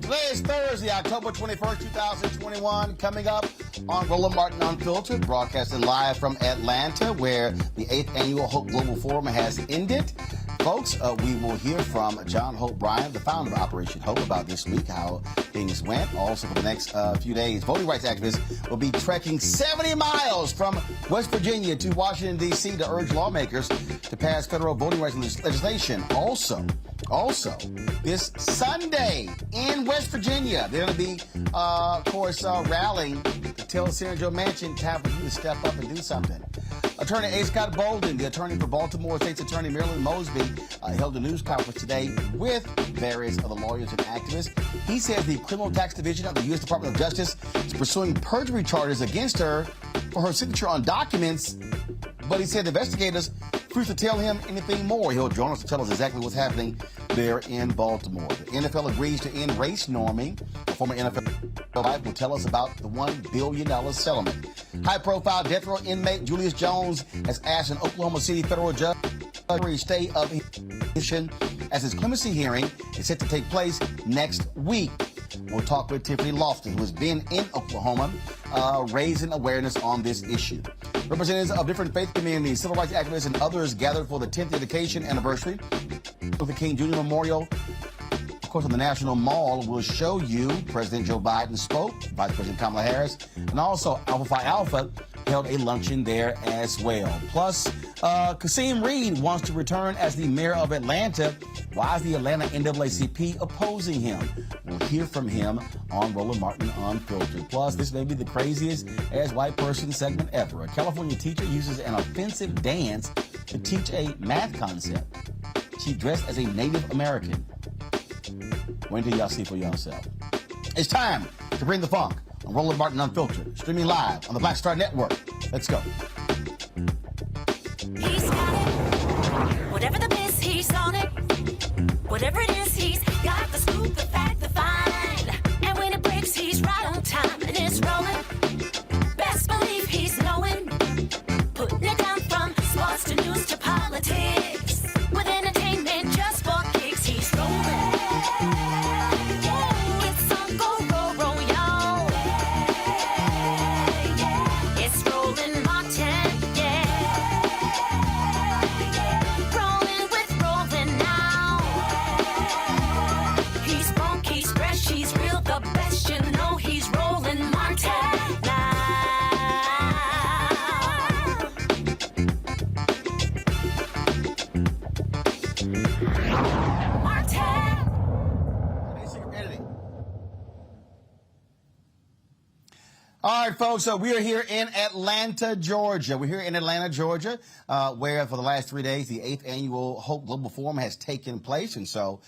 Today is Thursday, October 21st, 2021. Coming up on Roland Martin Unfiltered, broadcasting live from Atlanta, where the 8th Annual Hope Global Forum has ended. Folks, we will hear from John Hope Bryant, the founder of Operation Hope, about this week, how things went. Also, for the next few days, voting rights activists will be trekking 70 miles from West Virginia to Washington, D.C. to urge lawmakers to pass federal voting rights legislation. Also, this Sunday in West Virginia, they're going to be, rallying to tell Senator Joe Manchin, time for you to step up and do something. Attorney A. Scott Bolden, the attorney for Baltimore State's Attorney Marilyn Mosby, held a news conference today with various other lawyers and activists. He says the Criminal Tax Division of the U.S. Department of Justice is pursuing perjury charges against her for her signature on documents, but he said the investigators refuse to tell him anything more. He'll join us to tell us exactly what's happening there in Baltimore. The NFL agrees to end race norming. A former NFL wife will tell us about the $1 billion settlement. High-profile death row inmate Julius Jones has asked an Oklahoma City federal judge to stay of his as his clemency hearing is set to take place next week. We'll talk with Tiffany Lofton, who has been in Oklahoma, raising awareness on this issue. Representatives of different faith communities, civil rights activists, and others gathered for the 10th dedication anniversary of the King Jr. Memorial. Of course, on the National Mall, we'll show you President Joe Biden spoke, Vice President Kamala Harris, and also Alpha Phi Alpha held a luncheon there as well. Plus, Kasim Reed wants to return as the mayor of Atlanta. Why is the Atlanta NAACP opposing him? We'll hear from him on Roland Martin Unfiltered. Plus, this may be the craziest as white person segment ever. A California teacher uses an offensive dance to teach a math concept. She dressed as a Native American. Wait until y'all see for yourself. It's time to bring the funk on Roland Martin Unfiltered, streaming live on the Black Star Network. Let's go. He's got it. Whatever the miss, he's on it. Whatever it is, he's got the scoop, the fact, the find. And when it breaks, he's right on time and it's rolling. Best believe he's knowing. Putting it down from sports to news to politics. With entertainment just for kicks, he's rolling. Yeah, it's on Go Roll Roll, y'all. Yeah, it's Roland Martin, yeah. Rolling with Roland now. All right, folks, so we are here in Atlanta, Georgia. We're here in Atlanta, Georgia, where for the last 3 days, the 8th Annual Hope Global Forum has taken place. And so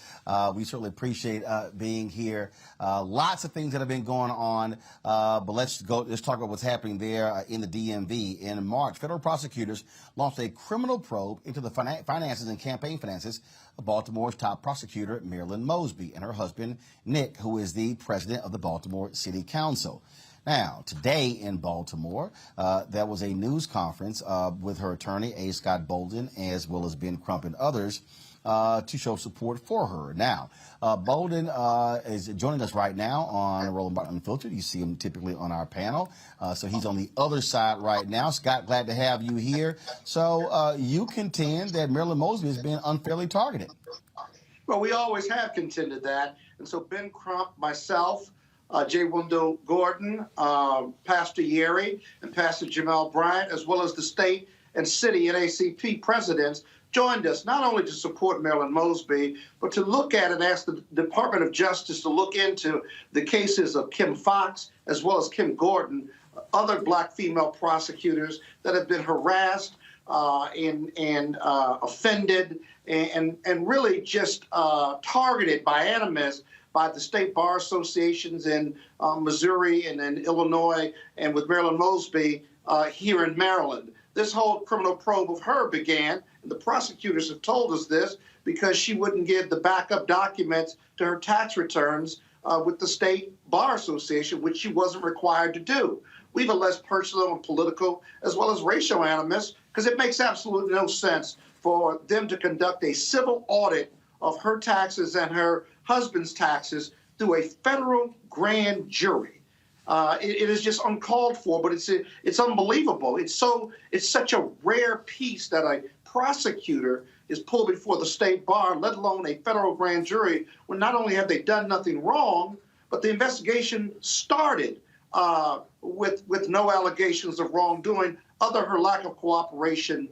we certainly appreciate being here. Lots of things that have been going on, but let's talk about what's happening there in the DMV. In March, federal prosecutors launched a criminal probe into the finances and campaign finances of Baltimore's top prosecutor, Marilyn Mosby, and her husband, Nick, who is the president of the Baltimore City Council. Now, today in Baltimore, there was a news conference with her attorney, A. Scott Bolden, as well as Ben Crump and others, to show support for her. Now, Bolden is joining us right now on Roland Unfiltered. You see him typically on our panel. So he's on the other side right now. Scott, glad to have you here. So you contend that Marilyn Mosby has been unfairly targeted. Well, we always have contended that. And so Ben Crump, myself, J. Wendell Gordon, Pastor Yerry, and Pastor Jamel Bryant, as well as the state and city NACP presidents, joined us not only to support Marilyn Mosby, but to look at and ask the Department of Justice to look into the cases of Kim Fox, as well as Kim Gordon, other black female prosecutors that have been harassed and offended and really just targeted by animus by the state bar associations in Missouri and in Illinois, and with Marilyn Mosby here in Maryland. This whole criminal probe of her began, and the prosecutors have told us this, because she wouldn't give the backup documents to her tax returns with the state bar association, which she wasn't required to do. We've alleged personal and political, as well as racial animus, because it makes absolutely no sense for them to conduct a civil audit of her taxes and her husband's taxes through a federal grand jury. It is just uncalled for, but it's unbelievable. It's such a rare piece that a prosecutor is pulled before the state bar, let alone a federal grand jury, when not only have they done nothing wrong, but the investigation started with no allegations of wrongdoing, other her lack of cooperation,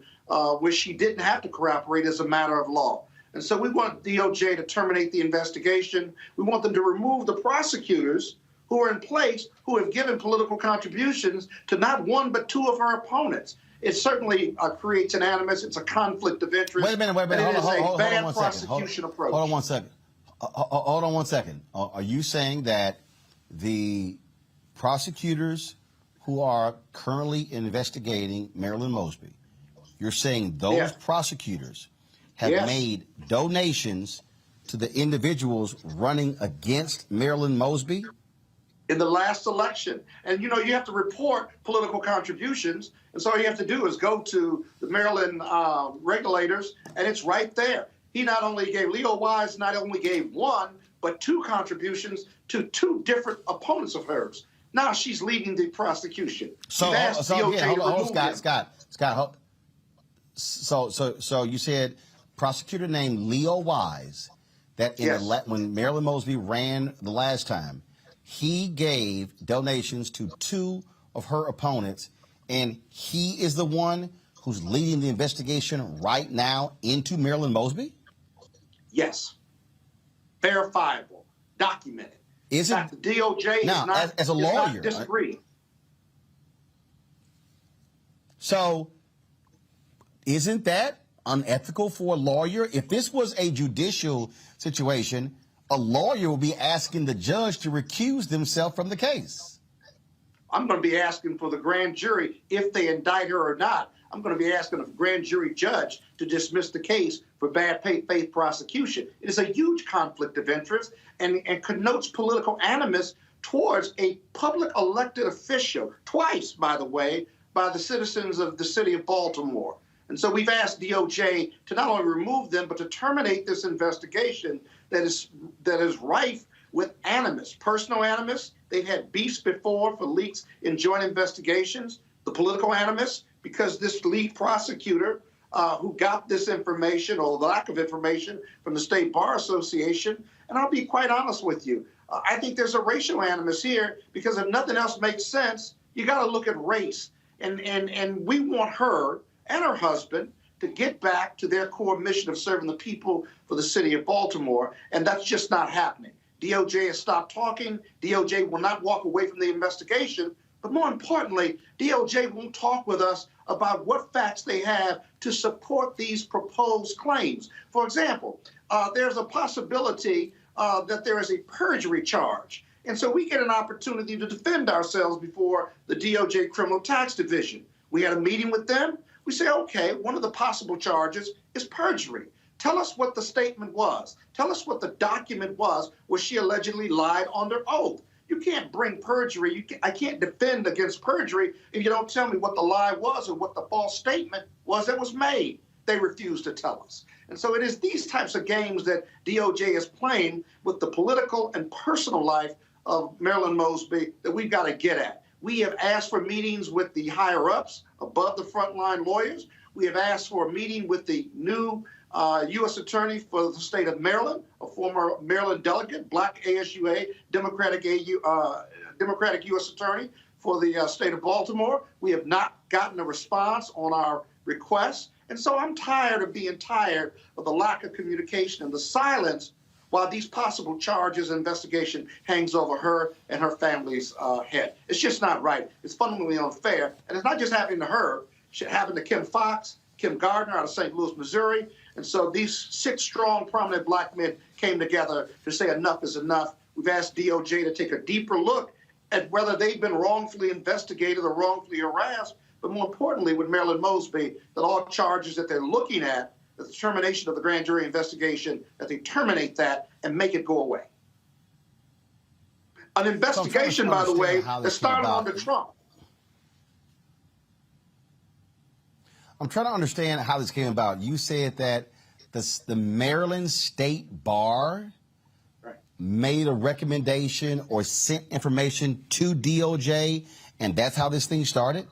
which she didn't have to cooperate as a matter of law. And so we want DOJ to terminate the investigation. We want them to remove the prosecutors who are in place, who have given political contributions to not one but two of her opponents. It certainly creates an animus. It's a conflict of interest. Wait a minute. It is a bad hold prosecution approach. Hold on one second. Hold on one second. Are you saying that the prosecutors who are currently investigating Marilyn Mosby, you're saying those prosecutors have made donations to the individuals running against Marilyn Mosby? In the last election. And, you have to report political contributions. And so all you have to do is go to the Maryland regulators, and it's right there. He not only gave, Leo Wise not only gave one, but two contributions to two different opponents of hers. Now she's leading the prosecution. So Scott. So you said prosecutor named Leo Wise, that when Marilyn Mosby ran the last time, he gave donations to two of her opponents, and he is the one who's leading the investigation right now into Marilyn Mosby? Yes. Verifiable. Documented. In fact, the DOJ is not, as a lawyer, disagree. So isn't that unethical for a lawyer? If this was a judicial situation, a lawyer will be asking the judge to recuse themselves from the case. I'm going to be asking for the grand jury, if they indict her or not, I'm going to be asking a grand jury judge to dismiss the case for bad faith prosecution. It is a huge conflict of interest and connotes political animus towards a public elected official, twice, by the way, by the citizens of the city of Baltimore. And so we've asked DOJ to not only remove them, but to terminate this investigation that is rife with animus, personal animus. They've had beefs before for leaks in joint investigations, the political animus, because this lead prosecutor who got this information, or the lack of information, from the State Bar Association, and I'll be quite honest with you, I think there's a racial animus here, because if nothing else makes sense, you got to look at race. And we want her and her husband to get back to their core mission of serving the people for the city of Baltimore, and that's just not happening. DOJ has stopped talking. DOJ will not walk away from the investigation, But more importantly, DOJ won't talk with us about what facts they have to support these proposed claims. For example, there's a possibility that there is a perjury charge. And so we get an opportunity to defend ourselves before the DOJ Criminal Tax Division. We had a meeting with them. We say, okay, one of the possible charges is perjury. Tell us what the statement was. Tell us what the document was where she allegedly lied under oath. You can't bring perjury. I can't defend against perjury if you don't tell me what the lie was or what the false statement was that was made. They refuse to tell us. And so it is these types of games that DOJ is playing with the political and personal life of Marilyn Mosby that we've got to get at. We have asked for meetings with the higher-ups, above the frontline lawyers. We have asked for a meeting with the new U.S. Attorney for the state of Maryland, a former Maryland delegate, Black ASUA, Democratic U.S. Attorney for the state of Baltimore. We have not gotten a response on our requests. And so I'm tired of being tired of the lack of communication and the silence while these possible charges and investigation hangs over her and her family's head. It's just not right. It's fundamentally unfair. And it's not just happening to her. It happened to Kim Fox, Kim Gardner out of St. Louis, Missouri. And so these 6 strong, prominent Black men came together to say enough is enough. We've asked DOJ to take a deeper look at whether they've been wrongfully investigated or wrongfully harassed. But more importantly, with Marilyn Mosby, that all charges that they're looking at, the termination of the grand jury investigation, that they terminate that and make it go away. An investigation, by the way, that started under Trump. I'm trying to understand how this came about. You said that the Maryland State Bar made a recommendation or sent information to DOJ, and that's how this thing started?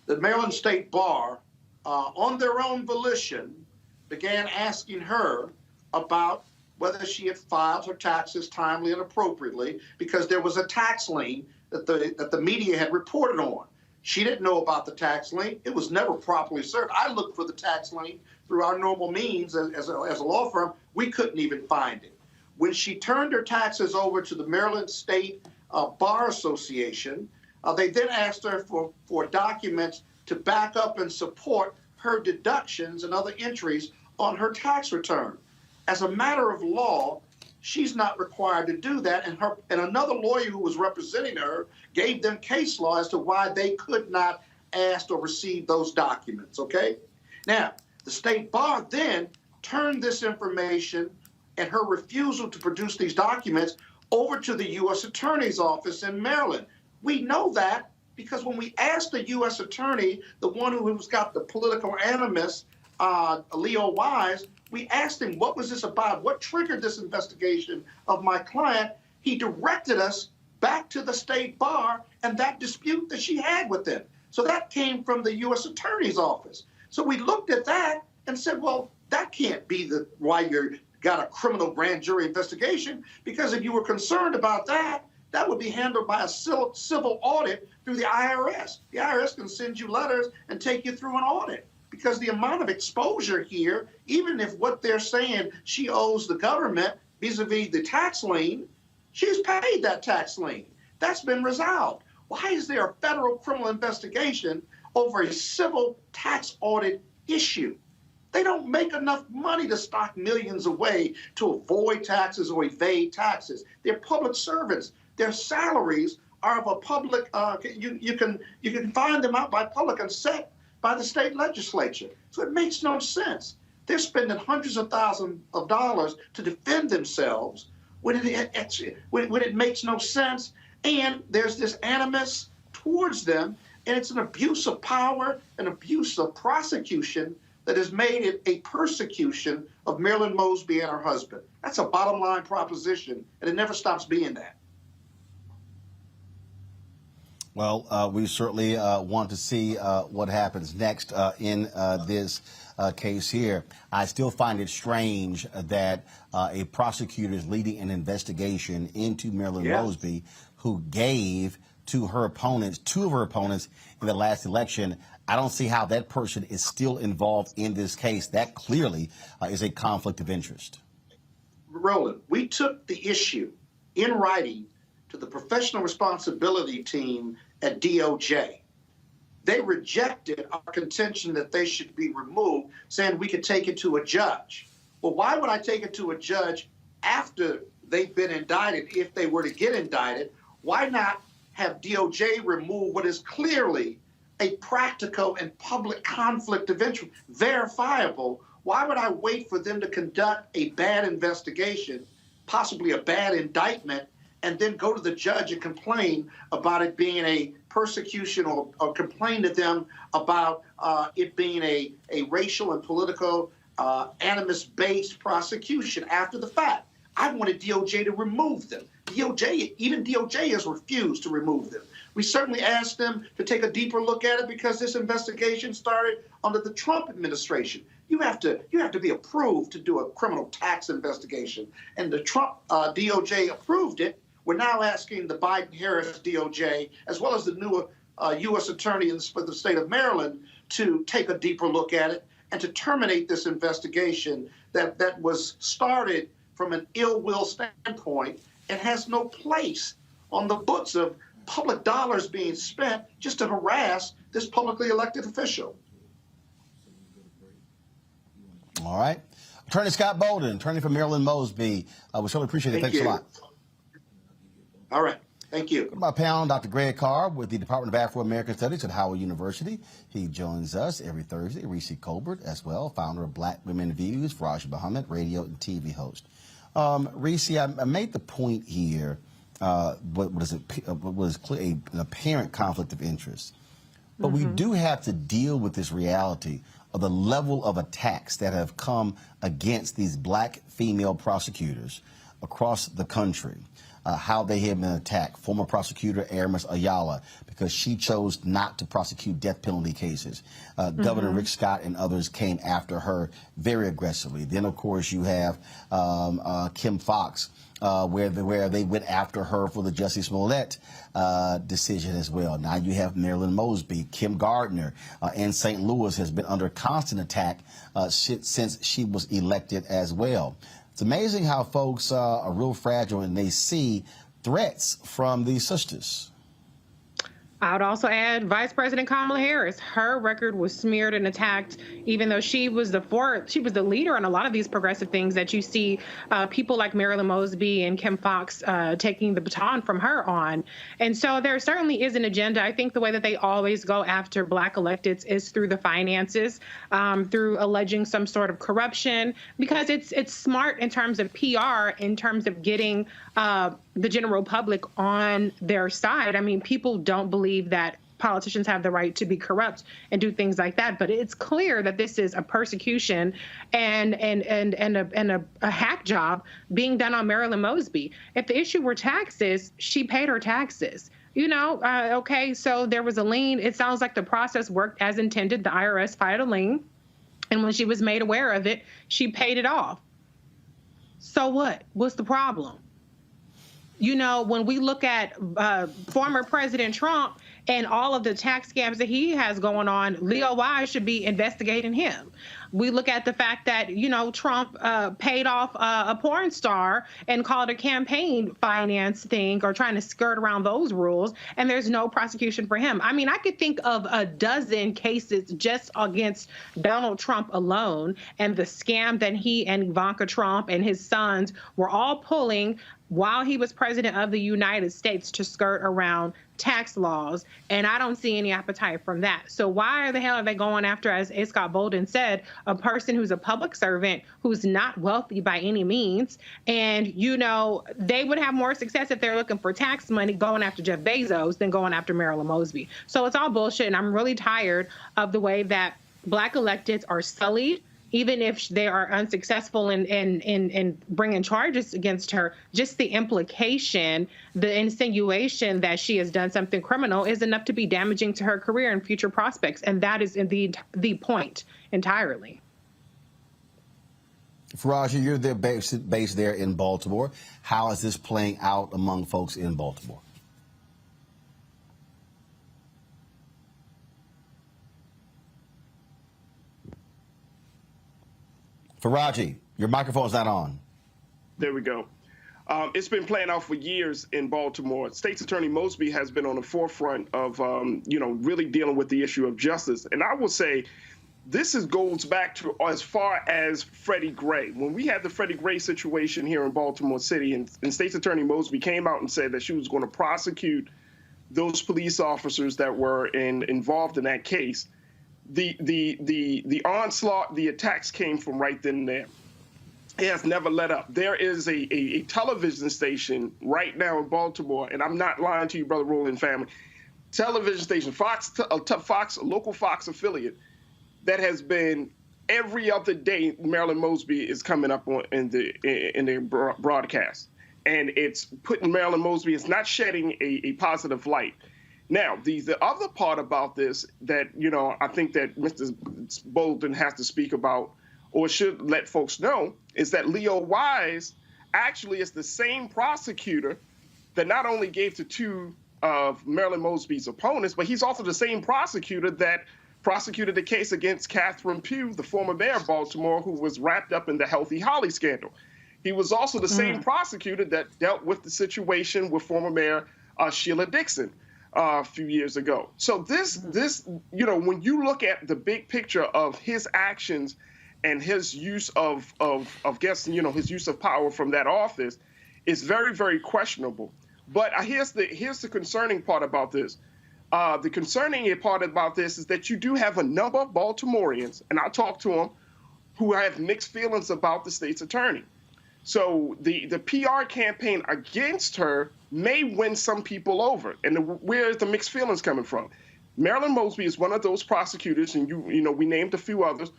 The Maryland State Bar, on their own volition, began asking her about whether she had filed her taxes timely and appropriately because there was a tax lien that the media had reported on. She didn't know about the tax lien. It was never properly served. I looked for the tax lien through our normal means as a law firm. We couldn't even find it. When she turned her taxes over to the Maryland State Bar Association, they then asked her for documents to back up and support her deductions and other entries on her tax return. As a matter of law, she's not required to do that, and another lawyer who was representing her gave them case law as to why they could not ask or receive those documents, okay? Now, the State Bar then turned this information and her refusal to produce these documents over to the U.S. Attorney's Office in Maryland. We know that because when we asked the U.S. Attorney, the one who's got the political animus, Leo Wise, we asked him, what was this about? What triggered this investigation of my client? He directed us back to the State Bar and that dispute that she had with them. So that came from the U.S. Attorney's Office. So we looked at that and said, well, that can't be why you got a criminal grand jury investigation, because if you were concerned about that, that would be handled by a civil audit through the IRS. The IRS can send you letters and take you through an audit, because the amount of exposure here, even if what they're saying she owes the government vis-a-vis the tax lien, she's paid that tax lien. That's been resolved. Why is there a federal criminal investigation over a civil tax audit issue? They don't make enough money to stock millions away to avoid taxes or evade taxes. They're public servants. Their salaries are of a public, you can find them out by public and set by the state legislature. So it makes no sense. They're spending hundreds of thousands of dollars to defend themselves when it makes no sense. And there's this animus towards them, and it's an abuse of power, an abuse of prosecution that has made it a persecution of Marilyn Mosby and her husband. That's a bottom line proposition, and it never stops being that. Well, we certainly want to see what happens next in this case here. I still find it strange that a prosecutor is leading an investigation into Marilyn Mosby, who gave to her opponents, 2 of her opponents in the last election. I don't see how that person is still involved in this case. That clearly is a conflict of interest. Roland, we took the issue in writing to to the professional responsibility team at DOJ. They rejected our contention that they should be removed, saying we could take it to a judge. Well, why would I take it to a judge after they've been indicted, if they were to get indicted? Why not have DOJ remove what is clearly a practical and public conflict of interest, verifiable? Why would I wait for them to conduct a bad investigation, possibly a bad indictment, and then go to the judge and complain about it being a persecution, or complain to them about it being a racial and political animus-based prosecution after the fact? I wanted DOJ to remove them. Even DOJ has refused to remove them. We certainly asked them to take a deeper look at it because this investigation started under the Trump administration. You have to be approved to do a criminal tax investigation, and the Trump DOJ approved it. We're now asking the Biden-Harris DOJ, as well as the new U.S. Attorney for the state of Maryland, to take a deeper look at it and to terminate this investigation that was started from an ill will standpoint and has no place on the books of public dollars being spent just to harass this publicly elected official. All right. Attorney Scott Bolden, attorney for Marilyn Mosby. We certainly appreciate it. Thanks a lot. All right. Thank you. My panel, Dr. Greg Carr with the Department of Afro-American Studies at Howard University. He joins us every Thursday. Reese Colbert as well, founder of Black Women Views, Faraj Muhammad, radio and TV host. Reese, I made the point here, what was an apparent conflict of interest. But we do have to deal with this reality of the level of attacks that have come against these black female prosecutors across the country. How they have been attacked. Former prosecutor Aramis Ayala, because she chose not to prosecute death penalty cases. Governor Rick Scott and others came after her very aggressively. Then, of course, you have Kim Foxx, where they went after her for the Jussie Smollett decision as well. Now you have Marilyn Mosby. Kim Gardner in St. Louis has been under constant attack since she was elected as well. It's amazing how folks are real fragile and they see threats from these sisters. I would also add Vice President Kamala Harris. Her record was smeared and attacked, even though she was the leader on a lot of these progressive things that you see people like Marilyn Mosby and Kim Foxx taking the baton from her on. And so there certainly is an agenda. I think the way that they always go after black electeds is through the finances, through alleging some sort of corruption, because it's smart in terms of PR, in terms of getting the general public on their side. I mean, people don't believe that politicians have the right to be corrupt and do things like that, but it's clear that this is a persecution and a hack job being done on Marilyn Mosby. If the issue were taxes, she paid her taxes. You know, okay, so there was a lien. It sounds like the process worked as intended. The IRS filed a lien, and when she was made aware of it, she paid it off. So what? What's the problem? You know, when we look at former President Trump and all of the tax scams that he has going on, Leo Wise should be investigating him. We look at the fact that, you know, Trump paid off a porn star and called it a campaign finance thing, or trying to skirt around those rules, and there's no prosecution for him. I mean, I could think of a dozen cases just against Donald Trump alone, and the scam that he and Ivanka Trump and his sons were all pulling while he was president of the United States to skirt around tax laws, and I don't see any appetite from that. So why the hell are they going after, as A. Scott Bolden said, a person who's a public servant, who's not wealthy by any means? And, you know, they would have more success if they're looking for tax money going after Jeff Bezos than going after Marilyn Mosby. So it's all bullshit, and I'm really tired of the way that black electeds are sullied. Even if they are unsuccessful in bringing charges against her, just the implication, the insinuation that she has done something criminal is enough to be damaging to her career and future prospects. And that is indeed the point entirely. Faraj, you're there based there in Baltimore. How is this playing out among folks in Baltimore? Faraji, your microphone's not on. There we go. It's been playing out for years in Baltimore. State's Attorney Mosby has been on the forefront of, really dealing with the issue of justice. And I will say, goes back to as far as Freddie Gray. When we had the Freddie Gray situation here in Baltimore City, and State's Attorney Mosby came out and said that she was going to prosecute those police officers that were involved in that case, the onslaught, the attacks came from right then and there. It has never let up. There is a television station right now in Baltimore, and I'm not lying to you, Brother Roland family, television station, Fox, a local Fox affiliate, that has been every other day. Marilyn Mosby is coming up in the broadcast, and it's putting Marilyn Mosby. It's not shedding a positive light. Now, the other part about this that I think that Mr. Bolden has to speak about, or should let folks know, is that Leo Wise actually is the same prosecutor that not only gave to two of Marilyn Mosby's opponents, but he's also the same prosecutor that prosecuted the case against Catherine Pugh, the former mayor of Baltimore, who was wrapped up in the Healthy Holly scandal. He was also the same prosecutor that dealt with the situation with former mayor Sheila Dixon a few years ago. So this, when you look at the big picture of his actions and his use of his use of power from that office, is very, very questionable. But here's the concerning part about this. The concerning part about this is that you do have a number of Baltimoreans, and I talked to them, who have mixed feelings about the state's attorney. So the PR campaign against her may win some people over. And where's the mixed feelings coming from? Marilyn Mosby is one of those prosecutors, and we named a few others,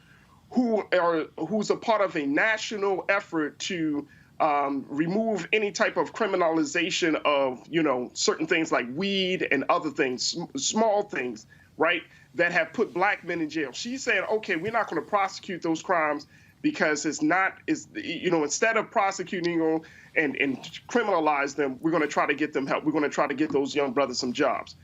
who's a part of a national effort to remove any type of criminalization of, certain things like weed and other things, small things, right, that have put black men in jail. She's saying, okay, we're not going to prosecute those crimes because instead of prosecuting them and criminalize them, we're going to try to get them help. We're going to try to get those young brothers some jobs.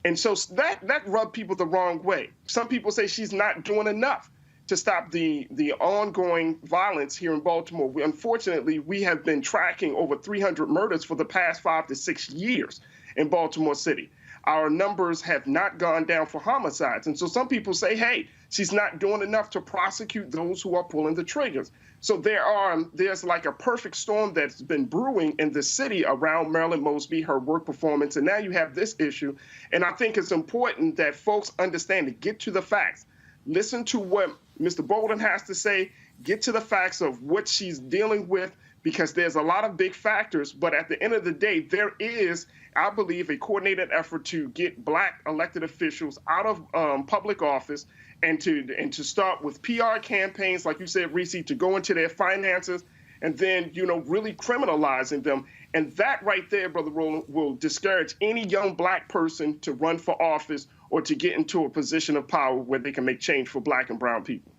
And so that rubbed people the wrong way. Some people say she's not doing enough to stop the ongoing violence here in Baltimore. Unfortunately, we have been tracking over 300 murders for the past 5 to 6 years in Baltimore City. Our numbers have not gone down for homicides. And so some people say, hey, she's not doing enough to prosecute those who are pulling the triggers. So there's like a perfect storm that's been brewing in the city around Marilyn Mosby, her work performance, and now you have this issue. And I think it's important that folks understand to get to the facts. Listen to what Mr. Bolden has to say, get to the facts of what she's dealing with, because there's a lot of big factors. But at the end of the day, there is, I believe, a coordinated effort to get black elected officials out of public office and to start with PR campaigns, like you said, Reese, to go into their finances and then, really criminalizing them. And that right there, Brother Roland, will discourage any young black person to run for office or to get into a position of power where they can make change for black and brown people.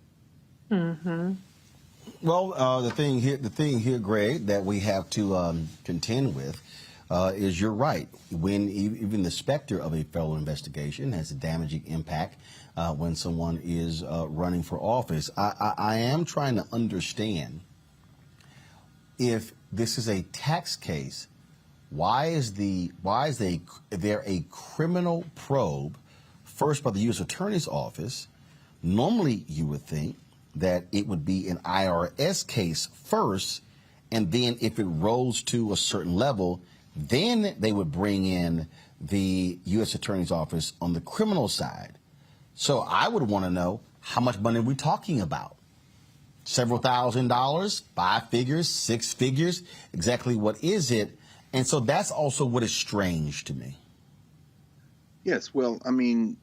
Mm-hmm. Well, the thing here, Greg, that we have to contend with is you're right. When even the specter of a federal investigation has a damaging impact when someone is running for office. I am trying to understand, if this is a tax case, why is there a criminal probe first by the U.S. Attorney's Office? Normally, you would think that it would be an IRS case first, and then if it rose to a certain level, then they would bring in the U.S. Attorney's Office on the criminal side. So I would want to know, how much money are we talking about? Several $1,000s, 5 figures, 6 figures? Exactly what is it? And so that's also what is strange to me. Yes, well, I mean,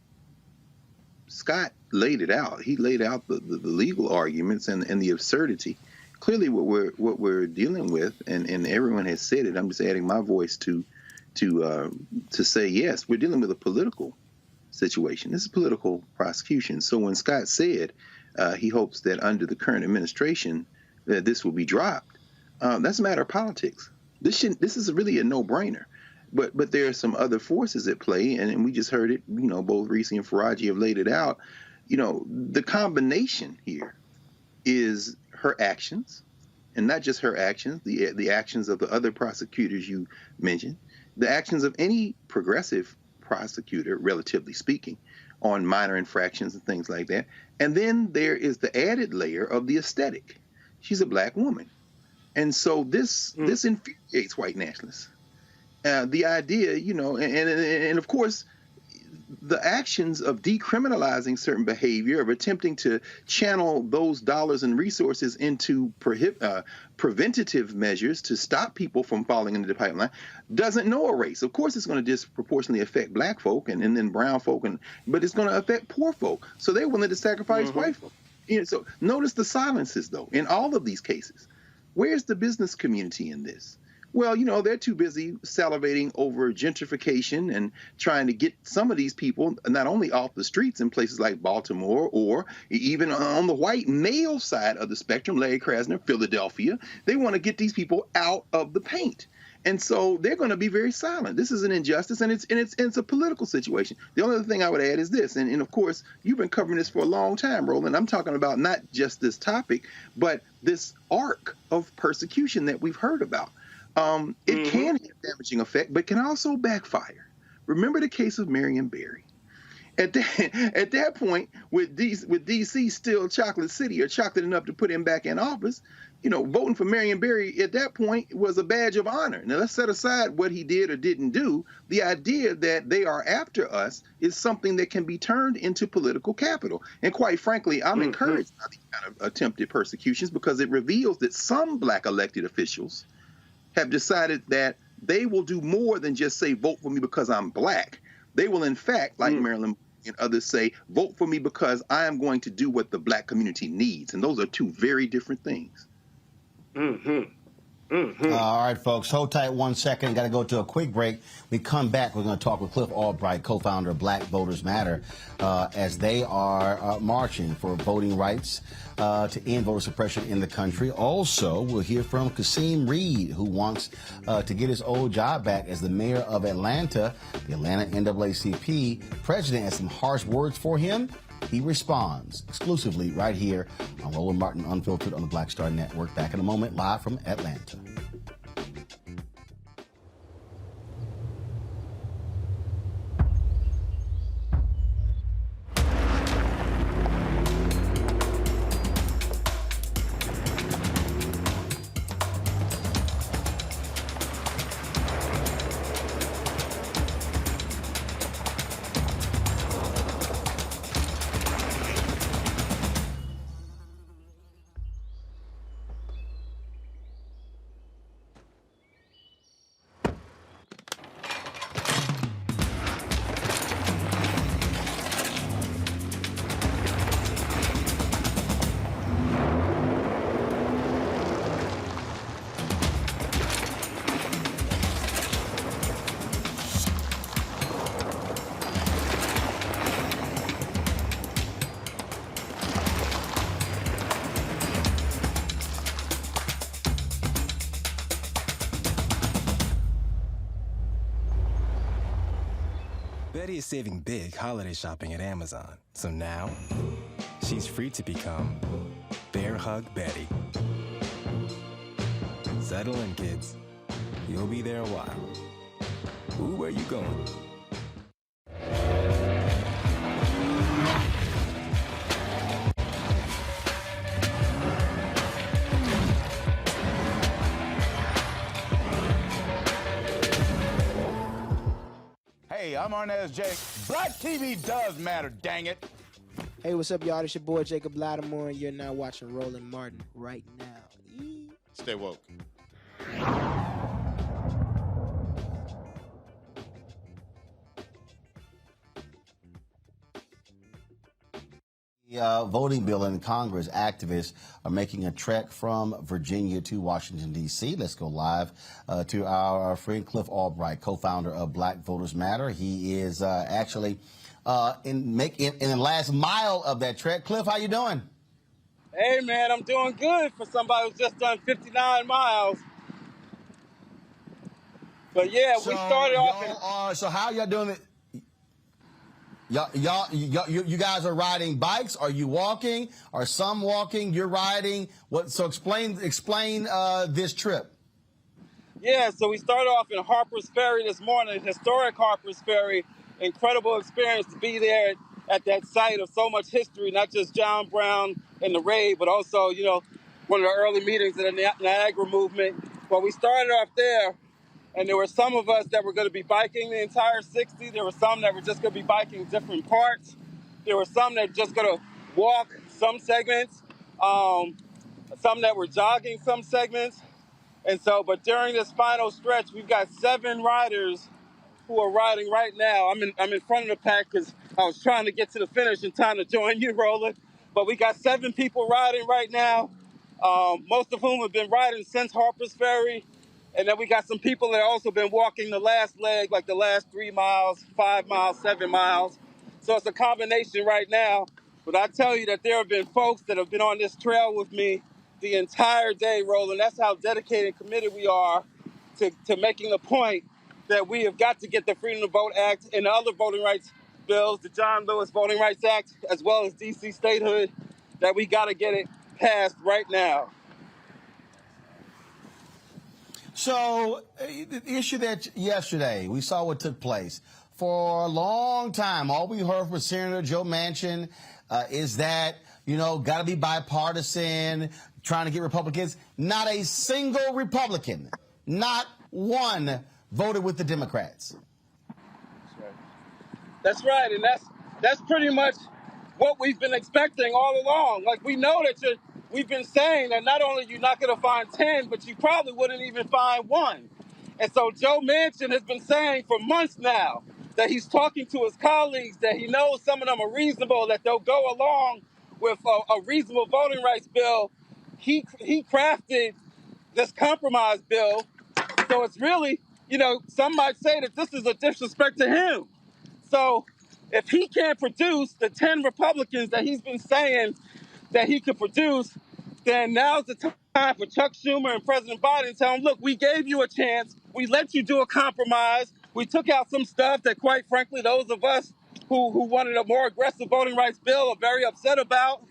Scott laid it out. He laid out the legal arguments and the absurdity. Clearly, what we're dealing with, and everyone has said it. I'm just adding my voice to say yes, we're dealing with a political situation. This is political prosecution. So when Scott said he hopes that under the current administration that this will be dropped, that's a matter of politics. This is really a no-brainer. But there are some other forces at play, and we just heard it. Both Reese and Faraji have laid it out. The combination here is her actions and not just her actions, the actions of the other prosecutors you mentioned, the actions of any progressive prosecutor, relatively speaking, on minor infractions and things like that. And then there is the added layer of the aesthetic. She's a black woman. And so this infuriates white nationalists. The idea, and of course, the actions of decriminalizing certain behavior, of attempting to channel those dollars and resources into preventative measures to stop people from falling into the pipeline, doesn't know a race. Of course, it's going to disproportionately affect black folk and then brown folk, but it's going to affect poor folk. So they're willing to sacrifice white folk. So notice the silences, though, in all of these cases. Where's the business community in this? Well, they're too busy salivating over gentrification and trying to get some of these people not only off the streets in places like Baltimore or even on the white male side of the spectrum, Larry Krasner, Philadelphia. They want to get these people out of the paint. And so they're going to be very silent. This is an injustice, and it's a political situation. The only other thing I would add is this, and of course, you've been covering this for a long time, Roland. I'm talking about not just this topic, but this arc of persecution that we've heard about. It can have a damaging effect, but can also backfire. Remember the case of Marion Barry. At that point, with D.C. still chocolate city or chocolate enough to put him back in office, voting for Marion Barry at that point was a badge of honor. Now, let's set aside what he did or didn't do. The idea that they are after us is something that can be turned into political capital. And quite frankly, I'm encouraged by these kind of attempted persecutions because it reveals that some black elected officials have decided that they will do more than just say, vote for me because I'm black. They will, in fact, like Marilyn and others say, vote for me because I am going to do what the black community needs. And those are two very different things. All right, folks, hold tight 1 second. Got to go to a quick break. We come back. We're going to talk with Cliff Albright, co-founder of Black Voters Matter, as they are marching for voting rights to end voter suppression in the country. Also, we'll hear from Kasim Reed, who wants to get his old job back as the mayor of Atlanta. The Atlanta NAACP president has some harsh words for him. He responds exclusively right here on Roland Martin Unfiltered on the Black Star Network. Back in a moment, live from Atlanta. Betty is saving big holiday shopping at Amazon. So now, she's free to become Bear Hug Betty. Settle in, kids. You'll be there a while. Ooh, where you going? Hey, I'm Arnez J. Black TV does matter, dang it. Hey, what's up, y'all? It's your boy Jacob Lattimore, and you're now watching Roland Martin right now. Stay woke. The voting bill in Congress, activists are making a trek from Virginia to Washington, D.C. Let's go live to our friend Cliff Albright, co-founder of Black Voters Matter. He is actually in the last mile of that trek. Cliff, how you doing? Hey, man, I'm doing good for somebody who's just done 59 miles. But, yeah, we started off... So how y'all doing it? You guys are riding bikes. Are you walking? Are some walking? You're riding. What? So explain this trip. Yeah, so we started off in Harper's Ferry this morning, historic Harper's Ferry. Incredible experience to be there at that site of so much history, not just John Brown and the raid, but also, one of the early meetings of the Niagara movement. Well, we started off there, and there were some of us that were going to be biking the entire 60. There were some that were just going to be biking different parts. There were some that were just going to walk some segments, some that were jogging some segments. And so, but during this final stretch, we've got 7 riders who are riding right now. I'm in front of the pack because I was trying to get to the finish in time to join you, Roland. But we got 7 people riding right now, most of whom have been riding since Harper's Ferry. And then we got some people that have also been walking the last leg, like the last 3 miles, 5 miles, 7 miles. So it's a combination right now. But I tell you that there have been folks that have been on this trail with me the entire day, Roland. That's how dedicated and committed we are to making the point that we have got to get the Freedom to Vote Act and the other voting rights bills, the John Lewis Voting Rights Act, as well as D.C. statehood, that we got to get it passed right now. So the issue that yesterday we saw what took place. For a long time, all we heard from Senator Joe Manchin is that, got to be bipartisan, trying to get Republicans. Not a single Republican, not one, voted with the Democrats. That's right, and that's pretty much what we've been expecting all along. Like, we know that we've been saying that not only you're not going to find 10, but you probably wouldn't even find 1. And so Joe Manchin has been saying for months now that he's talking to his colleagues, that he knows some of them are reasonable, that they'll go along with a reasonable voting rights bill. He crafted this compromise bill. So it's really, some might say that this is a disrespect to him. So if he can't produce the 10 Republicans that he's been saying that he could produce, then now's the time for Chuck Schumer and President Biden to tell him, look, we gave you a chance. We let you do a compromise. We took out some stuff that, quite frankly, those of us who wanted a more aggressive voting rights bill are very upset about.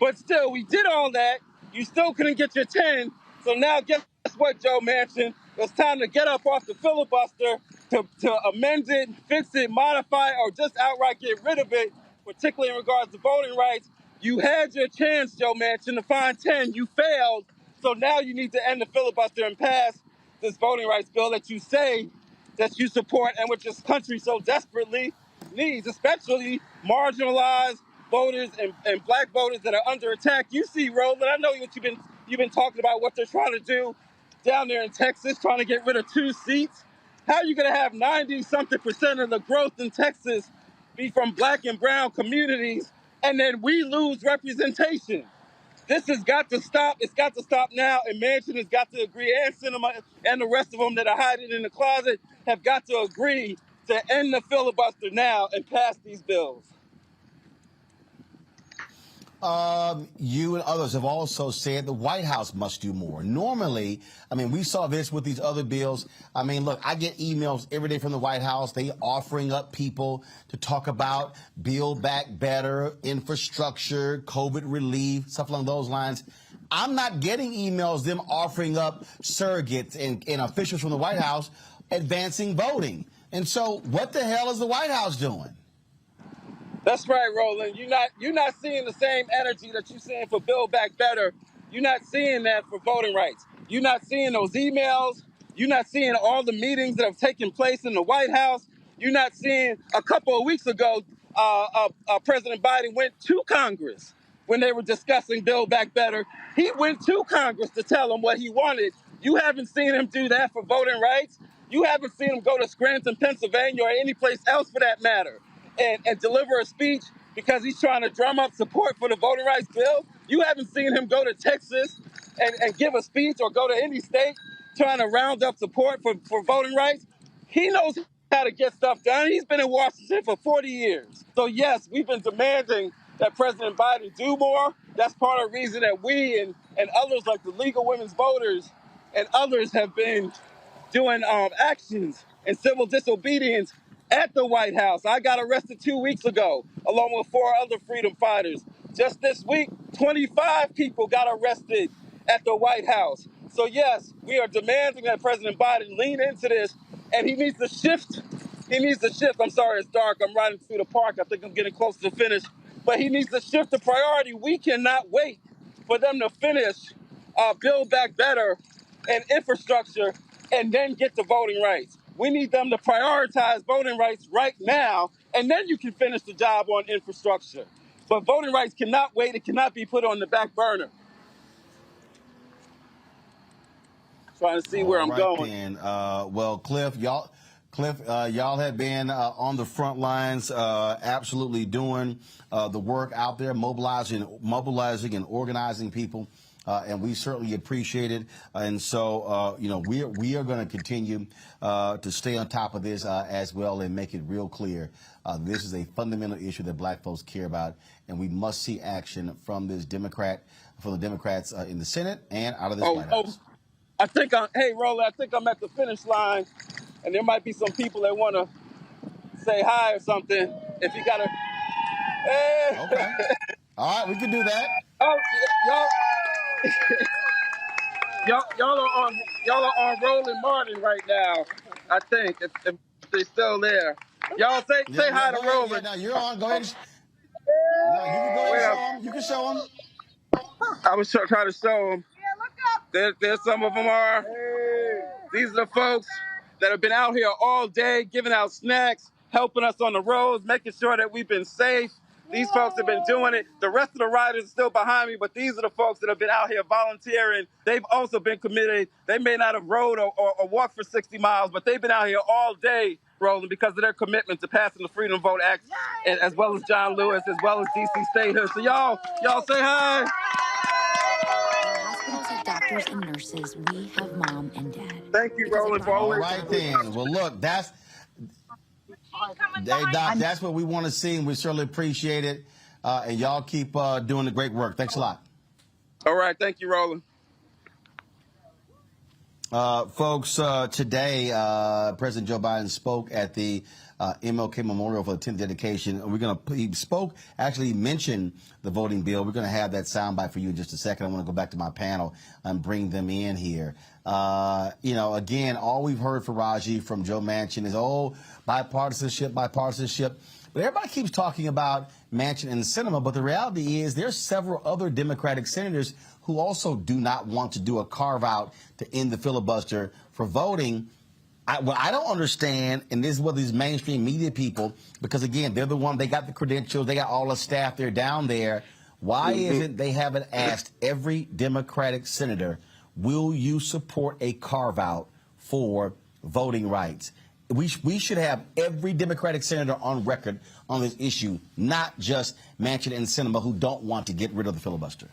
But still, we did all that. You still couldn't get your 10. So now guess what, Joe Manchin? It's time to get up off the filibuster to amend it, fix it, modify it, or just outright get rid of it, particularly in regards to voting rights. You had your chance, Joe Manchin, to find 10. You failed. So now you need to end the filibuster and pass this voting rights bill that you say that you support and which this country so desperately needs, especially marginalized voters and black voters that are under attack. You see, Roland, I know what you've been talking about, what they're trying to do down there in Texas, trying to get rid of 2 seats. How are you going to have 90-something% of the growth in Texas be from black and brown communities, and then we lose representation? This has got to stop. It's got to stop now, and Manchin has got to agree, and Sinema and the rest of them that are hiding in the closet have got to agree to end the filibuster now and pass these bills. You and others have also said the White House must do more. Normally, we saw this with these other bills. Look, I get emails every day from the White House. They offering up people to talk about Build Back Better, infrastructure, COVID relief, stuff along those lines. I'm not getting emails, them offering up surrogates and officials from the White House advancing voting. And so what the hell is the White House doing? That's right, Roland. You're not seeing the same energy that you're seeing for Build Back Better. You're not seeing that for voting rights. You're not seeing those emails. You're not seeing all the meetings that have taken place in the White House. You're not seeing a couple of weeks ago, President Biden went to Congress when they were discussing Build Back Better. He went to Congress to tell them what he wanted. You haven't seen him do that for voting rights. You haven't seen him go to Scranton, Pennsylvania, or any place else for that matter, and deliver a speech because he's trying to drum up support for the voting rights bill. You haven't seen him go to Texas and give a speech or go to any state trying to round up support for voting rights. He knows how to get stuff done. He's been in Washington for 40 years. So yes, we've been demanding that President Biden do more. That's part of the reason that we and others like the League of Women's Voters and others have been doing actions and civil disobedience at the White House. I got arrested 2 weeks ago, along with 4 other freedom fighters. Just this week, 25 people got arrested at the White House. So yes, we are demanding that President Biden lean into this, and he needs to shift. He needs to shift. I'm sorry, it's dark. I'm riding through the park. I think I'm getting close to finish. But he needs to shift the priority. We cannot wait for them to finish Build Back Better and infrastructure and then get to voting rights. We need them to prioritize voting rights right now, and then you can finish the job on infrastructure. But voting rights cannot wait. It cannot be put on the back burner. Trying to see where I'm going. Then. Well, Cliff, y'all have been on the front lines, absolutely doing the work out there, mobilizing and organizing people, and we certainly appreciate it. And so, we are going to continue to stay on top of this as well and make it real clear. This is a fundamental issue that black folks care about, and we must see action from the Democrats in the Senate and out of this White House. Hey, Roland, I think I'm at the finish line, and there might be some people that want to say hi or something. If you got to... Hey. Okay. All right, we can do that. Oh, y'all are on Roland Martin right now, I think, if they're still there. Y'all say hi to Roland. Yeah, now you're on. Go ahead. No, you can go ahead and show him. You can show him. I was trying to show them. There's some of them are. These are the folks that have been out here all day, giving out snacks, helping us on the roads, making sure that we've been safe. These folks have been doing it. The rest of the riders are still behind me, but these are the folks that have been out here volunteering. They've also been committed. They may not have rode or walked for 60 miles, but they've been out here all day, Roland, because of their commitment to passing the Freedom Vote Act, and as well as John Lewis, as well as D.C. Statehood. So y'all say hi. Hospitals have doctors and nurses. We have mom and dad. Thank you, Roland, for always. All right, then. Well, look, that's what we want to see, and we certainly appreciate it. And y'all keep doing the great work. Thanks a lot. All right. Thank you, Roland. Folks, today, President Joe Biden spoke at the MLK Memorial for the 10th dedication. He mentioned the voting bill. We're going to have that soundbite for you in just a second. I want to go back to my panel and bring them in here. Again, all we've heard from Raji, from Joe Manchin is, bipartisanship. But everybody keeps talking about Manchin and Sinema, but the reality is there's several other Democratic senators who also do not want to do a carve-out to end the filibuster for voting. What I don't understand, and this is what these mainstream media people, because, again, they're the one, they got the credentials, they got all the staff, they're down there. Why isn't they haven't asked every Democratic senator, will you support a carve-out for voting rights? We should have every Democratic senator on record on this issue, not just Manchin and Sinema, who don't want to get rid of the filibuster.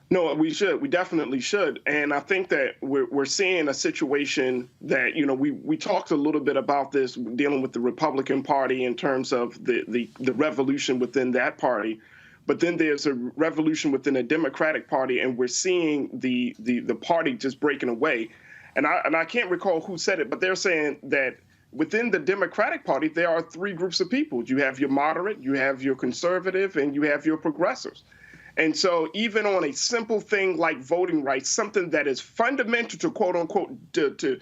No, we should. We definitely should. And I think that we're seeing a situation that, we talked a little bit about this dealing with the Republican Party in terms of the revolution within that party. But then there's a revolution within the Democratic Party, and we're seeing the party just breaking away. And I can't recall who said it, but they're saying that within the Democratic Party, there are 3 groups of people. You have your moderate, you have your conservative, and you have your progressives. And so even on a simple thing like voting rights, something that is fundamental to, quote unquote, to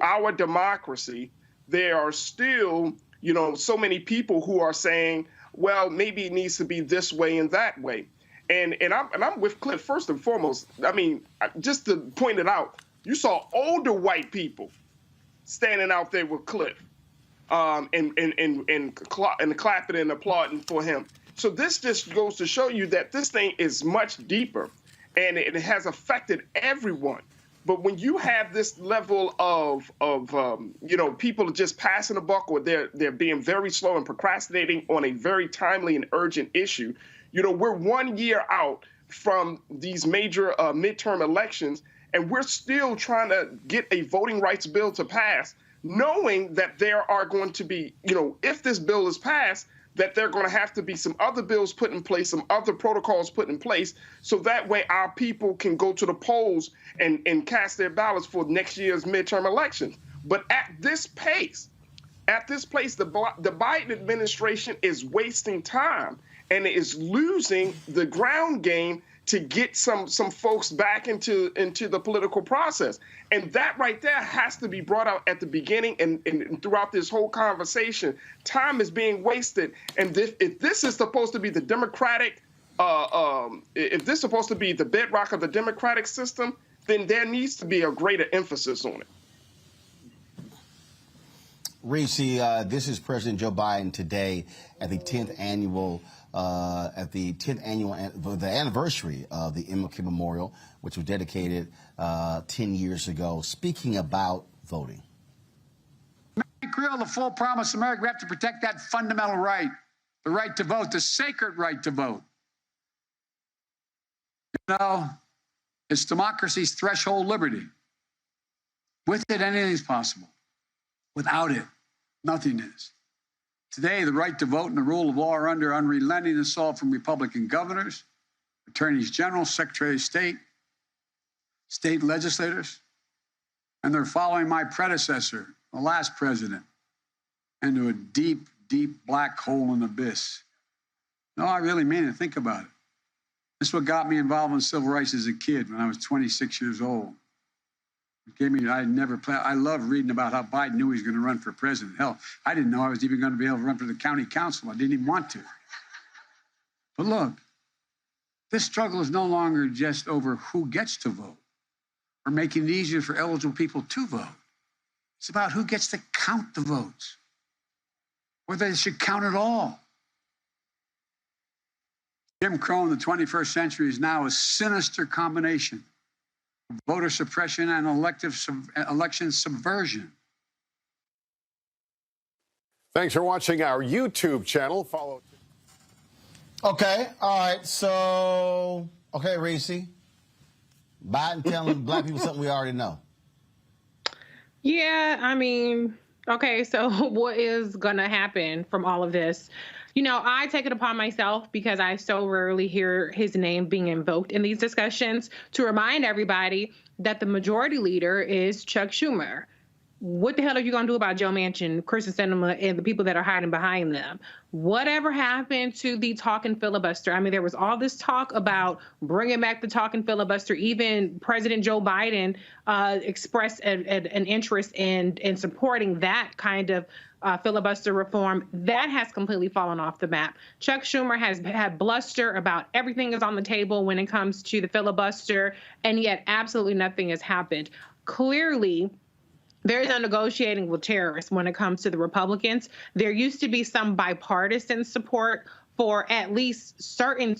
our democracy, there are still, so many people who are saying, well, maybe it needs to be this way and that way. And I'm with Cliff first and foremost. I mean, just to point it out, you saw older white people standing out there with Cliff and clapping and applauding for him. So this just goes to show you that this thing is much deeper, and it has affected everyone. But when you have this level of people just passing the buck, or they're being very slow and procrastinating on a very timely and urgent issue, we're 1 year out from these major midterm elections, and we're still trying to get a voting rights bill to pass, knowing that there are going to be, if this bill is passed, that there are going to have to be some other bills put in place, some other protocols put in place, so that way our people can go to the polls and cast their ballots for next year's midterm elections. But at this pace, at this place, the Biden administration is wasting time and is losing the ground game to get some folks back into the political process. And that right there has to be brought out at the beginning and throughout this whole conversation. Time is being wasted. And if this is supposed to be the Democratic, if this is supposed to be the bedrock of the democratic system, then there needs to be a greater emphasis on it. Reese, this is President Joe Biden today at the 10th annual, the anniversary of the MLK Memorial, which was dedicated 10 years ago, speaking about voting. Make real the full promise of America. We have to protect that fundamental right, the right to vote, the sacred right to vote. You know, it's democracy's threshold liberty. With it, anything's possible. Without it, nothing is. Today, the right to vote and the rule of law are under unrelenting assault from Republican governors, attorneys general, secretary of state, state legislators, and they're following my predecessor, the last president, into a deep, deep black hole and abyss. No, I really mean it. Think about it. This is what got me involved in civil rights as a kid when I was 26 years old. I love reading about how Biden knew he was going to run for president. Hell, I didn't know I was even going to be able to run for the county council. I didn't even want to. But look, this struggle is no longer just over who gets to vote or making it easier for eligible people to vote. It's about who gets to count the votes, whether they should count at all. Jim Crow in the 21st century is now a sinister combination of voter suppression and election subversion. Thanks for watching our YouTube channel. Follow. Okay, all right, so, okay, Reese. Biden telling black people something we already know. Yeah, I mean, okay, so what is going to happen from all of this? You know, I take it upon myself, because I so rarely hear his name being invoked in these discussions, to remind everybody that the majority leader is Chuck Schumer. What the hell are you going to do about Joe Manchin, Kyrsten Sinema, and the people that are hiding behind them? Whatever happened to the talking filibuster? I mean, there was all this talk about bringing back the talking filibuster. Even President Joe Biden expressed an interest in supporting that kind of filibuster reform. That has completely fallen off the map. Chuck Schumer has had bluster about everything is on the table when it comes to the filibuster, and yet absolutely nothing has happened. Clearly, there is no negotiating with terrorists when it comes to the Republicans. There used to be some bipartisan support for at least certain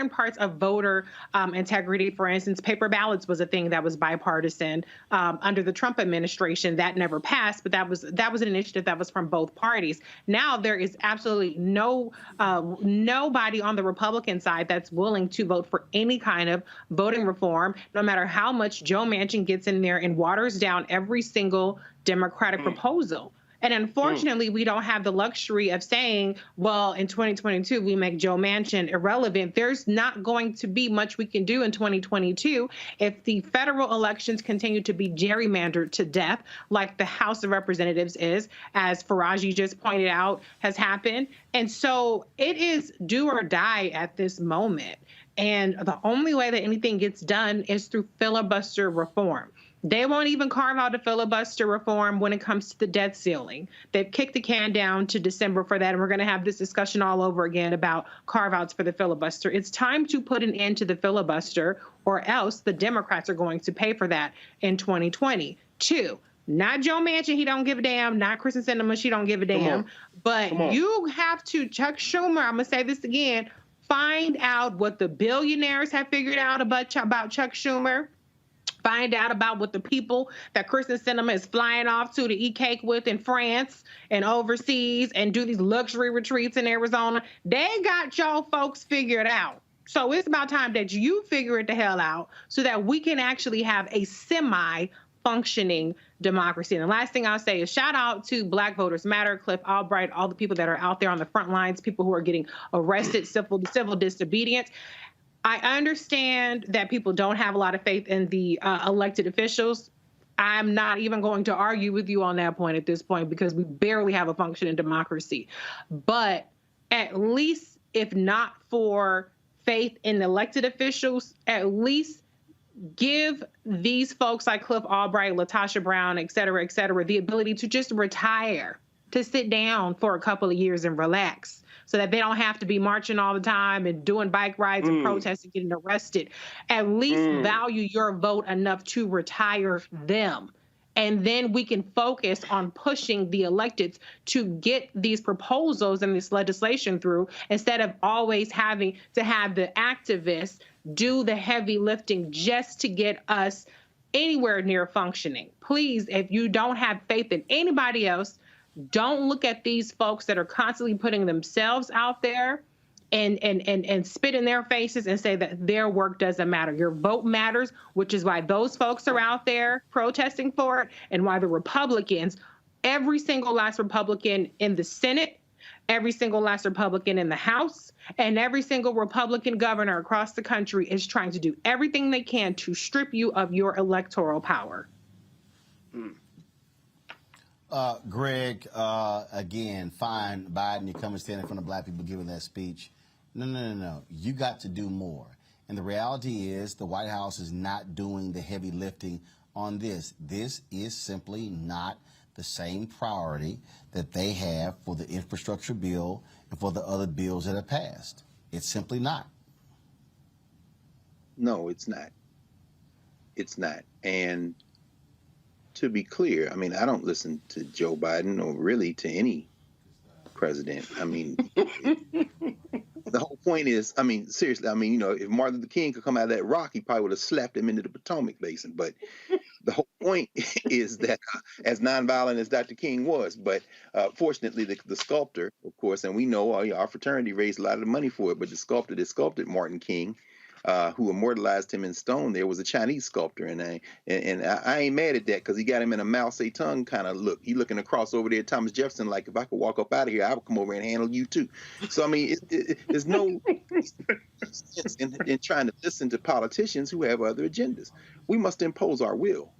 parts of voter integrity. For instance, paper ballots was a thing that was bipartisan under the Trump administration. That never passed, but that was an initiative that was from both parties. Now there is absolutely nobody on the Republican side that's willing to vote for any kind of voting reform, no matter how much Joe Manchin gets in there and waters down every single Democratic proposal. And unfortunately, we don't have the luxury of saying, well, in 2022, we make Joe Manchin irrelevant. There's not going to be much we can do in 2022 if the federal elections continue to be gerrymandered to death, like the House of Representatives is, as Faraji just pointed out, has happened. And so it is do or die at this moment. And the only way that anything gets done is through filibuster reform. They won't even carve out a filibuster reform when it comes to the debt ceiling. They've kicked the can down to December for that, and we're going to have this discussion all over again about carve-outs for the filibuster. It's time to put an end to the filibuster, or else the Democrats are going to pay for that in 2022. Not Joe Manchin, he don't give a damn. Not Kyrsten Sinema, she don't give a damn. But you have to, Chuck Schumer, I'm going to say this again, find out what the billionaires have figured out about Chuck Schumer. Find out about what the people that Kyrsten Sinema is flying off to eat cake with in France and overseas and do these luxury retreats in Arizona. They got y'all folks figured out. So it's about time that you figure it the hell out so that we can actually have a semi-functioning democracy. And the last thing I'll say is shout out to Black Voters Matter, Cliff Albright, all the people that are out there on the front lines, people who are getting arrested, civil disobedience. I understand that people don't have a lot of faith in the elected officials. I'm not even going to argue with you on that point at this point because we barely have a functioning democracy. But at least, if not for faith in elected officials, at least give these folks like Cliff Albright, Latasha Brown, et cetera, the ability to just retire, to sit down for a couple of years and relax so that they don't have to be marching all the time and doing bike rides and protesting, getting arrested. At least value your vote enough to retire them. And then we can focus on pushing the electeds to get these proposals and this legislation through instead of always having to have the activists do the heavy lifting just to get us anywhere near functioning. Please, if you don't have faith in anybody else, don't look at these folks that are constantly putting themselves out there and spit in their faces and say that their work doesn't matter. Your vote matters, which is why those folks are out there protesting for it and why the Republicans, every single last Republican in the Senate, every single last Republican in the House, and every single Republican governor across the country is trying to do everything they can to strip you of your electoral power. Greg, again, fine, Biden, you come and stand in front of black people giving that speech. No. You got to do more. And the reality is the White House is not doing the heavy lifting on this. This is simply not the same priority that they have for the infrastructure bill and for the other bills that have passed. It's simply not. No, it's not. It's not. And to be clear, I mean, I don't listen to Joe Biden or really to any president. I mean, the whole point is, I mean, seriously, I mean, you know, if Martin Luther King could come out of that rock, he probably would have slapped him into the Potomac Basin. But the whole point is that as nonviolent as Dr. King was, but fortunately, the sculptor, of course, and we know our fraternity raised a lot of the money for it, but the sculptor that sculpted Martin King, who immortalized him in stone, there was a Chinese sculptor, and I ain't mad at that because he got him in a Mao Zedong kind of look. He looking across over there at Thomas Jefferson like, if I could walk up out of here, I would come over and handle you too. So I mean, there's no sense in trying to listen to politicians who have other agendas. We must impose our will.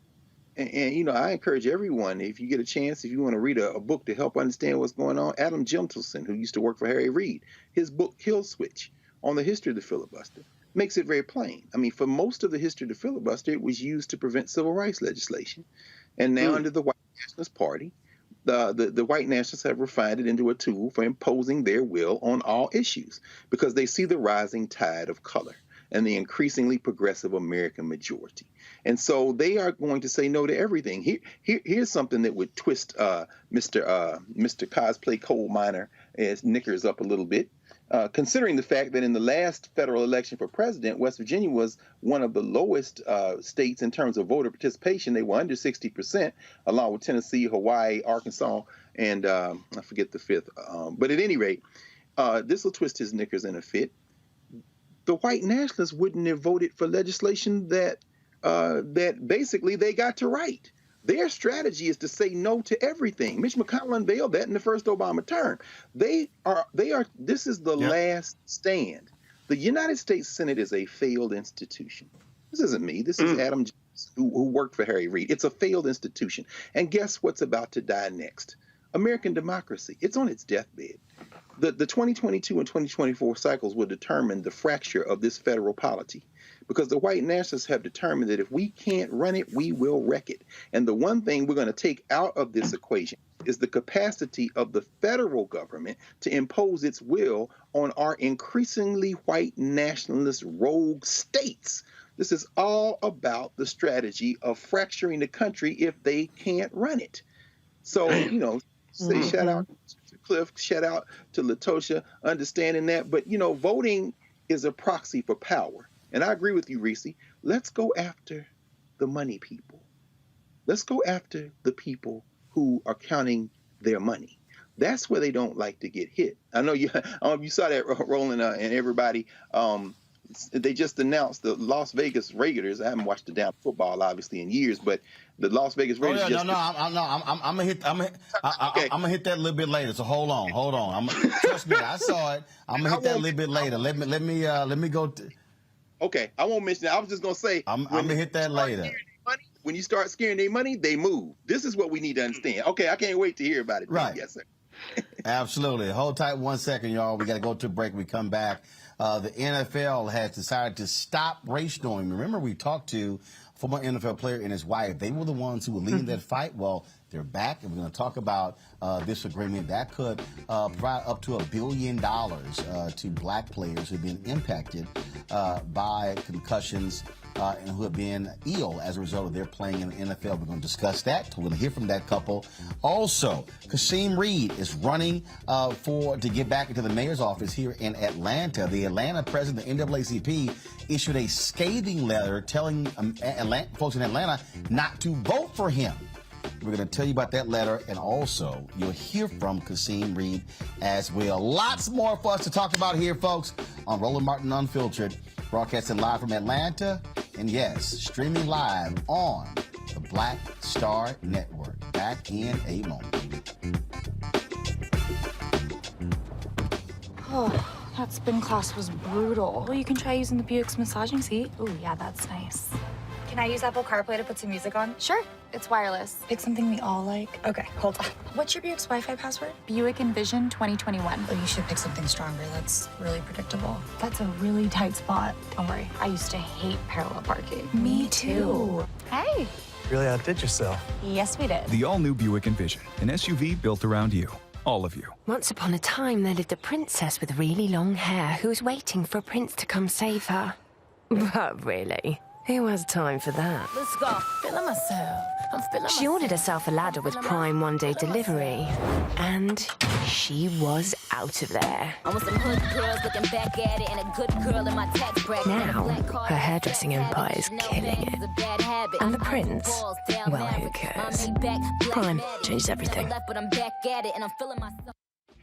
And you know, I encourage everyone, if you get a chance, if you want to read a book to help understand what's going on, Adam Gentleson, who used to work for Harry Reid, his book Kill Switch on the history of the filibuster makes it very plain. I mean, for most of the history of the filibuster, it was used to prevent civil rights legislation. And now under the White Nationalist Party, the white nationalists have refined it into a tool for imposing their will on all issues because they see the rising tide of color and the increasingly progressive American majority. And so they are going to say no to everything. Here's something that would twist Mr. Cosplay Coal Miner knickers up a little bit. Considering the fact that in the last federal election for president, West Virginia was one of the lowest states in terms of voter participation. They were under 60%, along with Tennessee, Hawaii, Arkansas, and I forget the fifth. But at any rate, this will twist his knickers in a fit. The white nationalists wouldn't have voted for legislation that basically they got to write. Their strategy is to say no to everything. Mitch McConnell unveiled that in the first Obama term. This is the last stand. The United States Senate is a failed institution. This isn't me. This is Adam Jones, who worked for Harry Reid. It's a failed institution. And guess what's about to die next? American democracy. It's on its deathbed. The 2022 and 2024 cycles will determine the fracture of this federal polity because the white nationalists have determined that if we can't run it, we will wreck it. And the one thing we're going to take out of this equation is the capacity of the federal government to impose its will on our increasingly white nationalist rogue states. This is all about the strategy of fracturing the country if they can't run it. So, you know, say shout out to Cliff, shout out to Latosha, understanding that. But, you know, voting is a proxy for power. And I agree with you, Reese. Let's go after the money people. Let's go after the people who are counting their money. That's where they don't like to get hit. I know you saw that, Roland, and everybody. They just announced the Las Vegas Raiders. I haven't watched the damn football, obviously, in years, but the Las Vegas Raiders. I'm gonna hit that a little bit later. So hold on. Trust me, I saw it. I'm gonna hit that a little bit later. Let me go. Okay, I won't mention it. I was just gonna say I'm gonna hit that later. when you start scaring their money, they move. This is what we need to understand. Okay, I can't wait to hear about it. Right. Yes, sir. Absolutely. Hold tight 1 second, y'all. We got to go to a break. We come back. The NFL has decided to stop race norming. Remember, we talked to a former NFL player and his wife. They were the ones who were leading that fight. Well, they're back, and we're going to talk about this agreement that could provide up to $1 billion to black players who have been impacted by concussions and who have been ill as a result of their playing in the NFL. We're going to discuss that. We're going to hear from that couple. Also, Kasim Reed is running to get back into the mayor's office here in Atlanta. The Atlanta president of the NAACP issued a scathing letter telling folks in Atlanta not to vote for him. We're going to tell you about that letter, and also you'll hear from Kasim Reed as well. Lots more for us to talk about here, folks, on Roland Martin Unfiltered, broadcasting live from Atlanta, and yes, streaming live on the Black Star Network. Back in a moment. Oh, that spin class was brutal. Well, you can try using the Buick's massaging seat. Ooh, yeah, that's nice. Can I use Apple CarPlay to put some music on? Sure, it's wireless. Pick something we all like. Okay, hold on. What's your Buick's Wi-Fi password? Buick Envision 2021. Oh, you should pick something stronger. That's really predictable. That's a really tight spot. Don't worry, I used to hate parallel parking. Me too. Hey. Really outdid yourself. Yes, we did. The all-new Buick Envision, an SUV built around you. All of you. Once upon a time, there lived a princess with really long hair who was waiting for a prince to come save her. But really, who has time for that? Let's go. Feeling myself. I'm feeling She ordered herself a ladder with Prime one-day delivery, and she was out of there. I want some hood girls looking back at it and a good girl in my tax bracket. Now, her hairdressing empire is killing it. And the prince, well, who cares? Prime changes everything.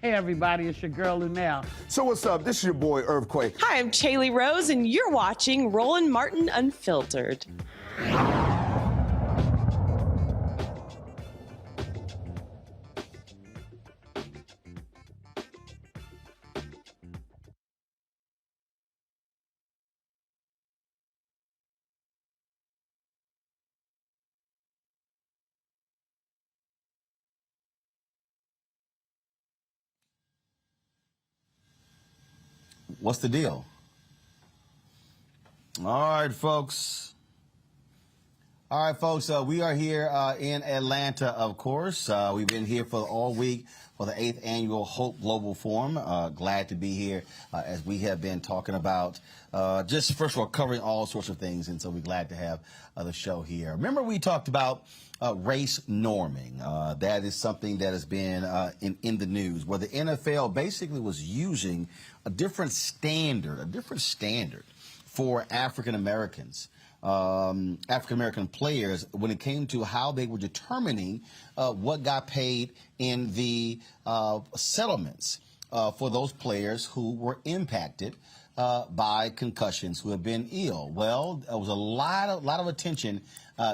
Hey everybody, it's your girl Lunel. So what's up? This is your boy Earthquake. Hi, I'm Chaley Rose, and you're watching Roland Martin Unfiltered. What's the deal? All right, folks. We are here in Atlanta, of course. We've been here for all week for the 8th Annual Hope Global Forum. Glad to be here as we have been talking about just, first of all, covering all sorts of things. And so we're glad to have the show here. Remember, we talked about race norming. That is something that has been in the news, where the NFL basically was using a different standard for African Americans. African-American players when it came to how they were determining what got paid in the settlements for those players who were impacted by concussions, who have been ill. Well, there was a lot of attention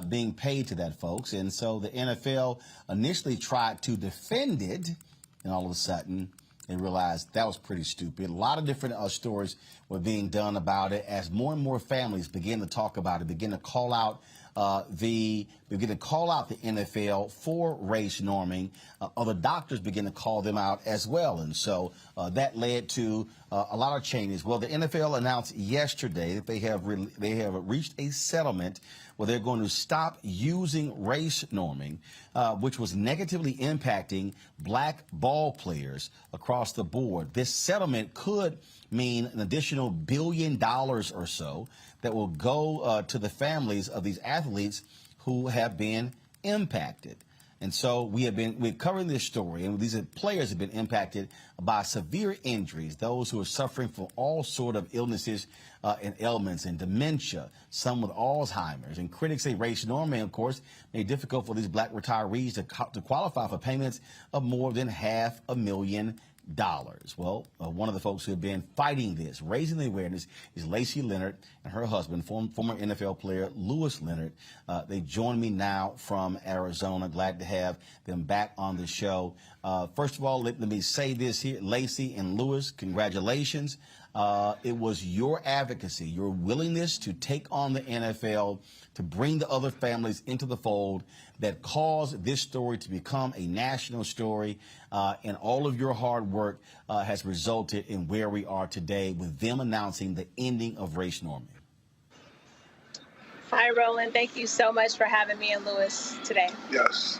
being paid to that, folks. And so the NFL initially tried to defend it, and all of a sudden they realized that was pretty stupid. A lot of different stories were being done about it as more and more families begin to talk about it, begin to call out the NFL for race norming. Other doctors begin to call them out as well, and so that led to a lot of changes. Well, the NFL announced yesterday that they have reached a settlement where they're going to stop using race norming, which was negatively impacting black ball players across the board. This settlement could mean an additional $1 billion or so that will go to the families of these athletes who have been impacted. And so we're covering this story, and these players have been impacted by severe injuries, those who are suffering from all sort of illnesses and ailments and dementia, some with Alzheimer's. And critics say race norming, of course, made it difficult for these black retirees to qualify for payments of more than $500,000. Well, one of the folks who have been fighting this, raising the awareness, is Lacey Leonard and her husband, former NFL player Lewis Leonard. They join me now from Arizona. Glad to have them back on the show. First of all, let me say this here. Lacey and Lewis, congratulations. It was your advocacy, your willingness to take on the NFL, to bring the other families into the fold that caused this story to become a national story. And all of your hard work has resulted in where we are today with them announcing the ending of race norming. Hi, Roland. Thank you so much for having me and Lewis today. Yes.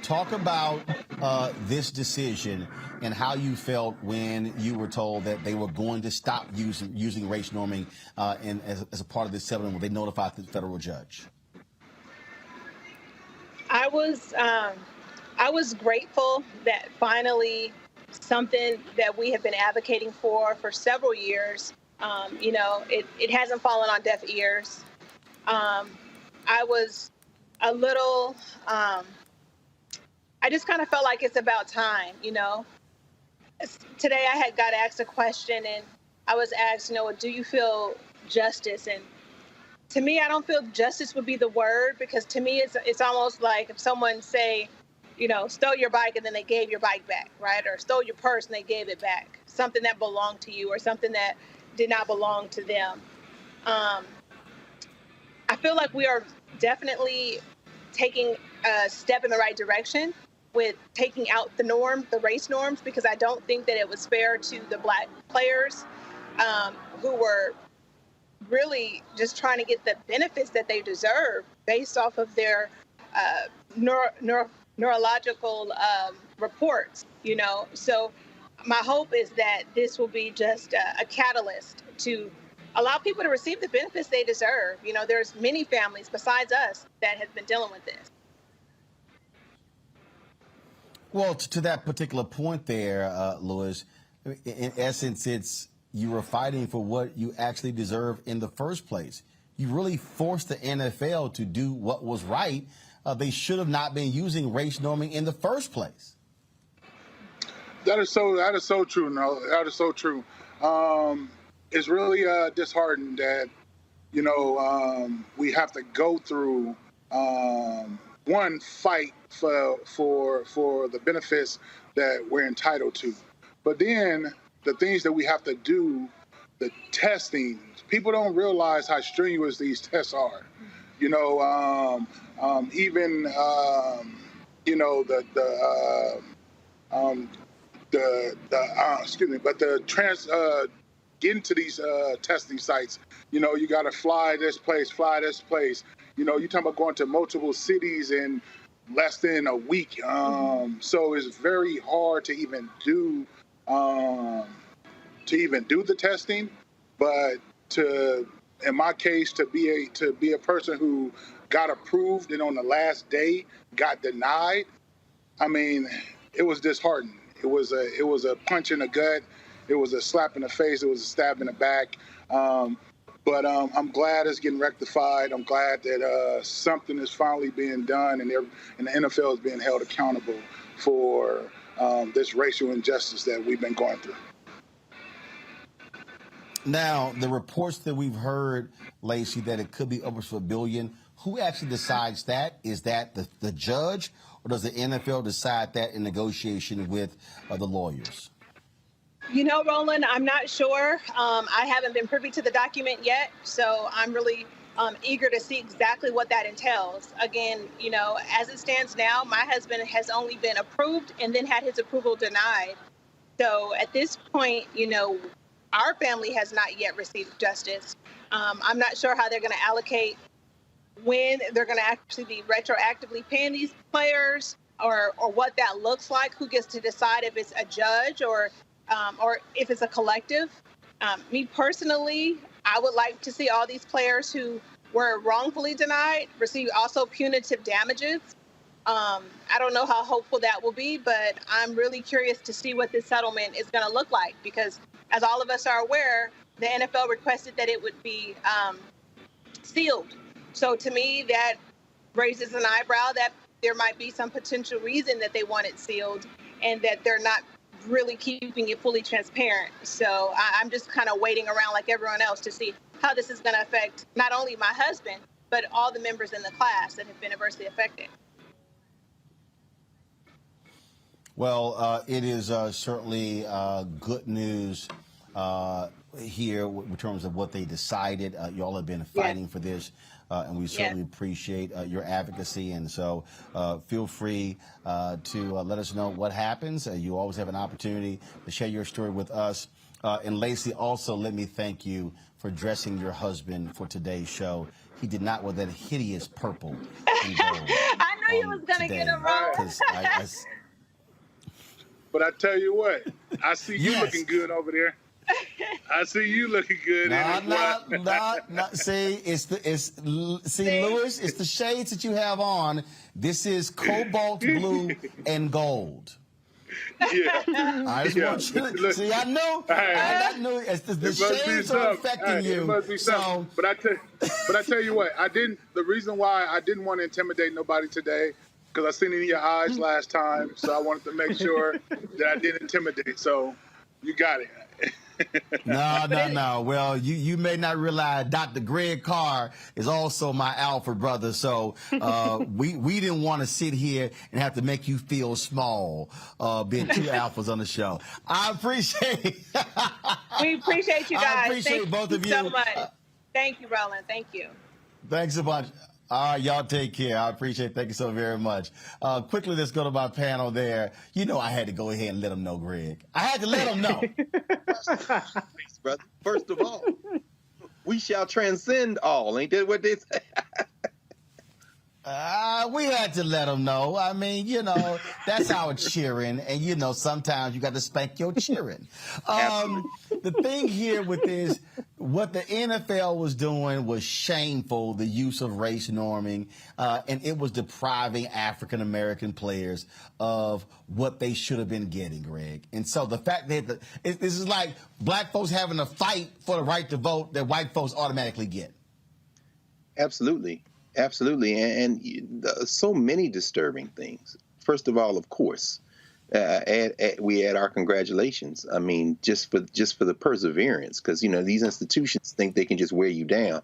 Talk about this decision and how you felt when you were told that they were going to stop using race norming and as a part of this settlement when they notified the federal judge. I was grateful that finally something that we have been advocating for several years, it hasn't fallen on deaf ears. I was a little, I just kind of felt like it's about time, Today I got asked a question and I was asked, do you feel justice? And to me, I don't feel justice would be the word, because to me, it's almost like if someone say, stole your bike and then they gave your bike back, right? Or stole your purse and they gave it back, something that belonged to you or something that did not belong to them. I feel like we are definitely taking a step in the right direction with taking out the race norms, because I don't think that it was fair to the Black players who were really just trying to get the benefits that they deserve based off of their neurological reports, So my hope is that this will be just a catalyst to allow people to receive the benefits they deserve. There's many families besides us that have been dealing with this. Well, to that particular point there, Lewis, in essence, you were fighting for what you actually deserve in the first place. You really forced the NFL to do what was right. They should have not been using race norming in the first place. That is so true. No, that is so true. It's really disheartening that, we have to go through one fight for the benefits that we're entitled to. But then the things that we have to do, the testing, people don't realize how strenuous these tests are. Getting to these testing sites, you got to fly this place. You're talking about going to multiple cities in less than a week. So it's very hard to even do the testing, but in my case, to be a person who got approved and on the last day got denied, I mean, it was disheartening. It was a punch in the gut. It was a slap in the face. It was a stab in the back. But I'm glad it's getting rectified. I'm glad that something is finally being done, and the NFL is being held accountable for this racial injustice that we've been going through. Now, the reports that we've heard, Lacey, that it could be upwards of $1 billion. Who actually decides that? Is that the judge, or does the NFL decide that in negotiation with the lawyers? Roland, I'm not sure. I haven't been privy to the document yet, so I'm really eager to see exactly what that entails. Again, as it stands now, my husband has only been approved and then had his approval denied. So at this point, our family has not yet received justice. I'm not sure how they're going to allocate when they're going to actually be retroactively paying these players, or what that looks like, who gets to decide if it's a judge or if it's a collective. Me personally, I would like to see all these players who were wrongfully denied receive also punitive damages. I don't know how hopeful that will be, but I'm really curious to see what this settlement is going to look like, because as all of us are aware, the NFL requested that it would be sealed. So to me, that raises an eyebrow that there might be some potential reason that they want it sealed and that they're not really keeping it fully transparent. So I'm just kind of waiting around like everyone else to see how this is going to affect not only my husband, but all the members in the class that have been adversely affected. Well, it is certainly good news here in terms of what they decided. Y'all have been fighting for this, and we certainly appreciate your advocacy. And so feel free to let us know what happens. You always have an opportunity to share your story with us. And Lacey, also let me thank you for dressing your husband for today's show. He did not wear that hideous purple and gold. I knew you was going to get it wrong. But I tell you what, I see you looking good over there. I see you looking good. See, Lewis, it's the shades that you have on. This is cobalt blue and gold. Yeah. I just want you to see. I knew it's the shades are affecting you. It must be something. But I tell you what, the reason why I didn't want to intimidate nobody today, because I seen it in your eyes last time, so I wanted to make sure that I didn't intimidate. So you got it. No. Well, you may not realize Dr. Greg Carr is also my alpha brother. So we didn't want to sit here and have to make you feel small being two alphas on the show. I appreciate it. We appreciate you guys. I appreciate Thank both of you so much. Thank you, Roland. Thank you. Thanks a bunch. All right, y'all take care. I appreciate it. Thank you so very much. Quickly, let's go to my panel there. You know I had to go ahead and let them know, Greg. I had to let them know. Thanks, brother. First of all, we shall transcend all. Ain't that what they say? We had to let them know. I mean, that's our cheering. And, sometimes you got to spank your cheering. The thing here with this, what the NFL was doing was shameful, the use of race norming, and it was depriving African-American players of what they should have been getting, Greg. And so the fact that this is like black folks having a fight for the right to vote that white folks automatically get. Absolutely. Absolutely. And so many disturbing things. First of all, of course, we add our congratulations. I mean, just for the perseverance, because, these institutions think they can just wear you down.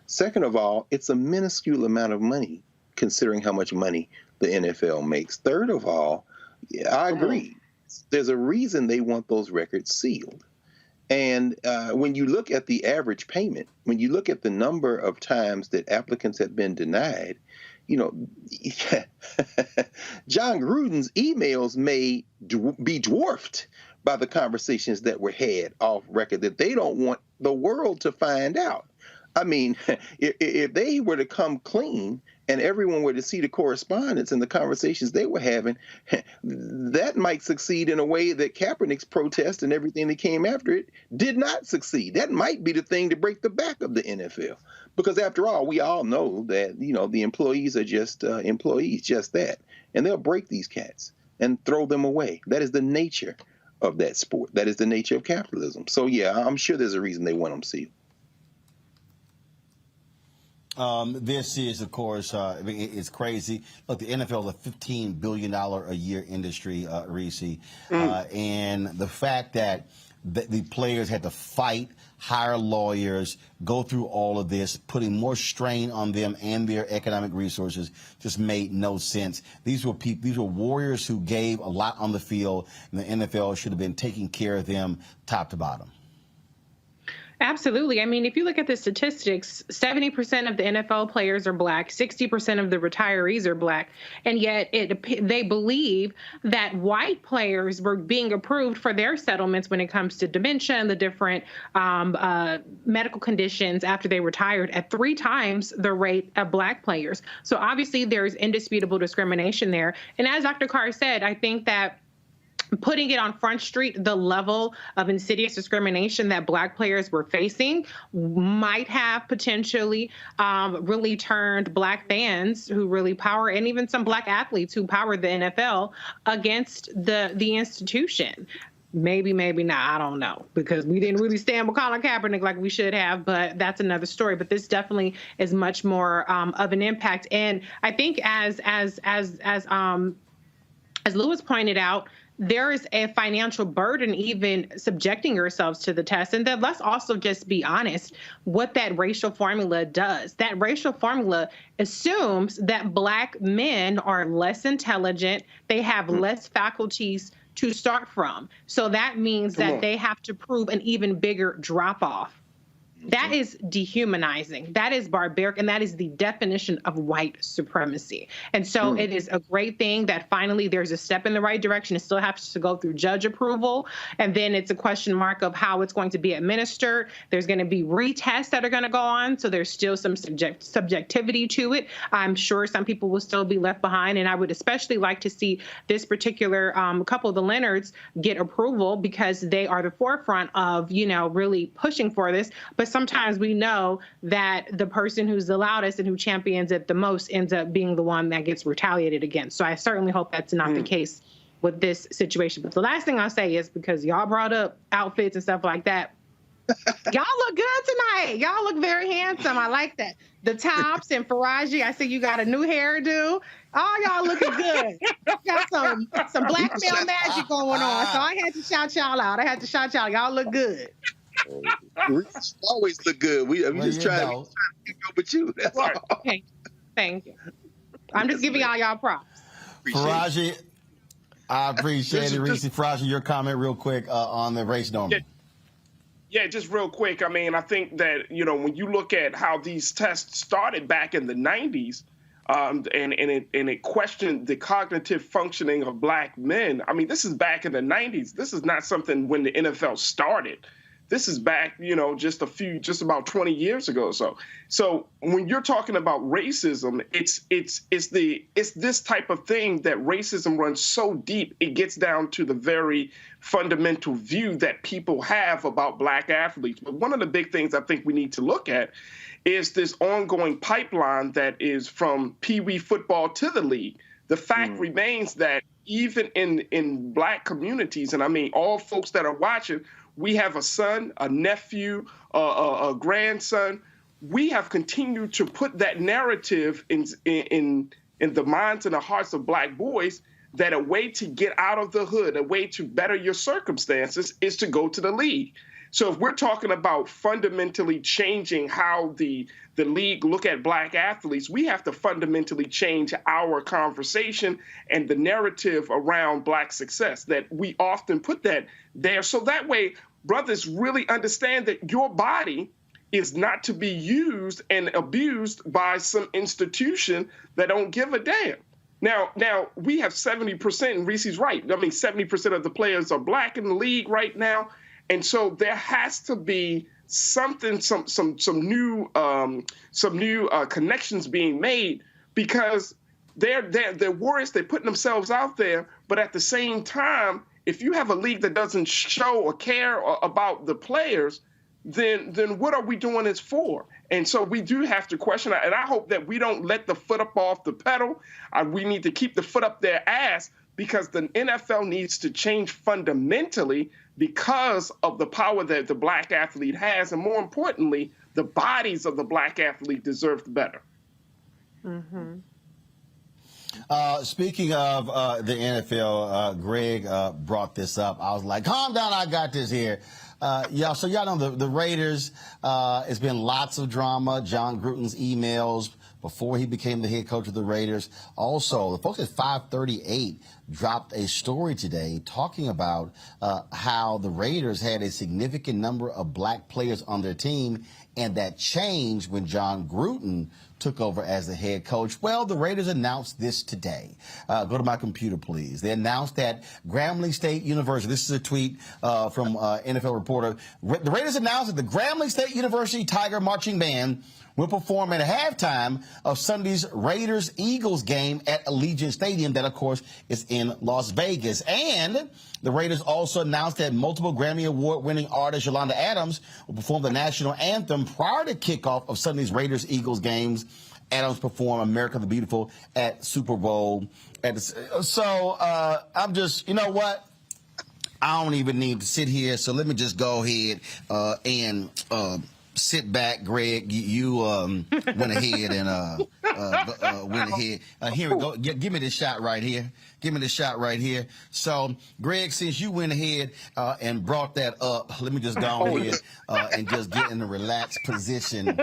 Second of all, it's a minuscule amount of money, considering how much money the NFL makes. Third of all, I agree. There's a reason they want those records sealed. And when you look at the average payment, when you look at the number of times that applicants have been denied, John Gruden's emails may be dwarfed by the conversations that were had off record that they don't want the world to find out. I mean, if they were to come clean and everyone were to see the correspondence and the conversations they were having, that might succeed in a way that Kaepernick's protest and everything that came after it did not succeed. That might be the thing to break the back of the NFL. Because after all, we all know that, the employees are just employees, just that. And they'll break these cats and throw them away. That is the nature of that sport. That is the nature of capitalism. So, yeah, I'm sure there's a reason they want them sealed. This is, of course, it's crazy. Look, the NFL is a $15 billion a year industry, Reese. And the fact that the players had to fight, hire lawyers, go through all of this, putting more strain on them and their economic resources just made no sense. These were warriors who gave a lot on the field, and the NFL should have been taking care of them top to bottom. Absolutely. I mean, if you look at the statistics, 70% of the NFL players are black, 60% of the retirees are black, and yet they believe that white players were being approved for their settlements when it comes to dementia and the different medical conditions after they retired at 3 times the rate of black players. So obviously there's indisputable discrimination there. And as Dr. Carr said, I think that putting it on Front Street, the level of insidious discrimination that black players were facing might have potentially really turned black fans who really power, and even some black athletes who power the NFL, against the institution. Maybe not. I don't know, because we didn't really stand with Colin Kaepernick like we should have, but that's another story. But this definitely is much more of an impact. And I think as Lewis pointed out, there is a financial burden even subjecting yourselves to the test. And then let's also just be honest what that racial formula does. That racial formula assumes that Black men are less intelligent, they have less faculties to start from. So that means that they have to prove an even bigger drop-off. That is dehumanizing. That is barbaric, and that is the definition of white supremacy. And so it is a great thing that finally there's a step in the right direction. It still has to go through judge approval, and then it's a question mark of how it's going to be administered. There's going to be retests that are going to go on, so there's still some subjectivity to it. I'm sure some people will still be left behind, and I would especially like to see this particular couple of the Leonards get approval because they are the forefront of, really pushing for this. But sometimes we know that the person who's the loudest and who champions it the most ends up being the one that gets retaliated against. So I certainly hope that's not the case with this situation. But the last thing I'll say is, because y'all brought up outfits and stuff like that, y'all look good tonight. Y'all look very handsome. I like that. The tops and Faraji, I see you got a new hairdo. All y'all looking good. Got some black male magic going on. So I had to shout y'all out. Y'all look good. We always look good. I'm just trying to keep up with you. That's all. Okay. Thank you. I'm just giving y'all props. Faraji, I appreciate it. Reese, Faraji, your comment real quick on the race norm. Yeah, just real quick. I mean, I think that, when you look at how these tests started back in the 90s, and it questioned the cognitive functioning of Black men. I mean, this is back in the 90s. This is not something when the NFL started. This is back, just about 20 years ago or so. So when you're talking about racism, it's this type of thing that racism runs so deep, it gets down to the very fundamental view that people have about Black athletes. But one of the big things I think we need to look at is this ongoing pipeline that is from Pee Wee football to the league. The fact remains that even in Black communities, and I mean all folks that are watching, we have a son, a nephew, a grandson. We have continued to put that narrative in the minds and the hearts of Black boys that a way to get out of the hood, a way to better your circumstances is to go to the league. So if we're talking about fundamentally changing how the league look at Black athletes, we have to fundamentally change our conversation and the narrative around Black success, that we often put that there. So that way, brothers really understand that your body is not to be used and abused by some institution that don't give a damn. Now we have 70%, and Reese's right. I mean, 70% of the players are Black in the league right now. And so there has to be something, some new connections being made, because they're warriors. They're putting themselves out there, but at the same time, if you have a league that doesn't show or care about the players, then what are we doing this for? And so we do have to question that. And I hope that we don't let the foot up off the pedal. We need to keep the foot up their ass, because the NFL needs to change fundamentally because of the power that the Black athlete has. And more importantly, the bodies of the Black athlete deserve better. Mm-hmm. Speaking of the NFL, Greg brought this up. I was like, calm down, I got this here. So y'all know the Raiders, it's been lots of drama. John Gruden's emails before he became the head coach of the Raiders. Also, the folks at 538 dropped a story today talking about how the Raiders had a significant number of Black players on their team, and that changed when John Gruden took over as the head coach. Well, the Raiders announced this today. Go to my computer, please. They announced that Grambling State University, this is a tweet from NFL reporter, the Raiders announced that the Grambling State University Tiger Marching Band will perform at halftime of Sunday's Raiders-Eagles game at Allegiant Stadium, that, of course, is in Las Vegas. And the Raiders also announced that multiple Grammy Award-winning artist Yolanda Adams will perform the national anthem prior to kickoff of Sunday's Raiders-Eagles games. Adams performed America the Beautiful at Super Bowl. So I'm just, you know what? I don't even need to sit here, so let me just go ahead and sit back, Greg. You went ahead and went ahead. Here we go. Give me this shot right here. Give me the shot right here. So, Greg, since you went ahead and brought that up, let me just go ahead and just get in a relaxed position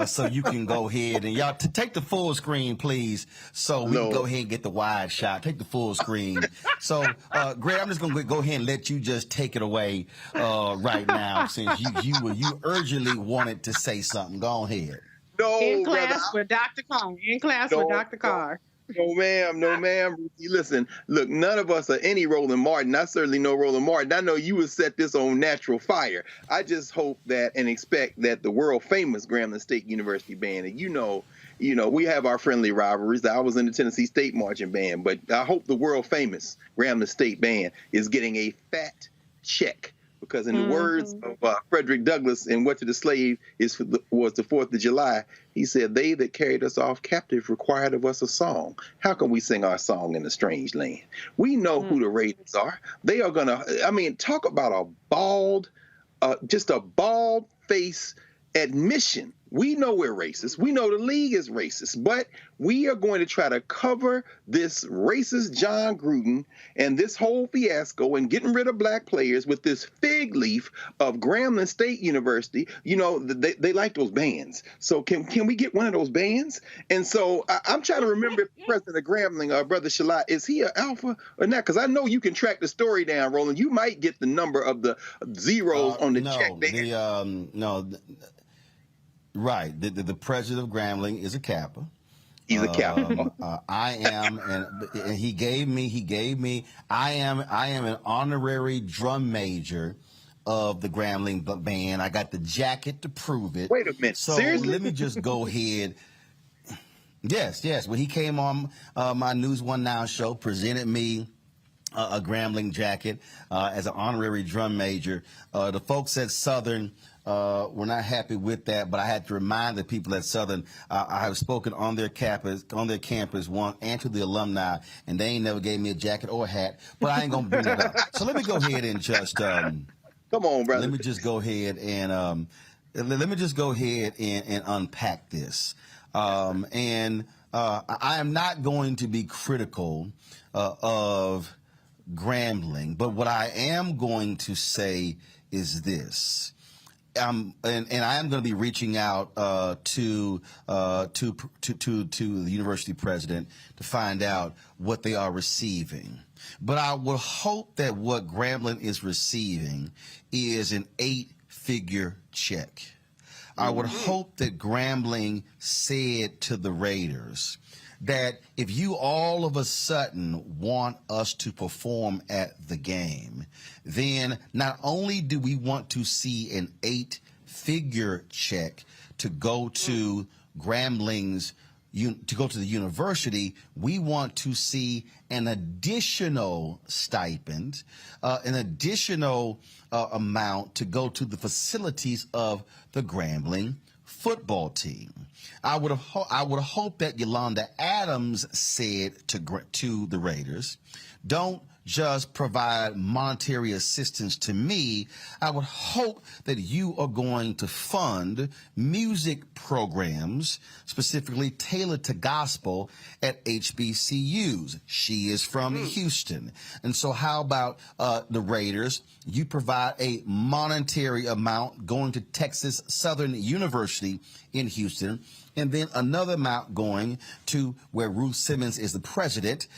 so you can go ahead and y'all take the full screen, please, so we can go ahead and get the wide shot. Take the full screen. So, Greg, I'm just gonna go ahead and let you just take it away right now, since you urgently wanted to say something. Go ahead. No, in class brother. with Dr. Carr. In class with Dr. Carr. No, ma'am. No, ma'am. Listen, look, none of us are any Roland Martin. I certainly know Roland Martin. I know you would set this on natural fire. I just hope that and expect that the world famous Grambling State University Band, and you know, we have our friendly rivalries. I was in the Tennessee State Marching Band, but I hope the world famous Grambling State Band is getting a fat check. Because in the words of Frederick Douglass in What to the Slave was the 4th of July, he said, "They that carried us off captive required of us a song. How can we sing our song in a strange land?" We know who the Raiders are. They are going to, talk about a bald, just a bald face admission. We know we're racist. We know the league is racist, but we are going to try to cover this racist John Gruden and this whole fiasco and getting rid of black players with this fig leaf of Grambling State University. You know, they like those bands. So can we get one of those bands? And so I'm trying to remember if the president of Grambling, Brother Shalat, is he an alpha or not? Because I know you can track the story down, Roland. You might get the number of the zeros on the check. Right. The president of Grambling is a Kappa. He's a Kappa. I am, and he gave me. I am an honorary drum major of the Grambling band. I got the jacket to prove it. Wait a minute. So seriously? Let me just go ahead. Yes. When he came on my News One Now show, presented me a Grambling jacket as an honorary drum major. The folks at Southern were not happy with that, but I had to remind the people at Southern I have spoken on their campus once and to the alumni, and they ain't never gave me a jacket or a hat. But I ain't gonna bring it up. So let me go ahead and just come on, brother. Let me just go ahead and unpack this. I am not going to be critical of Grambling, but what I am going to say is this. And I am going to be reaching out to the university president to find out what they are receiving. But I would hope that what Grambling is receiving is an 8-figure check. I would hope that Grambling said to the Raiders that if you all of a sudden want us to perform at the game, then not only do we want to see an 8-figure check to go to Grambling's, to go to the university, we want to see an additional stipend, an additional amount to go to the facilities of the Grambling football team. I would hope that Yolanda Adams said to the Raiders, don't just provide monetary assistance to me. I would hope that you are going to fund music programs specifically tailored to gospel at HBCUs. She is from Houston. And so how about the Raiders? You provide a monetary amount going to Texas Southern University in Houston, and then another amount going to where Ruth Simmons is the president,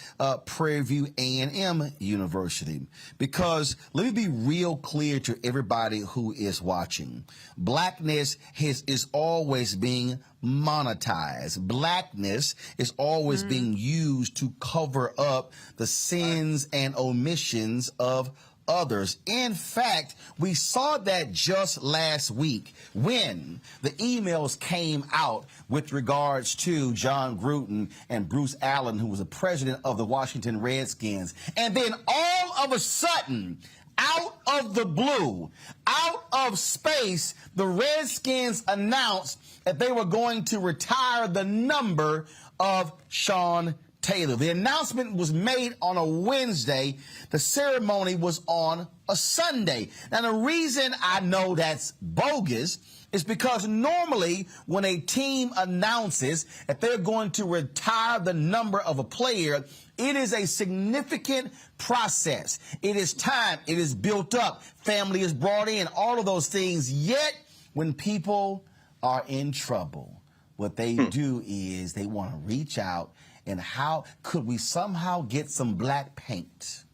Prairie View A&M University. Because let me be real clear to everybody who is watching. Blackness is always being monetized. Blackness is always being used to cover up the sins and omissions of others. In fact, we saw that just last week when the emails came out with regards to John Gruden and Bruce Allen, who was the president of the Washington Redskins. And then all of a sudden, out of the blue, out of space, the Redskins announced that they were going to retire the number of Sean Taylor. The announcement was made on a Wednesday. The ceremony was on a Sunday. Now, the reason I know that's bogus is because normally when a team announces that they're going to retire the number of a player, it is a significant process. It is time. It is built up. Family is brought in, all of those things. Yet, when people are in trouble, what they do is they want to reach out and how could we somehow get some black paint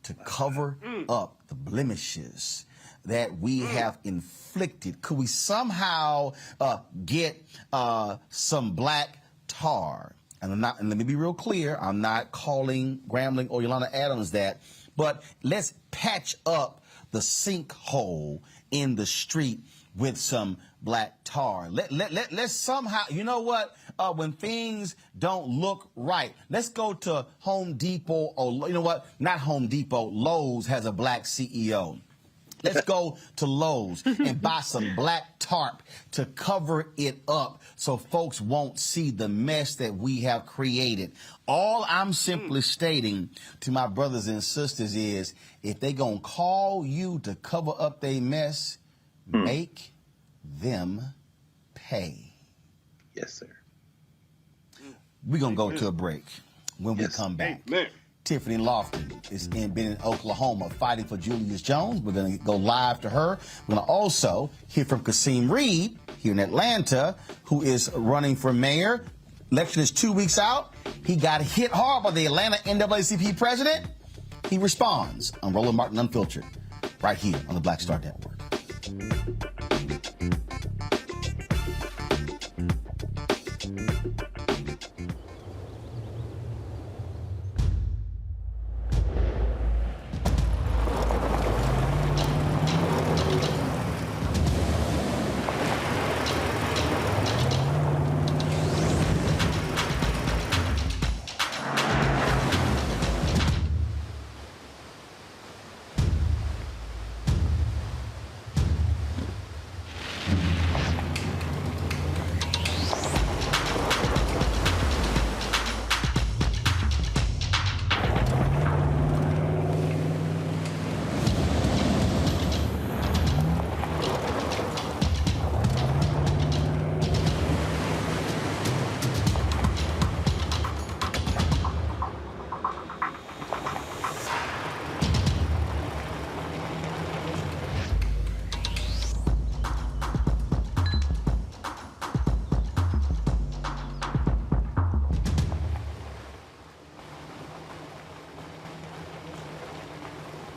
to cover up the blemishes that we have inflicted? Could we somehow get some black tar? And let me be real clear, I'm not calling Grambling or Yolanda Adams that, but let's patch up the sinkhole in the street with some black tar. Let's somehow, you know what, when things don't look right, let's go to Home Depot, or you know what, not Home Depot, Lowe's has a black CEO. Let's go to Lowe's and buy some black tarp to cover it up so folks won't see the mess that we have created. All I'm simply stating to my brothers and sisters is if they gonna call you to cover up their mess, make them pay. Yes, sir. We're gonna go to a break. When we come back, Tiffany Lofton is been in Oklahoma fighting for Julius Jones. We're going to go live to her. We're going to also hear from Kasim Reed here in Atlanta, who is running for mayor. Election is 2 weeks out. He got hit hard by the Atlanta NAACP president. He responds on Roland Martin Unfiltered, right here on the Black Star Network.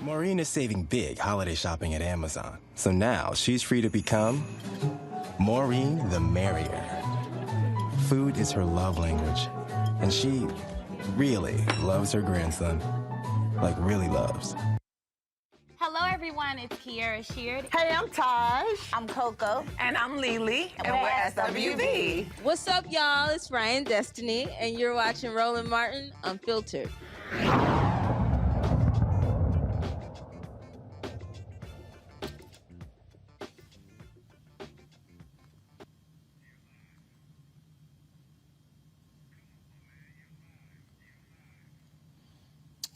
Maureen is saving big holiday shopping at Amazon. So now she's free to become Maureen the Merrier. Food is her love language, and she really loves her grandson. Like, really loves. Hello, everyone. It's Kiara Sheard. Hey, I'm Taj. I'm Coco. And I'm Lily. And we're SWV. What's up, y'all? It's Ryan Destiny, and you're watching Roland Martin Unfiltered.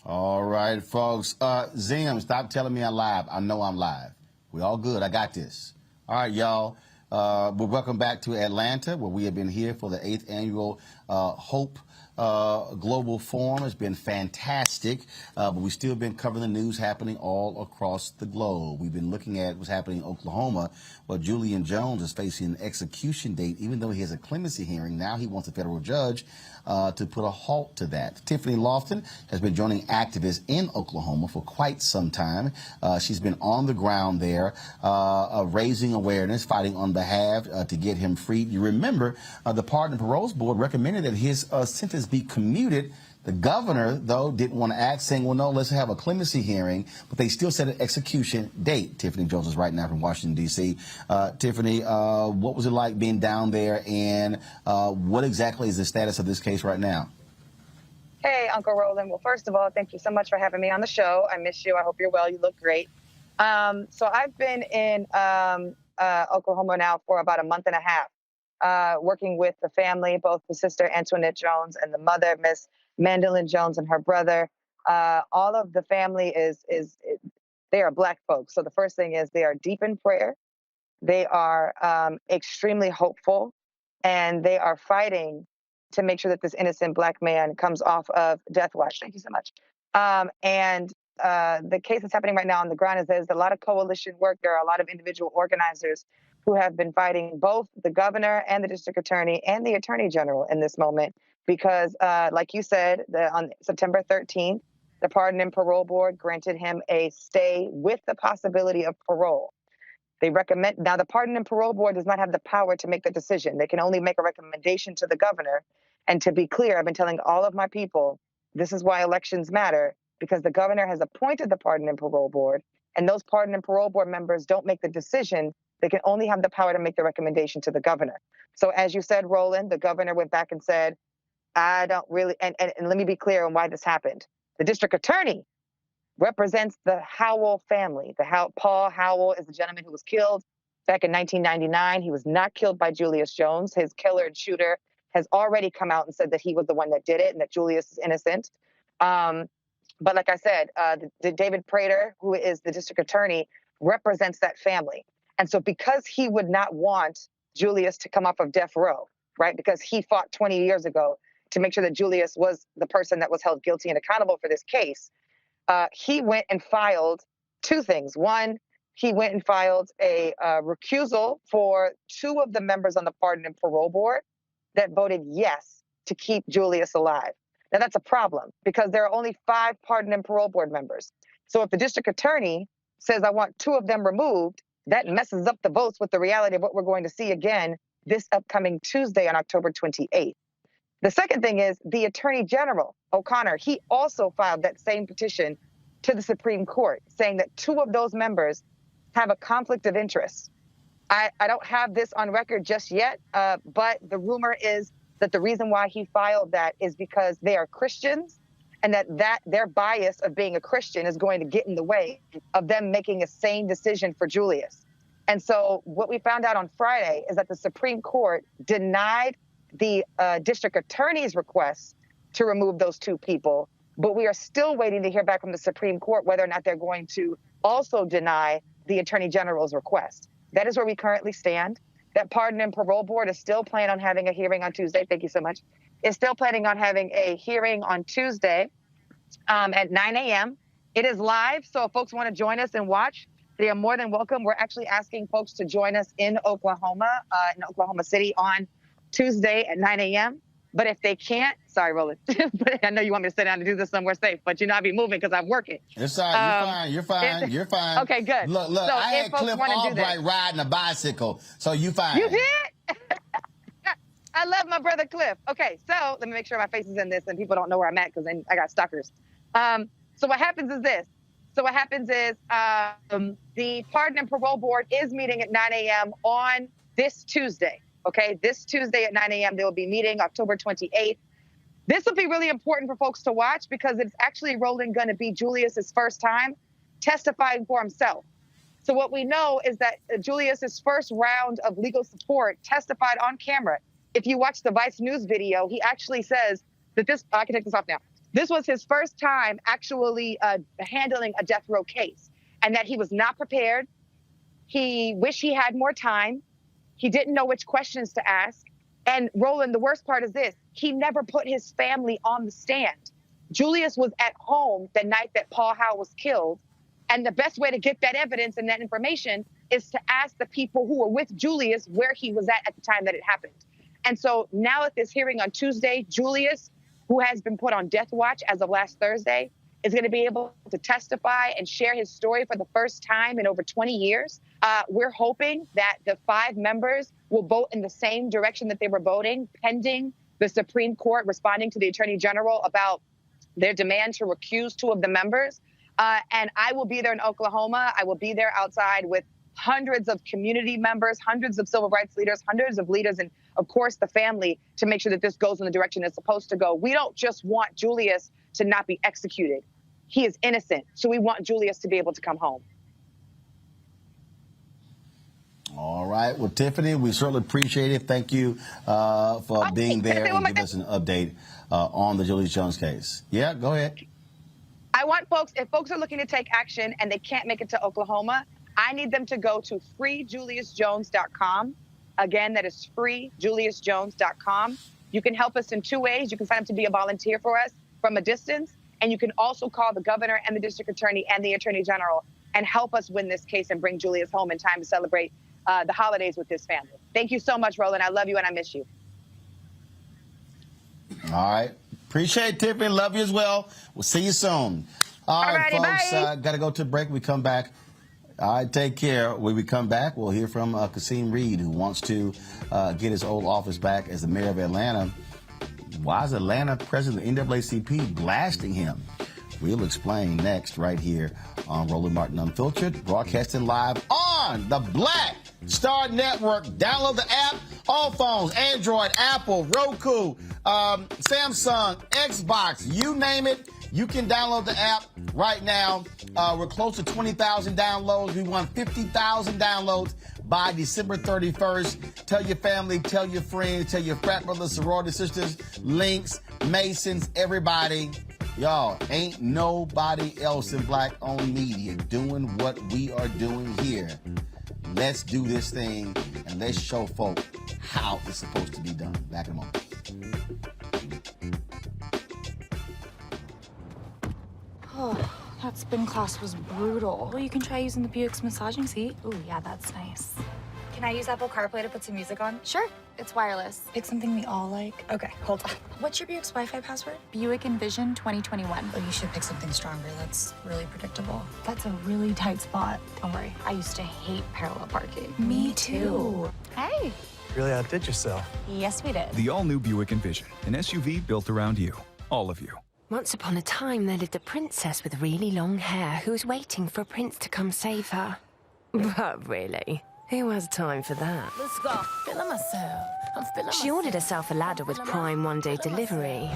All right, folks. Zim, stop telling me I'm live. I know I'm live. We all good. I got this. All right, y'all. Welcome back to Atlanta, where we have been here for the 8th annual Hope Global Forum. It's been fantastic, but we've still been covering the news happening all across the globe. We've been looking at what's happening in Oklahoma, where Julius Jones is facing an execution date, even though he has a clemency hearing. Now he wants a federal judge to put a halt to that. Tiffany Lofton has been joining activists in Oklahoma for quite some time. She's been on the ground there, raising awareness, fighting on behalf to get him freed. You remember the Pardon and Paroles Board recommended that his sentence be commuted. The governor, though, didn't want to act, saying, well, no, let's have a clemency hearing, but they still set an execution date. Tiffany Jones is right now from Washington, D.C. Tiffany, what was it like being down there, and what exactly is the status of this case right now? Hey, Uncle Roland. Well, first of all, thank you so much for having me on the show. I miss you. I hope you're well. You look great. So I've been in Oklahoma now for about a month and a half, working with the family, both the sister Antoinette Jones and the mother, Miss Marilyn Jones and her brother. All of the family they are Black folks. So the first thing is they are deep in prayer. They are extremely hopeful, and they are fighting to make sure that this innocent Black man comes off of death watch. Thank you so much. And the case that's happening right now on the ground is there's a lot of coalition work. There are a lot of individual organizers who have been fighting both the governor and the district attorney and the attorney general in this moment because, like you said, on September 13th, the Pardon and Parole Board granted him a stay with the possibility of parole. They recommend, now the Pardon and Parole Board does not have the power to make the decision. They can only make a recommendation to the governor. And to be clear, I've been telling all of my people, this is why elections matter, because the governor has appointed the Pardon and Parole Board, and those Pardon and Parole Board members don't make the decision. They can only have the power to make the recommendation to the governor. So as you said, Roland, the governor went back and said, I don't really, and let me be clear on why this happened. The district attorney represents the Howell family. Paul Howell is the gentleman who was killed back in 1999. He was not killed by Julius Jones. His killer and shooter has already come out and said that he was the one that did it and that Julius is innocent. But like I said, the David Prater, who is the district attorney, represents that family. And so because he would not want Julius to come off of death row, right? Because he fought 20 years ago to make sure that Julius was the person that was held guilty and accountable for this case, he went and filed two things. One, he went and filed a recusal for two of the members on the Pardon and Parole Board that voted yes to keep Julius alive. Now that's a problem because there are only 5 Pardon and Parole Board members. So if the district attorney says, I want 2 of them removed, that messes up the votes with the reality of what we're going to see again this upcoming Tuesday on October 28th. The second thing is the Attorney General, O'Connor, he also filed that same petition to the Supreme Court saying that 2 of those members have a conflict of interest. I don't have this on record just yet, but the rumor is that the reason why he filed that is because they are Christians and that their bias of being a Christian is going to get in the way of them making a sane decision for Julius. And so what we found out on Friday is that the Supreme Court denied the district attorney's request to remove those 2 people, but we are still waiting to hear back from the Supreme Court whether or not they're going to also deny the Attorney General's request. That is where we currently stand. That Pardon and Parole Board is still planning on having a hearing on Tuesday. Thank you so much. Is still planning on having a hearing on Tuesday at 9 a.m. It is live, so if folks want to join us and watch, they are more than welcome. We're actually asking folks to join us in Oklahoma City on Tuesday at 9 a.m. But if they can't, sorry, Roland, I know you want me to sit down and do this somewhere safe, but I'll be moving because I'm working. It's all right. You're fine. You're fine. Okay, good. Look, so I had Cliff Albright riding a bicycle, so you fine. You did? I love my brother Cliff. Okay, so let me make sure my face is in this and people don't know where I'm at because then I got stalkers. So what happens is this. The Pardon and Parole Board is meeting at 9 a.m. on this Tuesday. Okay, this Tuesday at 9 a.m. they will be meeting October 28th. This will be really important for folks to watch because it's actually Roland going to be Julius's first time testifying for himself. So what we know is that Julius's first round of legal support testified on camera. If you watch the Vice News video, he actually says that I can take this off now. This was his first time actually handling a death row case and that he was not prepared. He wished he had more time. He didn't know which questions to ask. And Roland, the worst part is this. He never put his family on the stand. Julius was at home the night that Paul Howell was killed. And the best way to get that evidence and that information is to ask the people who were with Julius where he was at the time that it happened. And so now at this hearing on Tuesday, Julius, who has been put on death watch as of last Thursday, is going to be able to testify and share his story for the first time in over 20 years. We're hoping that the 5 members will vote in the same direction that they were voting, pending the Supreme Court responding to the Attorney General about their demand to recuse 2 of the members. And I will be there in Oklahoma. I will be there outside with hundreds of community members, hundreds of civil rights leaders, hundreds of leaders, and of course the family to make sure that this goes in the direction it's supposed to go. We don't just want Julius to not be executed. He is innocent. So we want Julius to be able to come home. All right. Well, Tiffany, we certainly appreciate it. Thank you for being there and giving us an update on the Julius Jones case. Yeah, go ahead. I want folks, if folks are looking to take action and they can't make it to Oklahoma, I need them to go to freejuliusjones.com. Again, that is freejuliusjones.com. You can help us in two ways. You can sign up to be a volunteer for us from a distance, and you can also call the governor and the district attorney and the attorney general and help us win this case and bring Julius home in time to celebrate the holidays with his family. Thank you so much, Roland. I love you and I miss you. All right. Appreciate it, Tiffany. Love you as well. We'll see you soon. All right, folks. Got to go to the break. We come back. All right, take care. When we come back, we'll hear from Kasim Reed, who wants to get his old office back as the mayor of Atlanta. Why is Atlanta president of the NAACP blasting him? We'll explain next right here on Roland Martin Unfiltered, broadcasting live on the Black Star Network. Download the app, all phones, Android, Apple, Roku, Samsung, Xbox, you name it. You can download the app right now. We're close to 20,000 downloads. We want 50,000 downloads by December 31st. Tell your family, tell your friends, tell your frat brothers, sorority sisters, Links, Masons, everybody. Y'all, ain't nobody else in black-owned media doing what we are doing here. Let's do this thing, and let's show folk how it's supposed to be done. Back in a moment. Oh, that spin class was brutal. Well, you can try using the Buick's massaging seat. Ooh, yeah, that's nice. Can I use Apple CarPlay to put some music on? Sure, it's wireless. Pick something we all like. Okay, hold on. What's your Buick's Wi-Fi password? Buick Envision 2021. Oh, you should pick something stronger. That's really predictable. That's a really tight spot. Don't worry, I used to hate parallel parking. Me too. Hey. Really outdid yourself. Yes, we did. The all-new Buick Envision, an SUV built around you, all of you. Once upon a time, there lived a princess with really long hair who was waiting for a prince to come save her. But really, who has time for that? Let's go. Feeling myself. I'm feeling She ordered herself a ladder with Prime one-day delivery,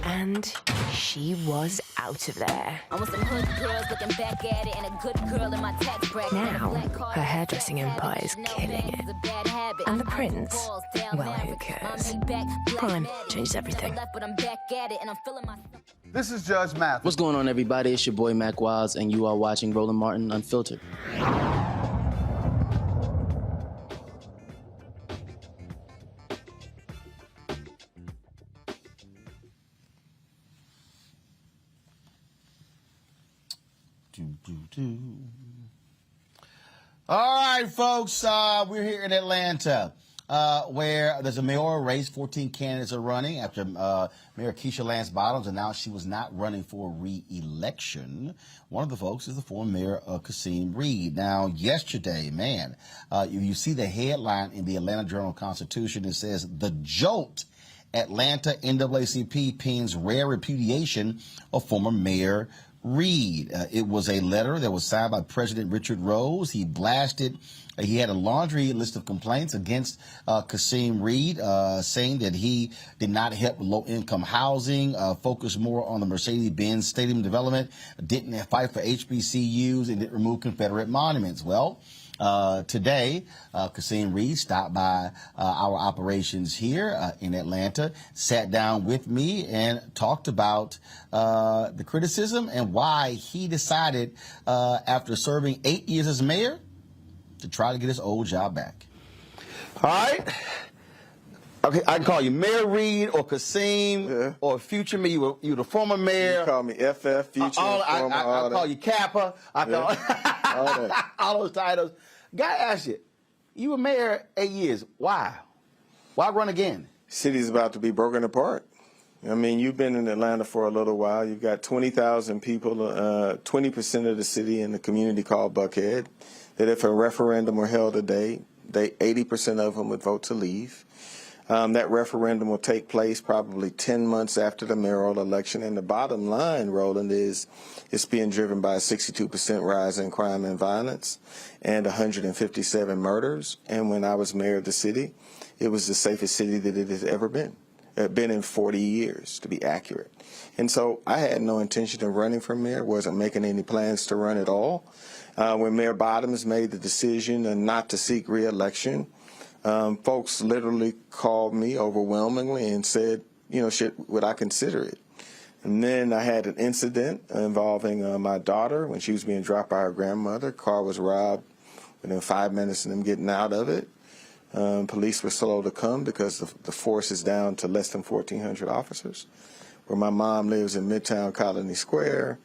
and she was out of there. I want some hood girls looking back at it and a good girl in my tax bracket. Now, her hairdressing empire is killing it. And the prince, well, who cares? Prime changed everything. This is Judge Mathis. What's going on, everybody? It's your boy Mac Wiles, and you are watching Roland Martin Unfiltered. All right, folks, we're here in Atlanta, where there's a mayoral race. 14 candidates are running after Mayor Keisha Lance Bottoms announced she was not running for re-election. One of the folks is the former mayor, Kasim Reed. Now, yesterday, man, you see the headline in the Atlanta Journal-Constitution. It says, "The Jolt, Atlanta NAACP pins rare repudiation of former Mayor Reed." It was a letter that was signed by President Richard Rose. He blasted, he had a laundry list of complaints against Kasim Reed, saying that he did not help with low-income housing, focused more on the Mercedes-Benz Stadium development, didn't fight for HBCUs, and didn't remove Confederate monuments. Well, today, Kasim Reed stopped by our operations here in Atlanta, sat down with me and talked about the criticism and why he decided, after serving 8 years as mayor, to try to get his old job back. All right. Okay, I can call you Mayor Reed or Kasim or future mayor. You the former mayor. You call me FF, future, former, I'll call you Kappa. I call all those titles. Gotta ask you, you were mayor 8 years. Why? Why run again? City's about to be broken apart. I mean, you've been in Atlanta for a little while. You've got 20,000 people, 20% of the city in the community called Buckhead, that if a referendum were held today, 80% of them would vote to leave. That referendum will take place probably 10 months after the mayoral election. And the bottom line, Roland, is it's being driven by a 62% rise in crime and violence and 157 murders. And when I was mayor of the city, it was the safest city that it has ever been. been in 40 years, to be accurate. And so I had no intention of running for mayor, wasn't making any plans to run at all. When Mayor Bottoms made the decision not to seek re-election, folks literally called me overwhelmingly and said, you know, would I consider it? And then I had an incident involving my daughter when she was being dropped by her grandmother. Car was robbed within 5 minutes of them getting out of it. Police were slow to come because the force is down to less than 1,400 officers. Where my mom lives in Midtown Colony Square,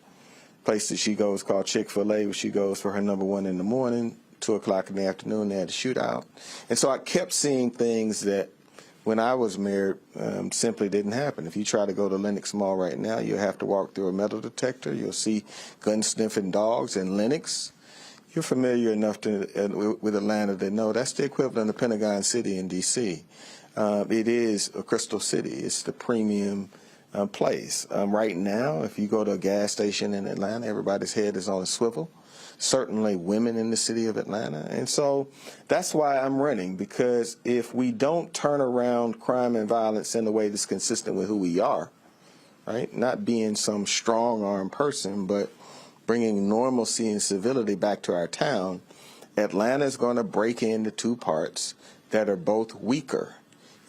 place that she goes called Chick-fil-A, where she goes for her #1 in the morning, 2 o'clock in the afternoon, they had a shootout. And so I kept seeing things that when I was mayor simply didn't happen. If you try to go to Lenox Mall right now, you'll have to walk through a metal detector. You'll see gun-sniffing dogs in Lenox. You're familiar enough with Atlanta to know that's the equivalent of Pentagon City in D.C. It is a Crystal City. It's the premium place. Right now, if you go to a gas station in Atlanta, everybody's head is on a swivel. Certainly women in the city of Atlanta. And so that's why I'm running, because if we don't turn around crime and violence in a way that's consistent with who we are, right, not being some strong-armed person, but bringing normalcy and civility back to our town, Atlanta is going to break into 2 parts that are both weaker.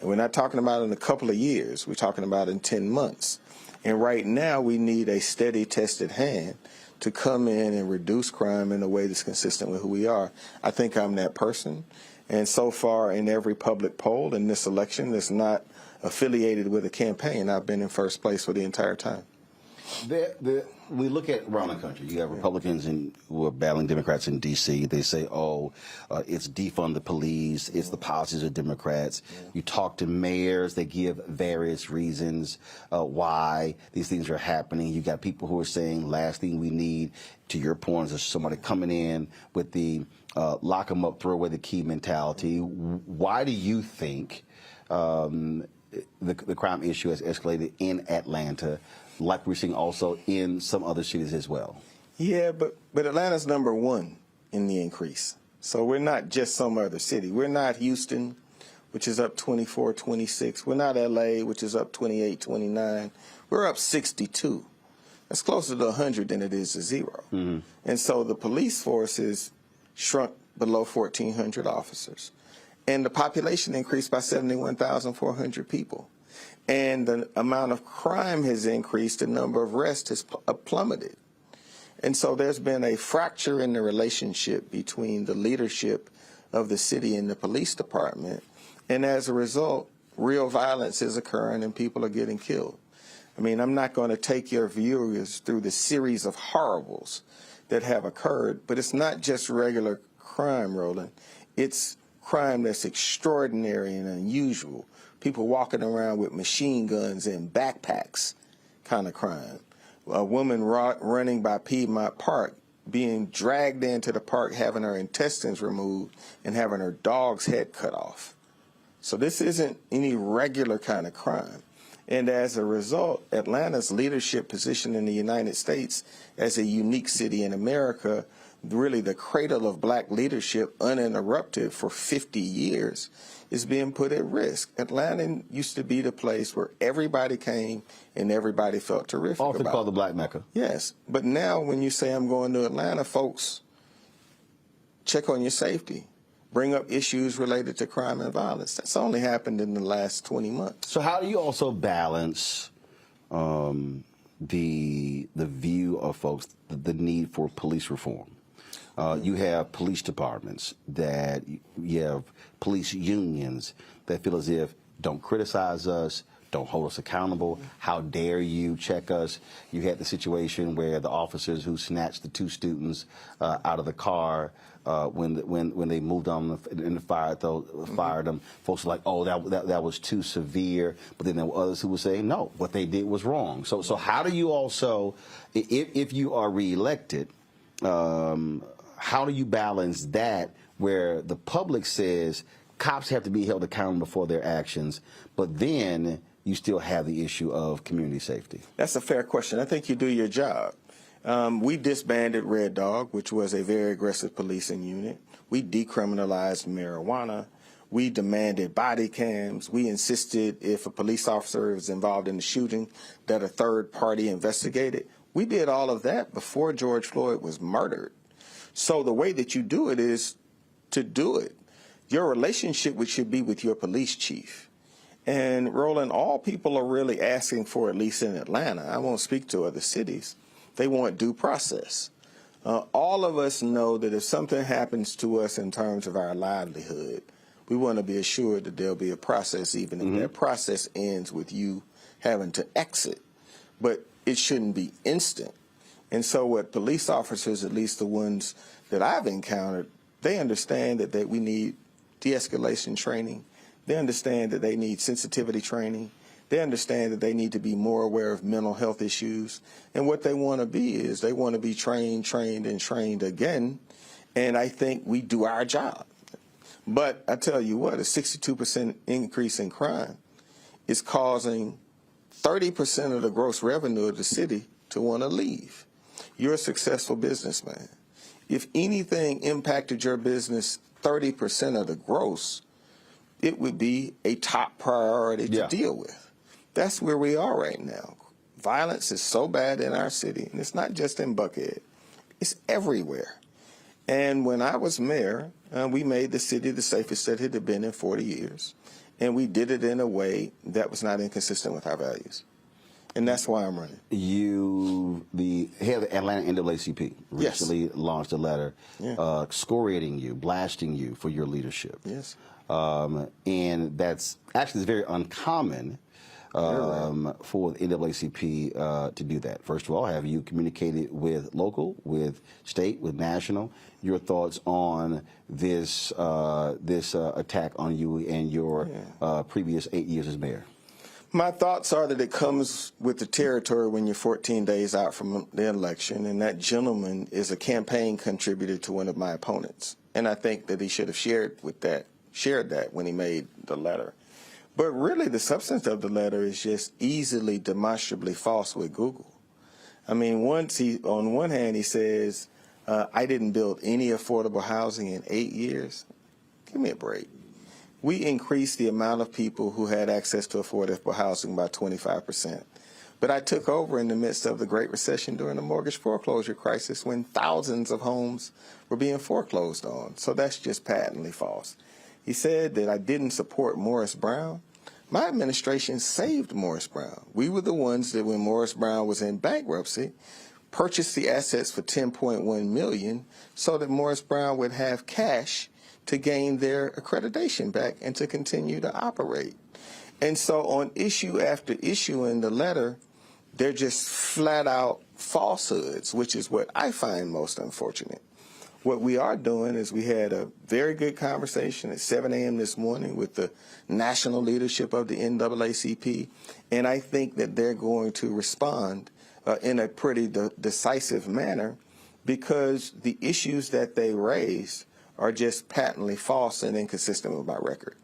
And we're not talking about in a couple of years. We're talking about in 10 months. And right now we need a steady, tested hand to come in and reduce crime in a way that's consistent with who we are. I think I'm that person. And so far in every public poll in this election that's not affiliated with a campaign, I've been in first place for the entire time. We look at around the country. You have Republicans who are battling Democrats in D.C. They say, oh, it's defund the police. It's the policies of Democrats. Yeah. You talk to mayors. They give various reasons why these things are happening. You got people who are saying last thing we need, to your point, is somebody coming in with the lock them up, throw away the key mentality. Why do you think the crime issue has escalated in Atlanta, like we're seeing also in some other cities as well? Yeah, but Atlanta's #1 in the increase. So we're not just some other city. We're not Houston, which is up 24, 26. We're not L.A., which is up 28, 29. We're up 62. That's closer to 100 than it is to 0. Mm-hmm. And so the police force is shrunk below 1,400 officers. And the population increased by 71,400 people. And the amount of crime has increased, the number of arrests has plummeted. And so there's been a fracture in the relationship between the leadership of the city and the police department. And as a result, real violence is occurring and people are getting killed. I mean, I'm not going to take your viewers through the series of horribles that have occurred, but it's not just regular crime, Roland. It's crime that's extraordinary and unusual. People walking around with machine guns and backpacks kind of crime. A woman running by Piedmont Park, being dragged into the park, having her intestines removed and having her dog's head cut off. So this isn't any regular kind of crime. And as a result, Atlanta's leadership position in the United States as a unique city in America, really the cradle of black leadership uninterrupted for 50 years, is being put at risk. Atlanta used to be the place where everybody came and everybody felt terrific about. Often called the Black Mecca. Yes. But now when you say I'm going to Atlanta, folks, check on your safety. Bring up issues related to crime and violence. That's only happened in the last 20 months. So how do you also balance the view of folks, the need for police reform? You have police departments that you have police unions that feel as if don't criticize us, don't hold us accountable. How dare you check us? You had the situation where the officers who snatched the 2 students out of the car when they moved on and fired them, folks were like, oh, that was too severe. But then there were others who would say, no, what they did was wrong. So how do you also, if you are reelected, how do you balance that where the public says cops have to be held accountable for their actions, but then you still have the issue of community safety? That's a fair question. I think you do your job. We disbanded Red Dog, which was a very aggressive policing unit. We decriminalized marijuana. We demanded body cams. We insisted if a police officer was involved in the shooting that a third party investigate it. We did all of that before George Floyd was murdered. So the way that you do it is to do it. Your relationship should be with your police chief. And Roland, all people are really asking for, at least in Atlanta, I won't speak to other cities, they want due process. All of us know that if something happens to us in terms of our livelihood, we want to be assured that there'll be a process, even if that process ends with you having to exit. But it shouldn't be instant. And so what police officers, at least the ones that I've encountered, they understand that we need de-escalation training. They understand that they need sensitivity training. They understand that they need to be more aware of mental health issues. And what they want to be is they want to be trained, and trained again. And I think we do our job. But I tell you what, a 62% increase in crime is causing 30% of the gross revenue of the city to want to leave. You're a successful businessman. If anything impacted your business 30% of the gross, it would be a top priority to deal with. That's where we are right now. Violence is so bad in our city, and it's not just in Buckhead. It's everywhere. And when I was mayor, we made the city the safest that it had been in 40 years. And we did it in a way that was not inconsistent with our values. And that's why I'm running. You, the head of the Atlanta NAACP, recently launched a letter excoriating you, blasting you for your leadership. Yes. And that's actually very uncommon for the NAACP to do that. First of all, have you communicated with local, with state, with national, your thoughts on this attack on you and your previous 8 years as mayor? My thoughts are that it comes with the territory when you're 14 days out from the election, and that gentleman is a campaign contributor to one of my opponents. And I think that he should have shared that when he made the letter. But really, the substance of the letter is just easily demonstrably false with Google. I mean, on one hand, he says, I didn't build any affordable housing in 8 years. Give me a break. We increased the amount of people who had access to affordable housing by 25%. But I took over in the midst of the Great Recession during the mortgage foreclosure crisis when thousands of homes were being foreclosed on. So that's just patently false. He said that I didn't support Morris Brown. My administration saved Morris Brown. We were the ones that, when Morris Brown was in bankruptcy, purchased the assets for $10.1 million so that Morris Brown would have cash to gain their accreditation back and to continue to operate. And so on issue after issue in the letter, they're just flat out falsehoods, which is what I find most unfortunate. What we are doing is we had a very good conversation at 7 a.m. this morning with the national leadership of the NAACP, and I think that they're going to respond in a pretty decisive manner, because the issues that they raised are just patently false and inconsistent with my record.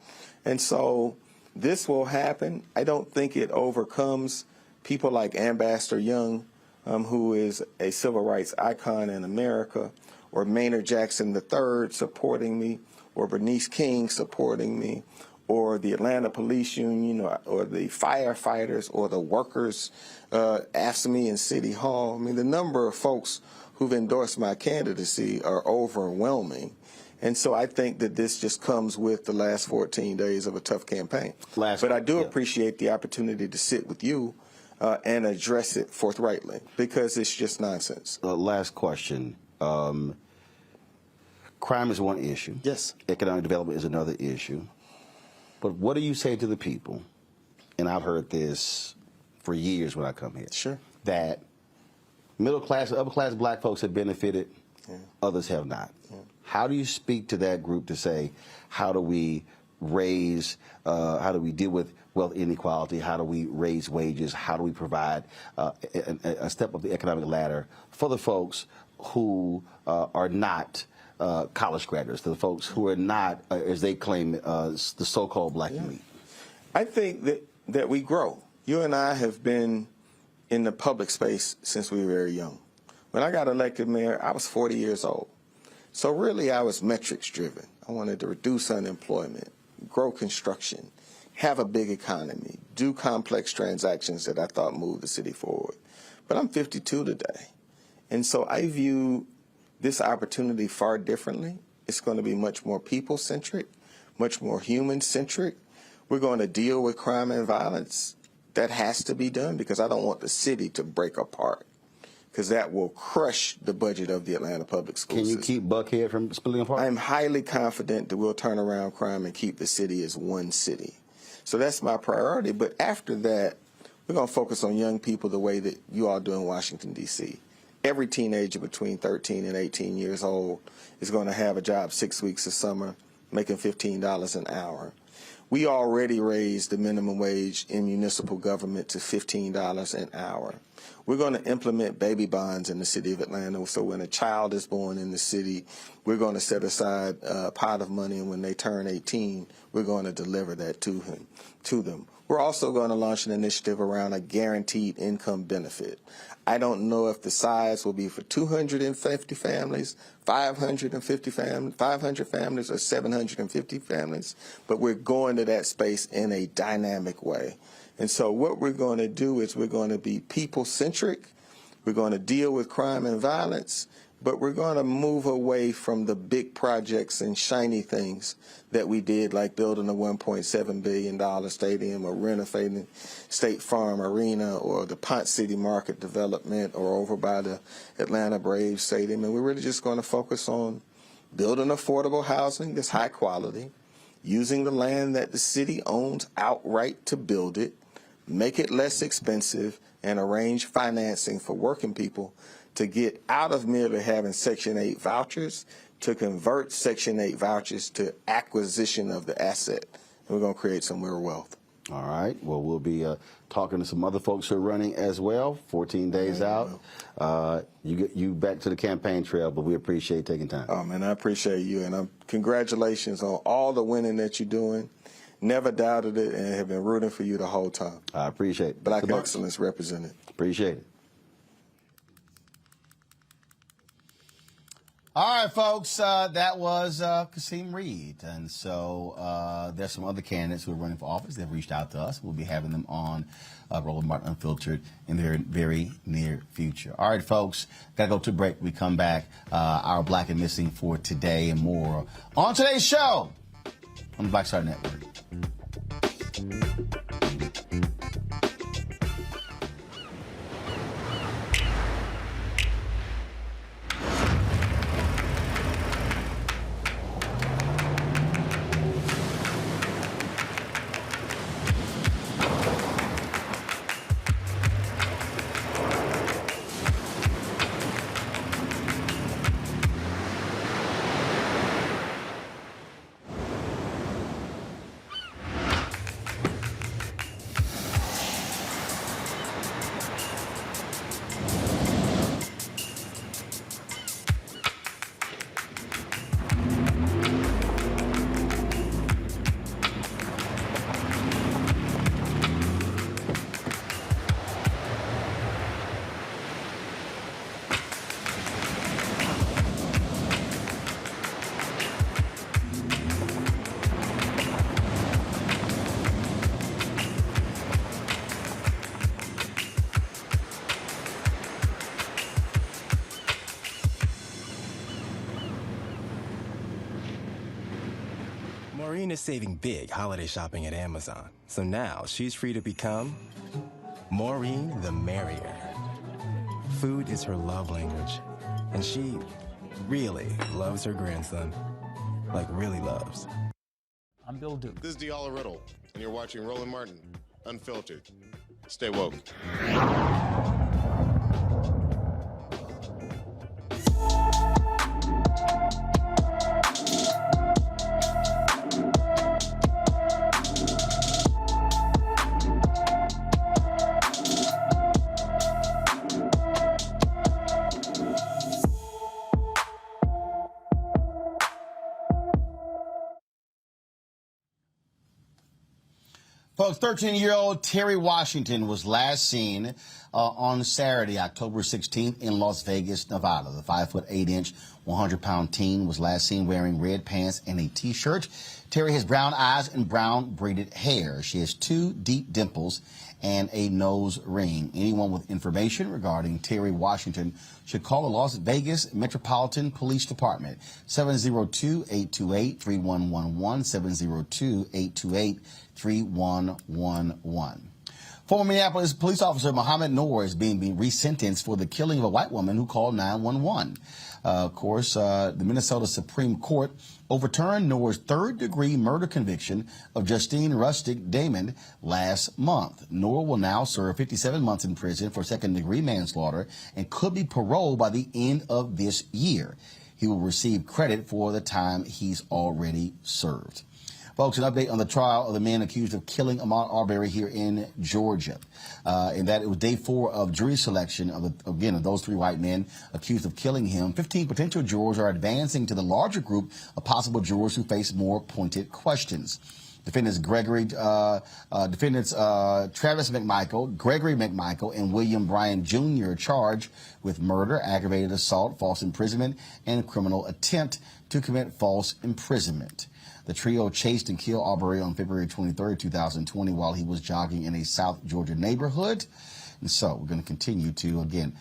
And so this will happen. I don't think it overcomes people like Ambassador Young, who is a civil rights icon in America, or Maynard Jackson III supporting me, or Bernice King supporting me, or the Atlanta Police Union, or the firefighters, or the workers after me in City Hall. I mean, the number of folks who've endorsed my candidacy are overwhelming. And so I think that this just comes with the last 14 days of a tough campaign. But I do appreciate the opportunity to sit with you and address it forthrightly, because it's just nonsense. Last question. Crime is one issue. Yes. Economic development is another issue. But what do you say to the people, and I've heard this for years when I come here, sure, that middle class, upper class black folks have benefited, others have not. How do you speak to that group to say, how do we raise, how do we deal with wealth inequality, how do we raise wages, how do we provide a step of the economic ladder for the folks who are not college graduates, the folks who are not, as they claim, the so-called black elite? I think that we grow. You and I have been in the public space since we were very young. When I got elected mayor, I was 40 years old. So really, I was metrics driven. I wanted to reduce unemployment, grow construction, have a big economy, do complex transactions that I thought moved the city forward. But I'm 52 today. And so I view this opportunity far differently. It's going to be much more people-centric, much more human-centric. We're going to deal with crime and violence. That has to be done because I don't want the city to break apart, because that will crush the budget of the Atlanta public school system. Can you keep Buckhead from splitting apart? I'm highly confident that we'll turn around crime and keep the city as one city. So that's my priority. But after that, we're going to focus on young people the way that you all do in Washington, D.C. Every teenager between 13 and 18 years old is going to have a job 6 weeks of summer, making $15 an hour. We already raised the minimum wage in municipal government to $15 an hour. We're going to implement baby bonds in the city of Atlanta. So when a child is born in the city, we're going to set aside a pot of money, and when they turn 18, we're going to deliver that to them. We're also going to launch an initiative around a guaranteed income benefit. I don't know if the size will be for 250 families, 550 families, 500 families, or 750 families, but we're going to that space in a dynamic way. And so what we're going to do is we're going to be people-centric. We're going to deal with crime and violence, but we're going to move away from the big projects and shiny things that we did, like building a $1.7 billion stadium or renovating State Farm Arena or the Ponce City Market development or over by the Atlanta Braves Stadium. And we're really just going to focus on building affordable housing that's high quality, using the land that the city owns outright to build it, make it less expensive, and arrange financing for working people to get out of merely having Section 8 vouchers to convert Section 8 vouchers to acquisition of the asset. And we're going to create some real wealth. All right. Well, we'll be talking to some other folks who are running as well. 14 days out. You get you back to the campaign trail, but we appreciate taking time. Oh, man, I appreciate you. And congratulations on all the winning that you're doing. Never doubted it and have been rooting for you the whole time. I appreciate it. Black excellence represented. Appreciate it. All right, folks, that was Kasim Reed. And so there's some other candidates who are running for office. They've reached out to us. We'll be having them on Roland Martin Unfiltered in the very near future. All right, folks, got to go to a break. We come back, our Black and Missing for today and more on today's show on the Black Star Network. Maureen is saving big holiday shopping at Amazon. So now she's free to become Maureen the Merrier. Food is her love language, and she really loves her grandson. Like, really loves. I'm Bill Duke. This is Diala Riddle, and you're watching Roland Martin Unfiltered. Stay woke. Folks, 13-year-old Terry Washington was last seen on Saturday, October 16th in Las Vegas, Nevada. The 5'8", 100-pound teen was last seen wearing red pants and a T-shirt. Terry has brown eyes and brown braided hair. She has 2 deep dimples and a nose ring. Anyone with information regarding Terry Washington should call the Las Vegas Metropolitan Police Department, 702-828-3111, 702-828-3111. Former Minneapolis police officer Mohammed Noor is being resentenced for the killing of a white woman who called 911. Of course, the Minnesota Supreme Court overturned Noor's third-degree murder conviction of Justine Rustic Damon last month. Noor will now serve 57 months in prison for second-degree manslaughter and could be paroled by the end of this year. He will receive credit for the time he's already served. Folks, an update on the trial of the men accused of killing Ahmaud Arbery here in Georgia. In that it was day 4 of jury selection of those 3 white men accused of killing him. 15 potential jurors are advancing to the larger group of possible jurors who face more pointed questions. Defendants Travis McMichael, Gregory McMichael, and William Bryan Jr. are charged with murder, aggravated assault, false imprisonment, and criminal attempt to commit false imprisonment. The trio chased and killed Arbery on February 23, 2020, while he was jogging in a South Georgia neighborhood. And so we're going to continue to, again,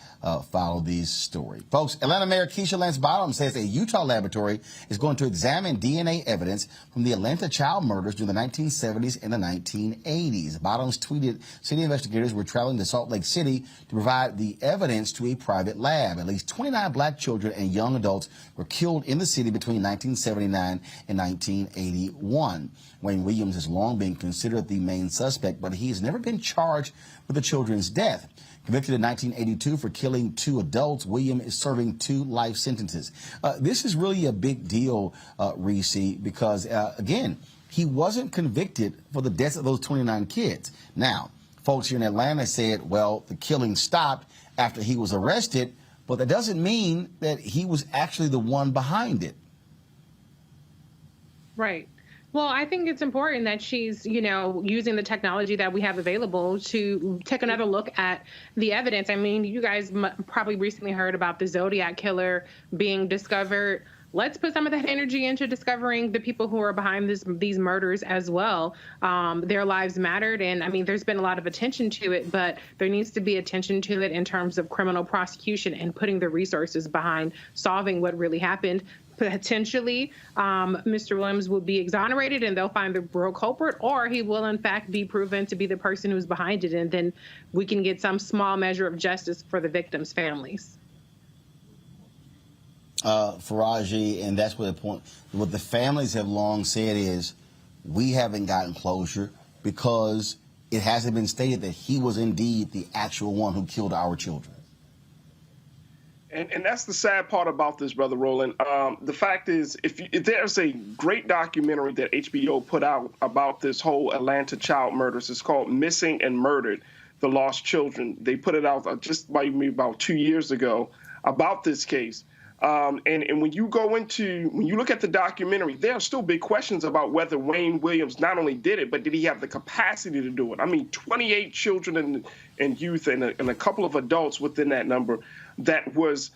follow these stories. Folks, Atlanta Mayor Keisha Lance Bottoms says a Utah laboratory is going to examine DNA evidence from the Atlanta child murders during the 1970s and the 1980s. Bottoms tweeted city investigators were traveling to Salt Lake City to provide the evidence to a private lab. At least 29 black children and young adults were killed in the city between 1979 and 1981. Wayne Williams has long been considered the main suspect, but he has never been charged with the children's death. Convicted in 1982 for killing 2 adults, William is serving 2 life sentences. This is really a big deal, Reese, because, again, he wasn't convicted for the deaths of those 29 kids. Now, folks here in Atlanta said, well, the killing stopped after he was arrested, but that doesn't mean that he was actually the one behind it. Right. Well, I think it's important that she's, using the technology that we have available to take another look at the evidence. I mean, you guys probably recently heard about the Zodiac killer being discovered. Let's put some of that energy into discovering the people who are behind these murders as well. Their lives mattered. And I mean, there's been a lot of attention to it, but there needs to be attention to it in terms of criminal prosecution and putting the resources behind solving what really happened. Potentially, Mr. Williams will be exonerated and they'll find the real culprit, or he will, in fact, be proven to be the person who's behind it. And then we can get some small measure of justice for the victims' families. Faraji, and that's what the families have long said is we haven't gotten closure because it hasn't been stated that he was indeed the actual one who killed our children. And that's the sad part about this, Brother Roland. The fact is, if there's a great documentary that HBO put out about this whole Atlanta child murders, it's called Missing and Murdered, The Lost Children. They put it out just about 2 years ago about this case. And when you look at the documentary, there are still big questions about whether Wayne Williams not only did it, but did he have the capacity to do it? I mean, 28 children and youth and a couple of adults within that number that has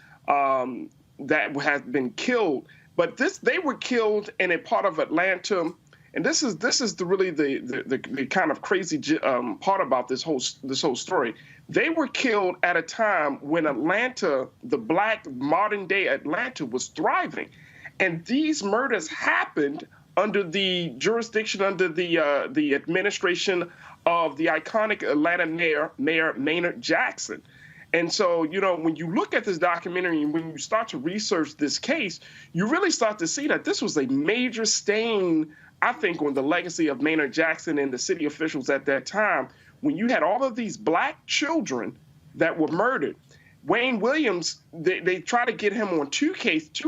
been killed. But they were killed in a part of Atlanta. And this is the kind of crazy part about this whole story. They were killed at a time when Atlanta, the black modern day Atlanta, was thriving, and these murders happened under the jurisdiction, under the administration of the iconic Atlanta Mayor Maynard Jackson. And so, when you look at this documentary and when you start to research this case, you really start to see that this was a major stain, I think, on the legacy of Maynard Jackson and the city officials at that time. When you had all of these black children that were murdered, Wayne Williams, they tried to get him on 2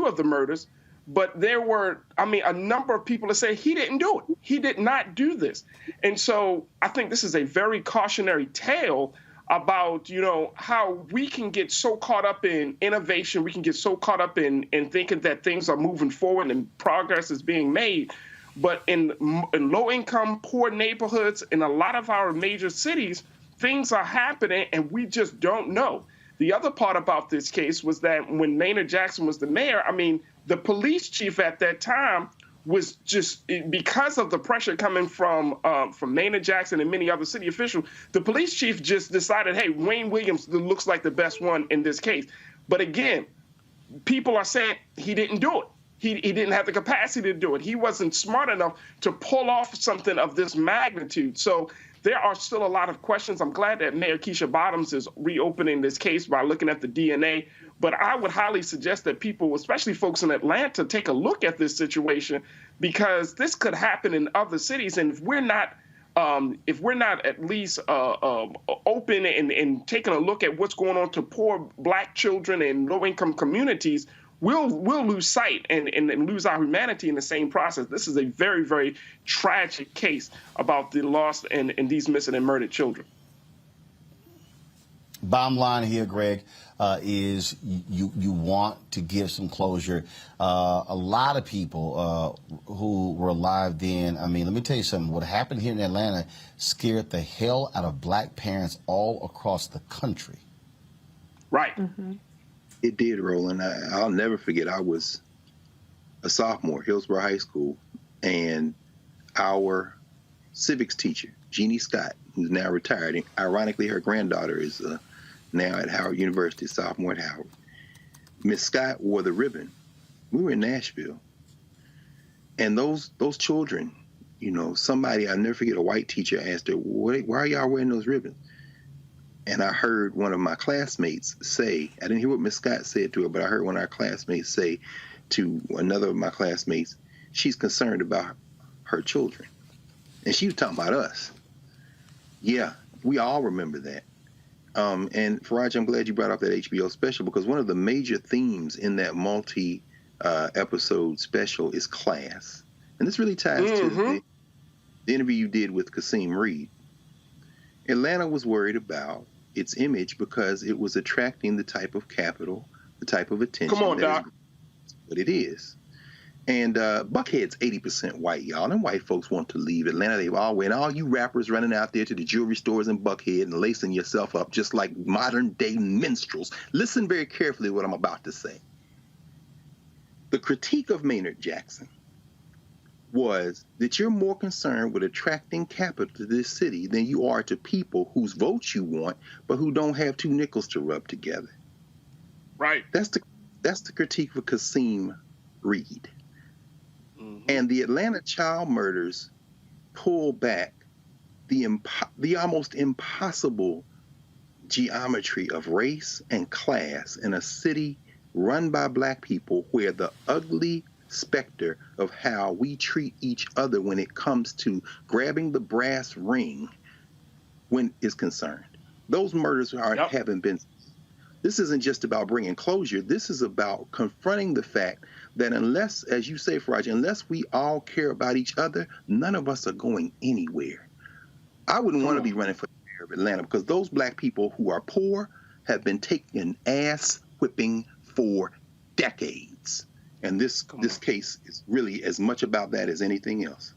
of the murders, but there were, a number of people that say he didn't do it. He did not do this. And so I think this is a very cautionary tale about, how we can get so caught up in innovation. We can get so caught up in thinking that things are moving forward and progress is being made. But in low-income, poor neighborhoods in a lot of our major cities, things are happening and we just don't know. The other part about this case was that when Maynard Jackson was the mayor, I mean, the police chief at that time was just, because of the pressure coming from Maynard Jackson and many other city officials, the police chief just decided, hey, Wayne Williams looks like the best one in this case. But again, people are saying he didn't do it. He didn't have the capacity to do it. He wasn't smart enough to pull off something of this magnitude. So there are still a lot of questions. I'm glad that Mayor Keisha Bottoms is reopening this case by looking at the DNA. But I would highly suggest that people, especially folks in Atlanta, take a look at this situation, because this could happen in other cities. And if we're not at least open and taking a look at what's going on to poor Black children and low-income communities, we'll lose sight and lose our humanity in the same process. This is a very, very tragic case about the lost and these missing and murdered children. Bottom line here, Greg, is you want to give some closure. A lot of people who were alive then, I mean, let me tell you something. What happened here in Atlanta scared the hell out of Black parents all across the country. Right. Mm-hmm. It did, Roland. I'll never forget. I was a sophomore, Hillsborough High School, and our civics teacher, Jeannie Scott, who's now retired, and ironically, her granddaughter is now at Howard University, sophomore at Howard. Miss Scott wore the ribbon. We were in Nashville, and those children, you know, somebody, I'll never forget, a white teacher asked her, why are y'all wearing those ribbons? And I heard one of my classmates say, I didn't hear what Miss Scott said to her, but I heard one of our classmates say to another of my classmates, she's concerned about her children. And she was talking about us. Yeah, we all remember that. And Faraj, I'm glad you brought up that HBO special, because one of the major themes in that multi-episode special is class. And this really ties to the interview you did with Kasim Reed. Atlanta was worried about its image because it was attracting the type of capital, the type of attention. Come on, Doc. What it is. And Buckhead's 80% white, y'all. And white folks want to leave Atlanta. They've always, and all you rappers running out there to the jewelry stores in Buckhead and lacing yourself up just like modern day minstrels. Listen very carefully to what I'm about to say. The critique of Maynard Jackson was that you're more concerned with attracting capital to this city than you are to people whose votes you want, but who don't have two nickels to rub together. Right. That's the critique of Kasim Reed. And the Atlanta child murders pull back the almost impossible geometry of race and class in a city run by Black people, where the ugly specter of how we treat each other when it comes to grabbing the brass ring when is concerned. Those murders haven't been. This isn't just about bringing closure. This is about confronting the fact that unless, as you say, Faraj, unless we all care about each other, none of us are going anywhere. I wouldn't want to be running for the mayor of Atlanta, because those Black people who are poor have been taking ass whipping for decades. And this case is really as much about that as anything else.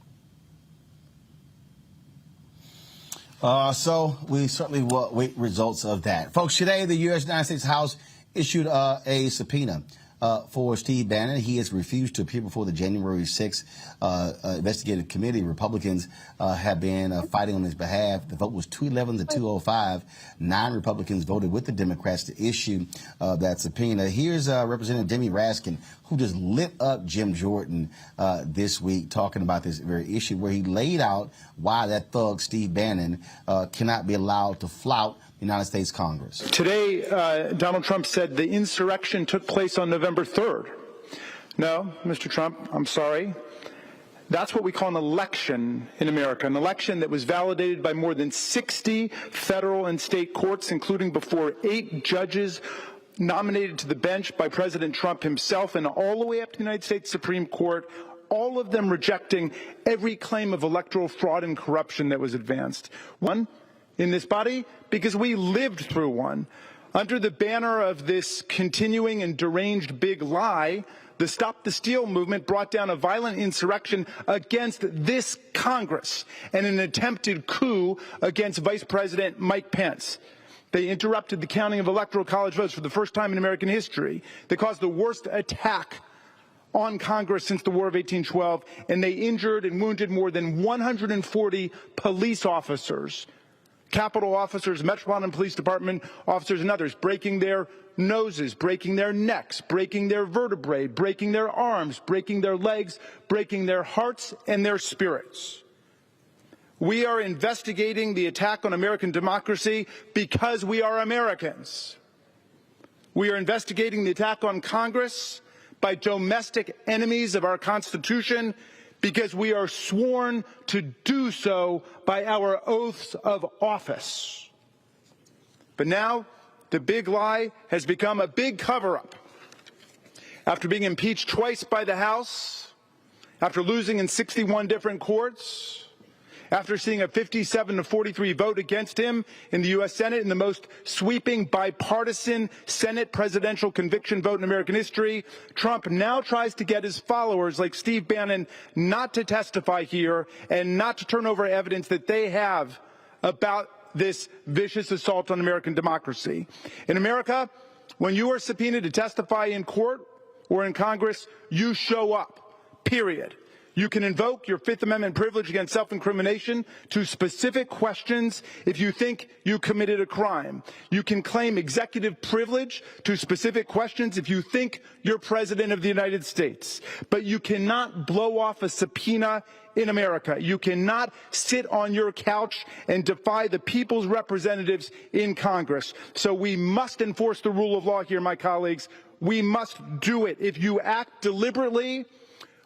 So we certainly will wait results of that. Folks, today the United States House issued a subpoena for Steve Bannon. He has refused to appear before the January 6th investigative committee. Republicans have been fighting on his behalf. The vote was 211 to 205. 9 Republicans voted with the Democrats to issue that subpoena. Here's Representative Demi Raskin, who just lit up Jim Jordan this week, talking about this very issue, where he laid out why that thug Steve Bannon cannot be allowed to flout United States Congress. Today, Donald Trump said the insurrection took place on November 3rd. No, Mr. Trump, I'm sorry. That's what we call an election in America, an election that was validated by more than 60 federal and state courts, including before 8 judges nominated to the bench by President Trump himself, and all the way up to the United States Supreme Court, all of them rejecting every claim of electoral fraud and corruption that was advanced. One, in this body, because we lived through one. Under the banner of this continuing and deranged big lie, the Stop the Steal movement brought down a violent insurrection against this Congress and an attempted coup against Vice President Mike Pence. They interrupted the counting of electoral college votes for the first time in American history. They caused the worst attack on Congress since the War of 1812, and they injured and wounded more than 140 police officers, Capitol officers, Metropolitan Police Department officers, and others, breaking their noses, breaking their necks, breaking their vertebrae, breaking their arms, breaking their legs, breaking their hearts and their spirits. We are investigating the attack on American democracy because we are Americans. We are investigating the attack on Congress by domestic enemies of our Constitution because we are sworn to do so by our oaths of office. But now, the big lie has become a big cover-up. After being impeached twice by the House, after losing in 61 different courts, after seeing a 57-43 vote against him in the U.S. Senate in the most sweeping bipartisan Senate presidential conviction vote in American history, Trump now tries to get his followers like Steve Bannon not to testify here and not to turn over evidence that they have about this vicious assault on American democracy. In America, when you are subpoenaed to testify in court or in Congress, you show up, period. You can invoke your Fifth Amendment privilege against self-incrimination to specific questions if you think you committed a crime. You can claim executive privilege to specific questions if you think you're President of the United States. But you cannot blow off a subpoena in America. You cannot sit on your couch and defy the people's representatives in Congress. So we must enforce the rule of law here, my colleagues. We must do it. If you act deliberately,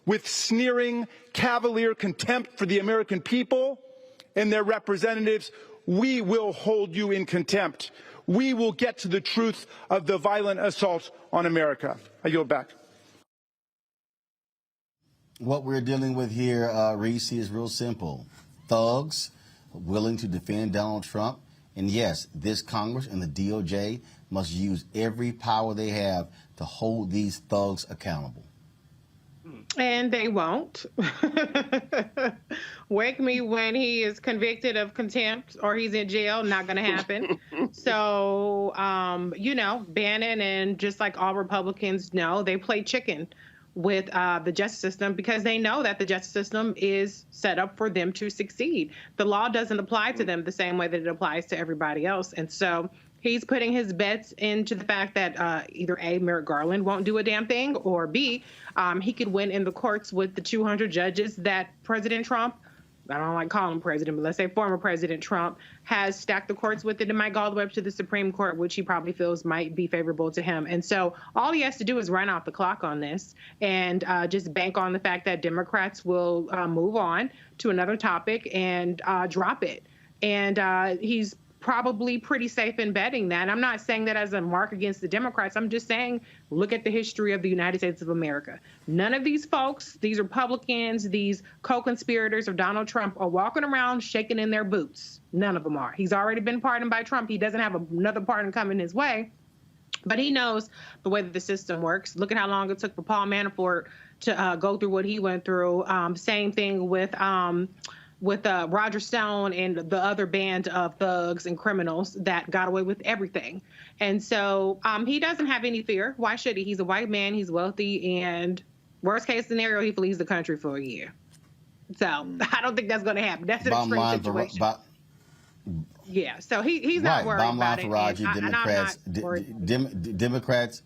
with sneering, cavalier contempt for the American people and their representatives, we will hold you in contempt. We will get to the truth of the violent assault on America. I yield back. What we're dealing with here, Reese, is real simple. Thugs willing to defend Donald Trump. And yes, this Congress and the DOJ must use every power they have to hold these thugs accountable. And they won't. Wake me when he is convicted of contempt or he's in jail. Not going to happen. So, you know, Bannon and just like all Republicans know, they play chicken with the justice system because they know that the justice system is set up for them to succeed. The law doesn't apply to them the same way that it applies to everybody else. And so he's putting his bets into the fact that either A, Merrick Garland won't do a damn thing, or B, he could win in the courts with the 200 judges that President Trump, I don't like calling him president, but let's say former President Trump, has stacked the courts with it and might go all the way up to the Supreme Court, which he probably feels might be favorable to him. And so all he has to do is run out the clock on this and just bank on the fact that Democrats will move on to another topic and drop it. And he's probably pretty safe in betting that. I'm not saying that as a mark against the Democrats. I'm just saying, look at the history of the United States of America. None of these folks, these Republicans, these co-conspirators of Donald Trump are walking around shaking in their boots. None of them are. He's already been pardoned by Trump. He doesn't have another pardon coming his way. But he knows the way that the system works. Look at how long it took for Paul Manafort to go through what he went through. Same thing with Roger Stone and the other band of thugs and criminals that got away with everything. And so he doesn't have any fear. Why should he? He's a white man. He's wealthy. And worst case scenario, he flees the country for a year. So I don't think that's going to happen. That's an extreme situation. Yeah. So he's not worried about it. Democrats,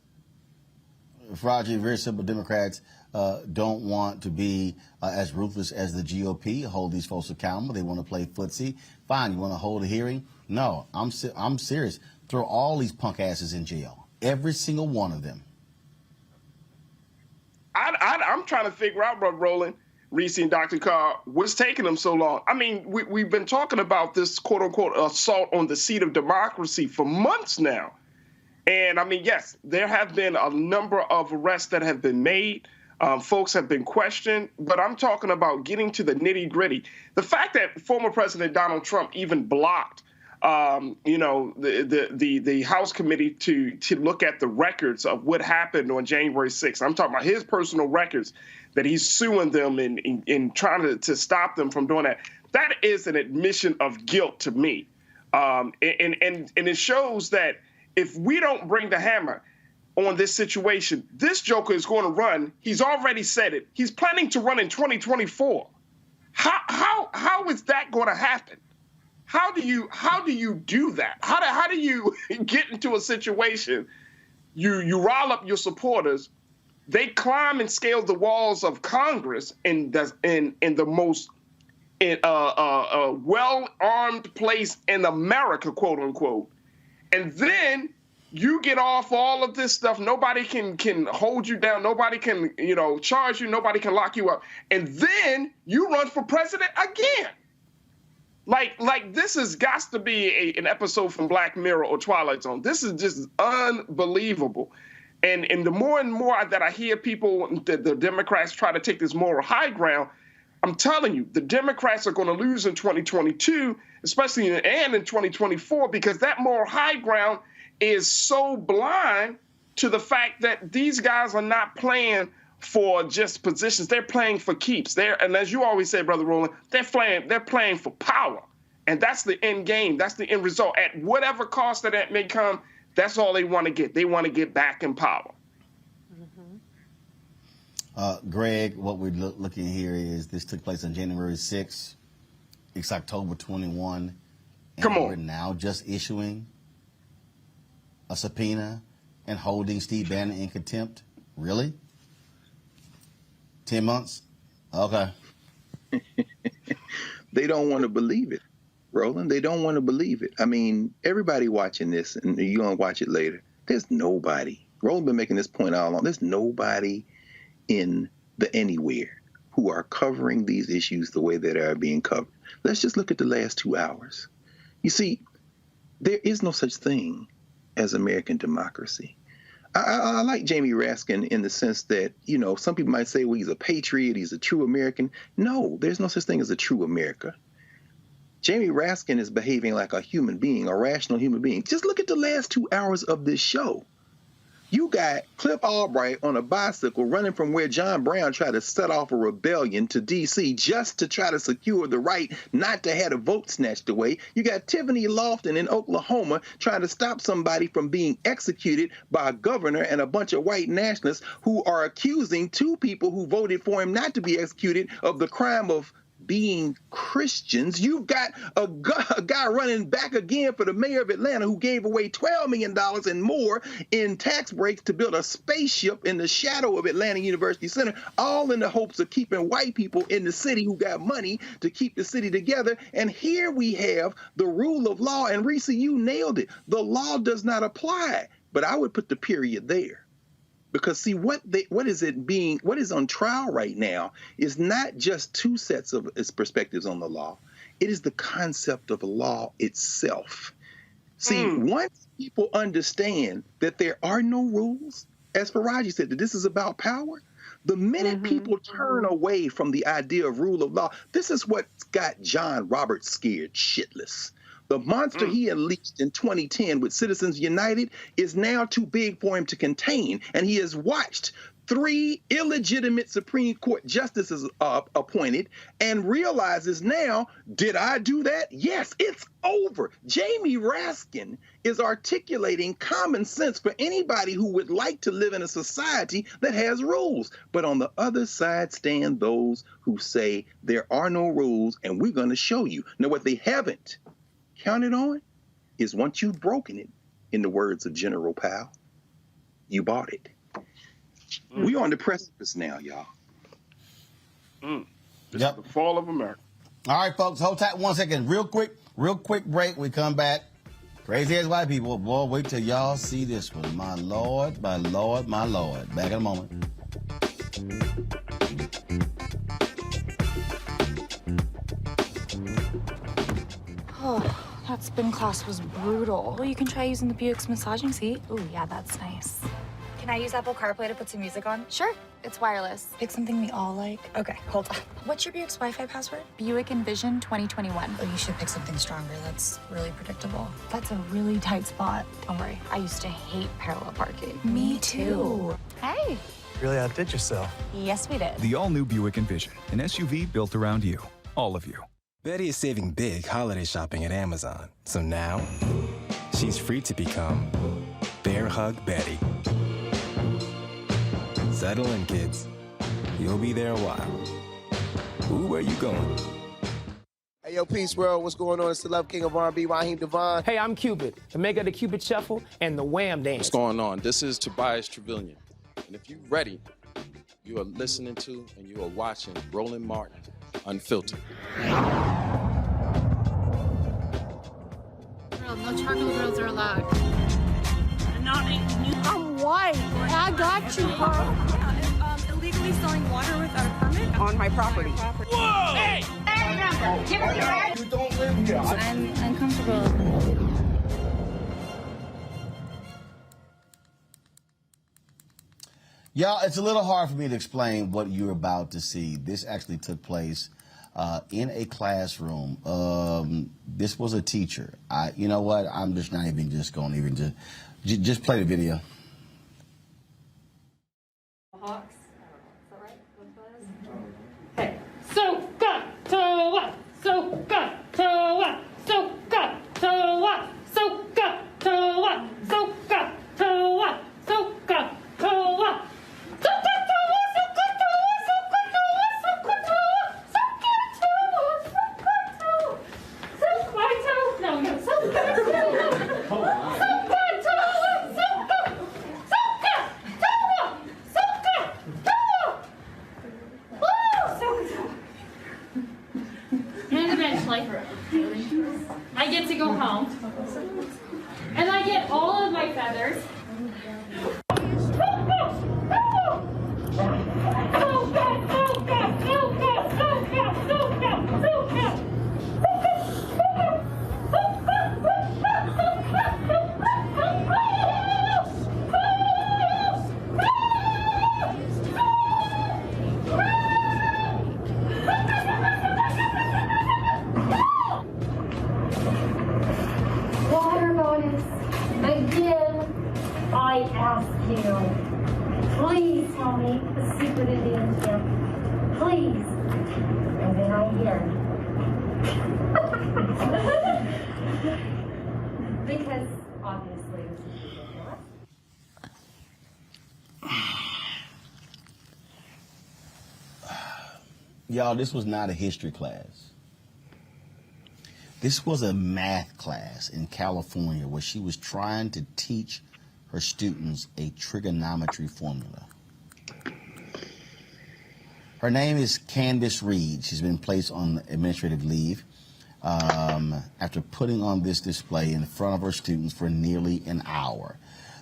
Faraji, very simple. Democrats don't want to be as ruthless as the GOP, hold these folks accountable. They want to play footsie. Fine, you want to hold a hearing? No, I'm serious. Throw all these punk asses in jail. Every single one of them. I'm trying to figure out, Roland, Reese, and Dr. Carr, what's taking them so long? I mean, we've been talking about this quote-unquote assault on the seat of democracy for months now. And, I mean, yes, there have been a number of arrests that have been made. Folks have been questioned, but I'm talking about getting to the nitty-gritty. The fact that former President Donald Trump even blocked the House committee to look at the records of what happened on January 6th. I'm talking about his personal records that he's suing them and trying to stop them from doing that. That is an admission of guilt to me. And it shows that if we don't bring the hammer on this situation, this joker is going to run. He's already said it. He's planning to run in 2024. How is that going to happen? How do you do that? How do you get into a situation? You rile up your supporters. They climb and scale the walls of Congress in the most well-armed place in America, quote unquote, and then you get off all of this stuff. Nobody can hold you down. Nobody can charge you. Nobody can lock you up. And then you run for president again. Like this has got to be an episode from Black Mirror or Twilight Zone. This is just unbelievable. And the more and more that I hear people, the Democrats try to take this moral high ground, I'm telling you, the Democrats are going to lose in 2022, especially in 2024, because that moral high ground is so blind to the fact that these guys are not playing for just positions. They're playing for keeps. And as you always say, Brother Roland, they're playing for power. And that's the end game. That's the end result. At whatever cost that may come, that's all they want to get. They want to get back in power. Greg, what we're looking here is this took place on January 6th. It's October 21. And we're now just issuing a subpoena and holding Steve Bannon in contempt. Really? 10 months? Okay. They don't want to believe it, Roland. They don't want to believe it. I mean, everybody watching this, and you're going to watch it later, there's nobody. Roland been making this point all along. There's nobody in the anywhere who are covering these issues the way that they are being covered. Let's just look at the last 2 hours. You see, there is no such thing as American democracy. I like Jamie Raskin in the sense that, some people might say, well, he's a patriot, he's a true American. No, there's no such thing as a true America. Jamie Raskin is behaving like a human being, a rational human being. Just look at the last 2 hours of this show. You got Cliff Albright on a bicycle running from where John Brown tried to set off a rebellion to D.C. just to try to secure the right not to have a vote snatched away. You got Tiffany Lofton in Oklahoma trying to stop somebody from being executed by a governor and a bunch of white nationalists who are accusing 2 people who voted for him not to be executed of the crime of being Christians. You've got a guy running back again for the mayor of Atlanta who gave away $12 million and more in tax breaks to build a spaceship in the shadow of Atlanta University Center, all in the hopes of keeping white people in the city who got money to keep the city together. And here we have the rule of law. And Reese, you nailed it. The law does not apply. But I would put the period there. Because see, what is on trial right now is not just 2 sets of perspectives on the law. It is the concept of law itself. See, once people understand that there are no rules, as Faraji said, that this is about power, the minute people turn away from the idea of rule of law, this is what's got John Roberts scared shitless. The monster he unleashed in 2010 with Citizens United is now too big for him to contain, and he has watched 3 illegitimate Supreme Court justices appointed and realizes now, did I do that? Yes, it's over. Jamie Raskin is articulating common sense for anybody who would like to live in a society that has rules. But on the other side stand those who say there are no rules and we're going to show you. Now, what they haven't counted on is once you've broken it, in the words of General Powell, you bought it. We on the precipice now, y'all. This is the fall of America. All right, folks, hold tight 1 second. Real quick break. We come back. Crazy as white people. Boy, wait till y'all see this one. My Lord, my Lord, my Lord. Back in a moment. Oh, that spin class was brutal. Well, you can try using the Buick's massaging seat. Ooh, yeah, that's nice. Can I use Apple CarPlay to put some music on? Sure. It's wireless. Pick something we all like. Okay, hold on. What's your Buick's Wi-Fi password? Buick Envision 2021. Oh, you should pick something stronger. That's really predictable. That's a really tight spot. Don't worry. I used to hate parallel parking. Me too. Hey. Really outdid yourself. Yes, we did. The all-new Buick Envision, an SUV built around you, all of you. Betty is saving big holiday shopping at Amazon. So now, she's free to become Bear Hug Betty. Settle in, kids. You'll be there a while. Ooh, where you going? Hey, yo, Peace World, what's going on? It's the Love King of R&B, Raheem Devon. Hey, I'm Cupid, the maker of the Cupid Shuffle and the Wham Dance. What's going on? This is Tobias Trevelyan. And if you're ready, you are listening to and you are watching Roland Martin Unfiltered. Girl, no charcoal girls are allowed. I'm white. I got you, girl. Illegally selling water without a permit On my property. Whoa! Hey! You don't live here. I'm uncomfortable. Y'all, it's a little hard for me to explain what you're about to see. This actually took place in a classroom. This was a teacher. You know what? I'm just not even just going to even just play the video. Hawks. Is that right? Hey. So got to what? So got to what? So got to what? So got to what? So got to what? So got to what? And eventually, I get to go home, and I get all of my feathers. Water bonus. Again, I ask you. Please tell me the secret Indian camp. Please. And then I hear. Because obviously this is ridiculous. Y'all, this was not a history class. This was a math class in California where she was trying to teach her students a trigonometry formula. Her name is Candace Reed. She's been placed on administrative leave after putting on this display in front of her students for nearly an hour.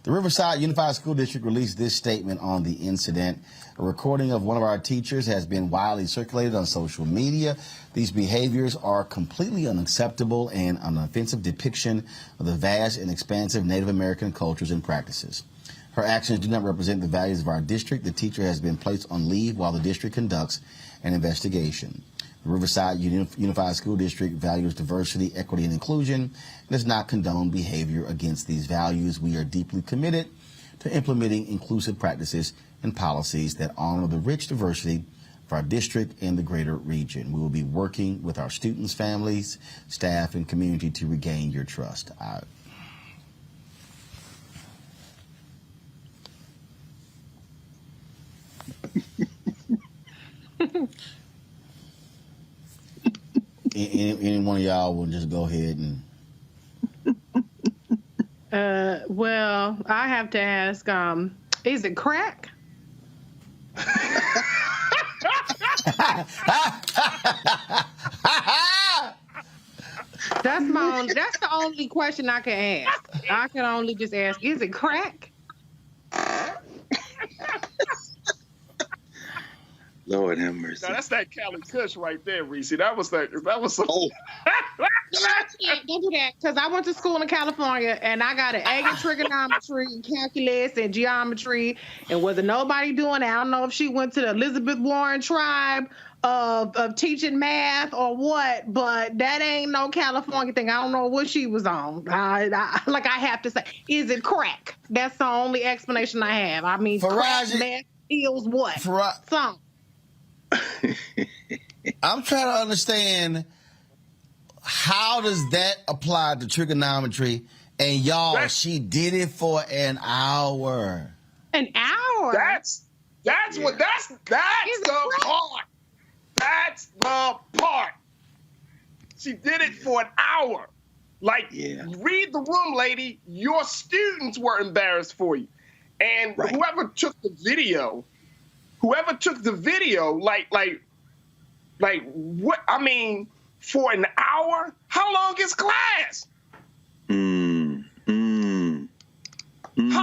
The Riverside Unified School District released this statement on the incident. A recording of one of our teachers has been widely circulated on social media. These behaviors are completely unacceptable and an offensive depiction of the vast and expansive Native American cultures and practices. Her actions do not represent the values of our district. The teacher has been placed on leave while the district conducts an investigation. The Riverside Unified School District values diversity, equity, and inclusion and does not condone behavior against these values. We are deeply committed to implementing inclusive practices and policies that honor the rich diversity of our district and the greater region. We will be working with our students, families, staff, and community to regain your trust. Any one of y'all will just go ahead and. Well, I have to ask, is it crack? That's the only question I can ask. I can only just ask, is it crack? Lord have mercy. Now that's that Cali Kush right there, Reese. That was some. Oh. Don't do that, because I went to school in California and I got an A in trigonometry and calculus and geometry, and wasn't nobody doing that. I don't know if she went to the Elizabeth Warren tribe of teaching math or what, but that ain't no California thing. I don't know what she was on. I have to say, is it crack? That's the only explanation I have. I mean, crack, math, skills, what? Some. I'm trying to understand, how does that apply to trigonometry? And y'all, she did it for an hour. An hour? That's the part. That's the part. She did it for an hour. Like, read the room, lady. Your students were embarrassed for you. And whoever took the video, like what? I mean, for an hour? How long is class? How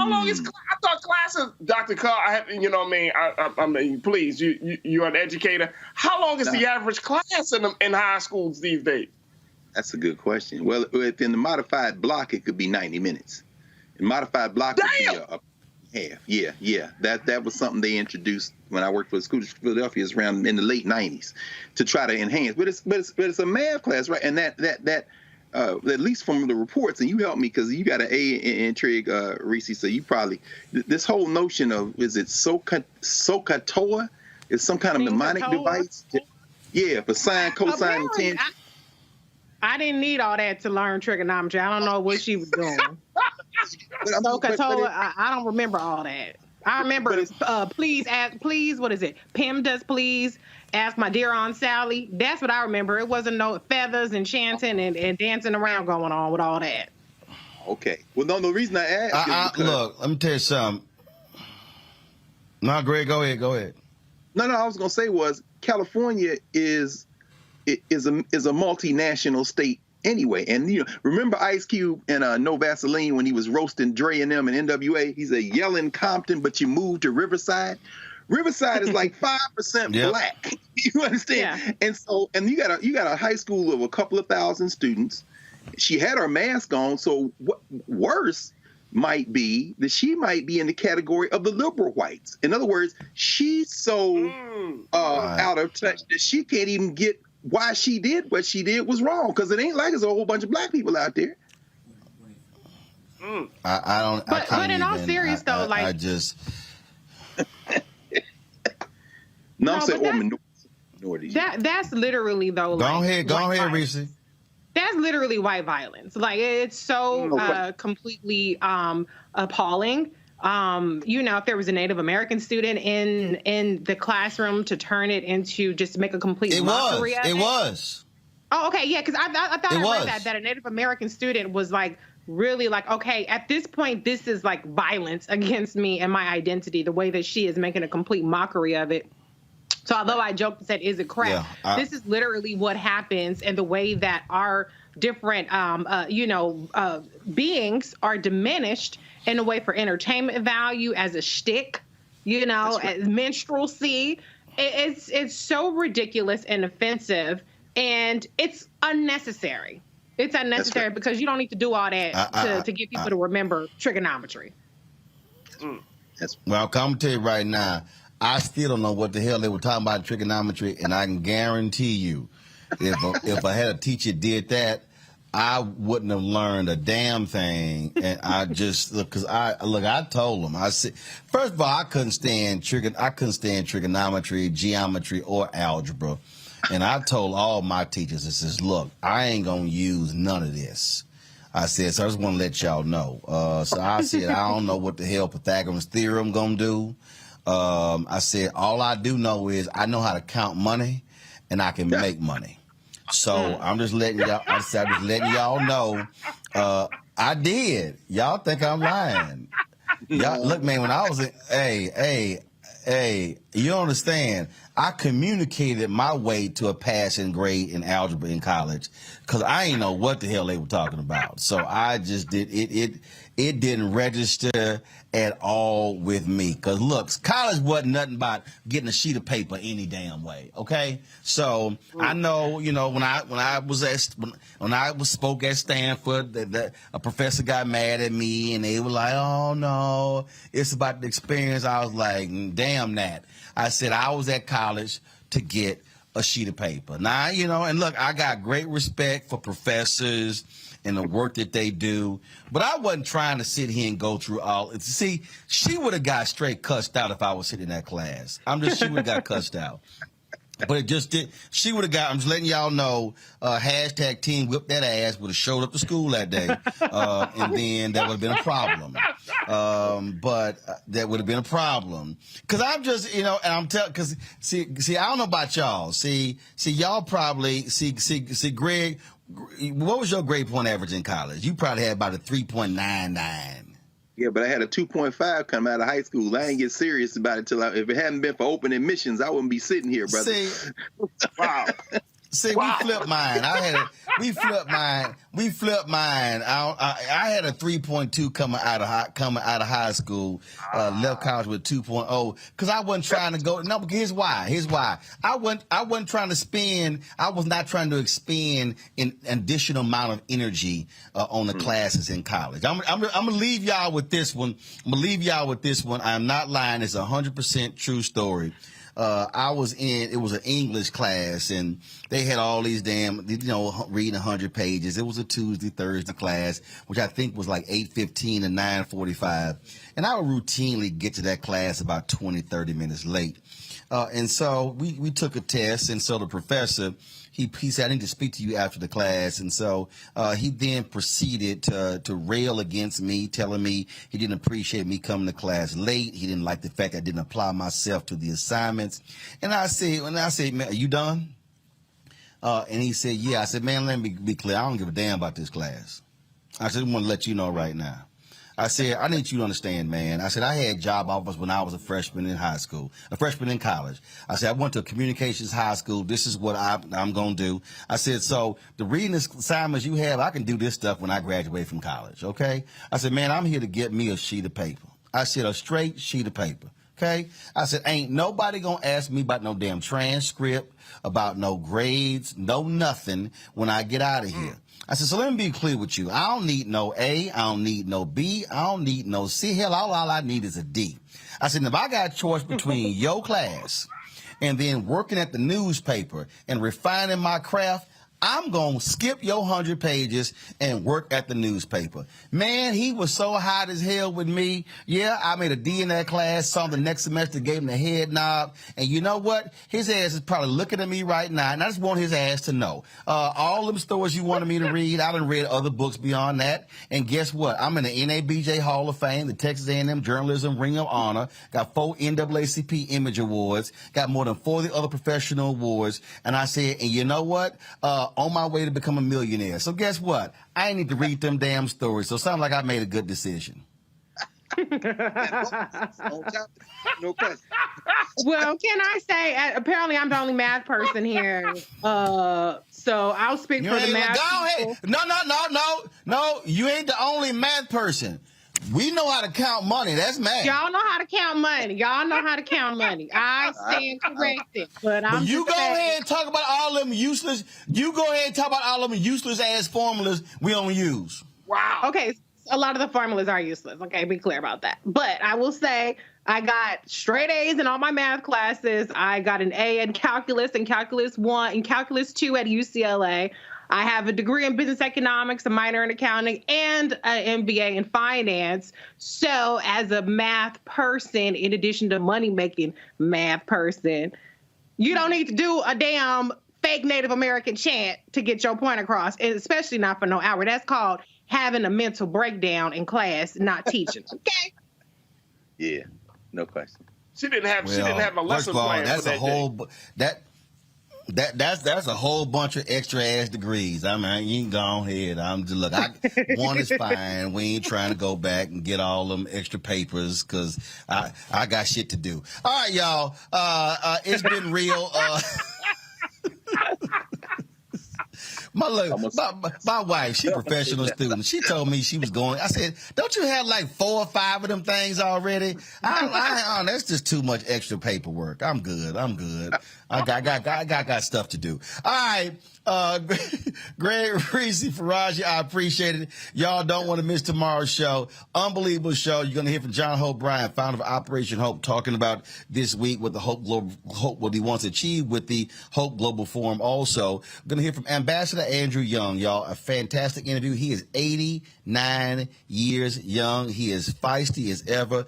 long is class? I thought classes, Dr. Carr, I mean, please, you're an educator. How long is the average class in high schools these days? That's a good question. Well, in the modified block, it could be 90 minutes. In modified block, it could be a half. Yeah. That was something they introduced when I worked for the school of Philadelphia. It's around in the late 90s to try to enhance. But it's a math class, right? And that at least from the reports, and you help me because you got an A in trig, Reese. So you probably this whole notion of, is it SOHCAHTOA? Is some kind of mnemonic device? Yeah, for sine, cosine, and tangent. I didn't need all that to learn trigonometry. I don't know what she was doing. SOHCAHTOA, I don't remember all that. I remember, please, what is it? PEMDAS, please ask my dear Aunt Sally. That's what I remember. It wasn't no feathers and chanting and dancing around going on with all that. Okay. Well, no, the reason I asked look, let me tell you something. No, Greg, go ahead. No, I was going to say was California is a multinational state anyway. And, remember Ice Cube and No Vaseline when he was roasting Dre and them and NWA? He's a yelling Compton, but you moved to Riverside. Riverside is like 5% black. You understand? Yeah. And so, and you got a high school of a couple of thousand students. She had her mask on. So what worse might be that she might be in the category of the liberal whites. In other words, she's so out of touch that she can't even get why she did what she did was wrong, because it ain't like there's a whole bunch of black people out there. But in all seriousness, though, like, I just I'm saying minorities. That's literally though. Go ahead, Reese. That's literally white violence. Like, it's so completely appalling. If there was a Native American student in the classroom, to turn it into just make a complete mockery of it. It was. Oh, okay, yeah, because I thought I read that a Native American student was like really like, okay, at this point, this is like violence against me and my identity, the way that she is making a complete mockery of it. So although I joked and said, is it crap? This is literally what happens, and the way that our different, beings are diminished in a way for entertainment value, as a shtick, as minstrelsy. It's so ridiculous and offensive, and it's unnecessary. It's unnecessary because you don't need to do all that to get people to remember trigonometry. Well, I'm tell you right now, I still don't know what the hell they were talking about trigonometry, and I can guarantee you, if I had a teacher did that, I wouldn't have learned a damn thing. And I just I told them, I said, first of all, I couldn't stand trigonometry, geometry, or algebra, and I told all my teachers, I says, look, I ain't gonna use none of this. I said, so I just want to let y'all know. So I said, I don't know what the hell Pythagoras theorem gonna do. I said, all I do know is I know how to count money, and I can make money. So I'm just letting y'all. I'm just letting y'all know. I did. Y'all think I'm lying? Y'all look, man. When I was in, hey, you don't understand. I communicated my way to a passing grade in algebra in college because I ain't know what the hell they were talking about. So I just did it. it didn't register at all with me. Because, look, college wasn't nothing about getting a sheet of paper any damn way, okay? So I know, you know, when I spoke at Stanford, that a professor got mad at me, and they were like, oh, no, it's about the experience. I was like, damn that. I said I was at college to get a sheet of paper. Now, you know, and look, I got great respect for professors and the work that they do, but I wasn't trying to sit here and go through all. See, she would have got straight cussed out if I was sitting in that class. She would have got cussed out. But it just did. She would have got, I'm just letting y'all know, hashtag team whip that ass would have showed up to school that day. And then that would have been a problem. But that would have been a problem. Because I'm just, you know, and I'm telling, because, see, I don't know about y'all. See, y'all probably, see, Greg, what was your grade point average in college? You probably had about a 3.99. Yeah, but I had a 2.5 come out of high school. I ain't get serious about it if it hadn't been for open admissions, I wouldn't be sitting here, brother. See, wow. See, we flipped mine. We flipped mine. I had a 3.2 coming out of high school. Left college with 2.0 because I wasn't trying to go. No, here's why. I wasn't trying to spend. I was not trying to expend an additional amount of energy on the classes in college. I'm gonna leave y'all with this one. I'm not lying. It's 100% true story. It was an English class, and they had all these damn, you know, reading 100 pages. It was a Tuesday, Thursday class, which I think was like 8:15 to 9:45. And I would routinely get to that class about 20, 30 minutes late. And so we took a test, and so the professor, he said, I need to speak to you after the class. And so he then proceeded to rail against me, telling me he didn't appreciate me coming to class late. He didn't like the fact I didn't apply myself to the assignments. And I said, man, are you done? And he said, yeah. I said, man, let me be clear. I don't give a damn about this class. I said, I want to let you know right now. I said, I need you to understand, man. I said, I had job offers when I was a freshman in high school, a freshman in college. I said, I went to a communications high school. This is what I'm going to do. I said, so the reading assignments you have, I can do this stuff when I graduate from college, okay? I said, man, I'm here to get me a sheet of paper. I said, a straight sheet of paper, okay? I said, ain't nobody going to ask me about no damn transcript, about no grades, no nothing when I get out of here. I said, so let me be clear with you. I don't need no A. I don't need no B. I don't need no C. Hell, all I need is a D. I said, if I got a choice between your class and then working at the newspaper and refining my craft, I'm going to skip your 100 pages and work at the newspaper. Man, he was so hot as hell with me. Yeah, I made a D in that class. Saw him the next semester, gave him the head nod. And you know what? His ass is probably looking at me right now, and I just want his ass to know. All them stories you wanted me to read, I done read other books beyond that. And guess what? I'm in the NABJ Hall of Fame, the Texas A&M Journalism Ring of Honor, got 4 NAACP Image Awards, got more than 40 other professional awards. And I said, and you know what? On my way to become a millionaire. So guess what? I ain't need to read them damn stories. So it sounds like I made a good decision. No question. Well, can I say, apparently I'm the only math person here. So I'll speak for the math. Go ahead. No. You ain't the only math person. We know how to count money. That's math. Y'all know how to count money. I stand corrected. But you go ahead and talk about all them useless. You go ahead and talk about all them useless ass formulas we don't use. Wow. Okay, a lot of the formulas are useless. Okay, be clear about that. But I will say I got straight A's in all my math classes. I got an A in calculus and calculus 1 and calculus 2 at UCLA. I have a degree in business economics, a minor in accounting, and an MBA in finance. So as a math person, in addition to money-making math person, you don't need to do a damn fake Native American chant to get your point across, and especially not for no hour. That's called having a mental breakdown in class, not teaching. Okay? Yeah, no question. She didn't have a lesson plan. That's for that a whole day. That's a whole bunch of extra ass degrees. I mean, you can go ahead. I'm just look. One is fine. We ain't trying to go back and get all them extra papers because I got shit to do. All right, y'all. It's been real. My wife, she a professional student. She told me she was going. I said, don't you have like 4 or 5 of them things already? That's just too much extra paperwork. I'm good. I got stuff to do. All right. Greg, Reese, Faraji, I appreciate it. Y'all don't want to miss tomorrow's show. Unbelievable show. You're going to hear from John Hope Bryant, founder of Operation Hope, talking about this week what the Hope, what he wants to achieve with the Hope Global Forum. Also, we're going to hear from Ambassador Andrew Young, y'all. A fantastic interview. He is 89 years young. He is feisty as ever.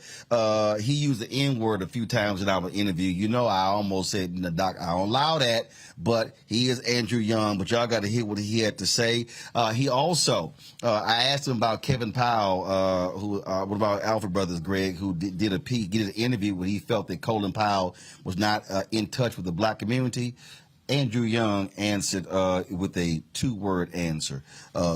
He used the N-word a few times in our interview. You know, I almost said, Doc, I don't allow that, but he is Andrew Young. But y'all got to hear what he had to say. He also, I asked him about Kevin Powell, what about Alfred Brothers, Greg, who did an interview where he felt that Colin Powell was not in touch with the black community. Andrew Young answered with a 2-word answer.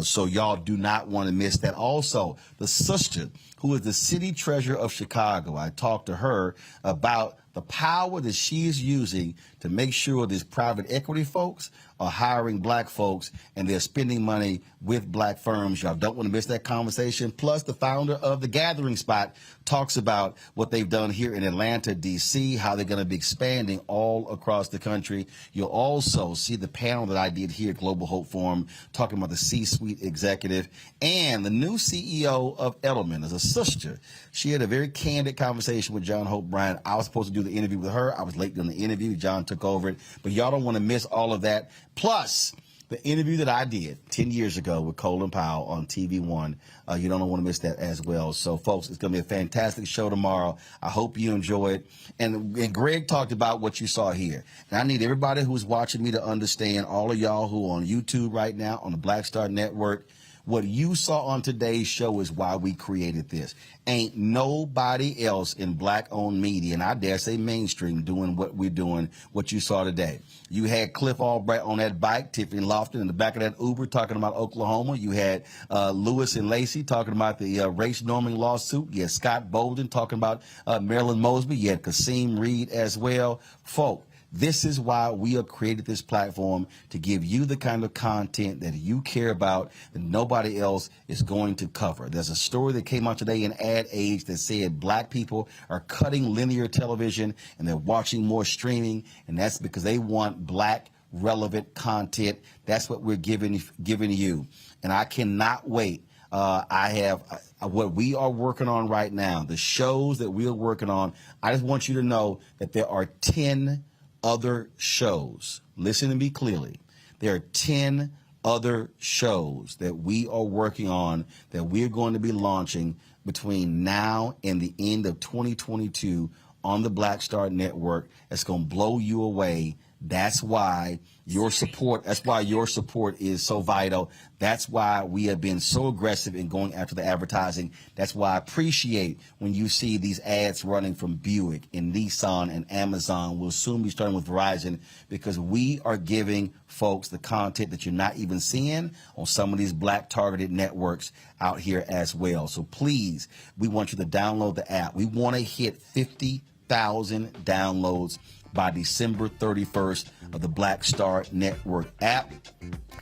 So y'all do not want to miss that. Also, the sister, who is the city treasurer of Chicago, I talked to her about the power that she is using to make sure these private equity folks are hiring black folks and they're spending money with black firms. Y'all don't want to miss that conversation. Plus, the founder of The Gathering Spot talks about what they've done here in Atlanta, D.C., how they're going to be expanding all across the country. You'll also see the panel that I did here at Global Hope Forum talking about the C-suite executive and the new CEO of Edelman as a sister. She had a very candid conversation with John Hope Bryant. I was supposed to do the interview with her. I was late on the interview. John took over it. But y'all don't want to miss all of that. Plus, the interview that I did 10 years ago with Colin Powell on TV One. You don't want to miss that as well. So, folks, it's going to be a fantastic show tomorrow. I hope you enjoy it. And Greg talked about what you saw here. And I need everybody who's watching me to understand, all of y'all who are on YouTube right now, on the Black Star Network, what you saw on today's show is why we created this. Ain't nobody else in black-owned media, and I dare say mainstream, doing what we're doing, what you saw today. You had Cliff Albright on that bike, Tiffany Lofton in the back of that Uber talking about Oklahoma. You had Lewis and Lacey talking about the race norming lawsuit. You had Scott Bolden talking about Marilyn Mosby. You had Kasim Reed as well. Folk, this is why we have created this platform, to give you the kind of content that you care about that nobody else is going to cover. There's a story that came out today in Ad Age that said black people are cutting linear television and they're watching more streaming, and that's because they want black relevant content. That's what we're giving you. And I cannot wait. I have what we are working on right now, the shows that we're working on. I just want you to know that there are 10 other shows. Listen to me clearly. There are 10 other shows that we are working on that we're going to be launching between now and the end of 2022 on the Black Star Network. That's going to blow you away. That's why your support is so vital. That's why we have been so aggressive in going after the advertising. That's why I appreciate when you see these ads running from Buick and Nissan and Amazon. We'll soon be starting with Verizon, because we are giving folks the content that you're not even seeing on some of these black targeted networks out here as well. So please, we want you to download the app. We want to hit 50,000 downloads by December 31st of the Black Star Network app.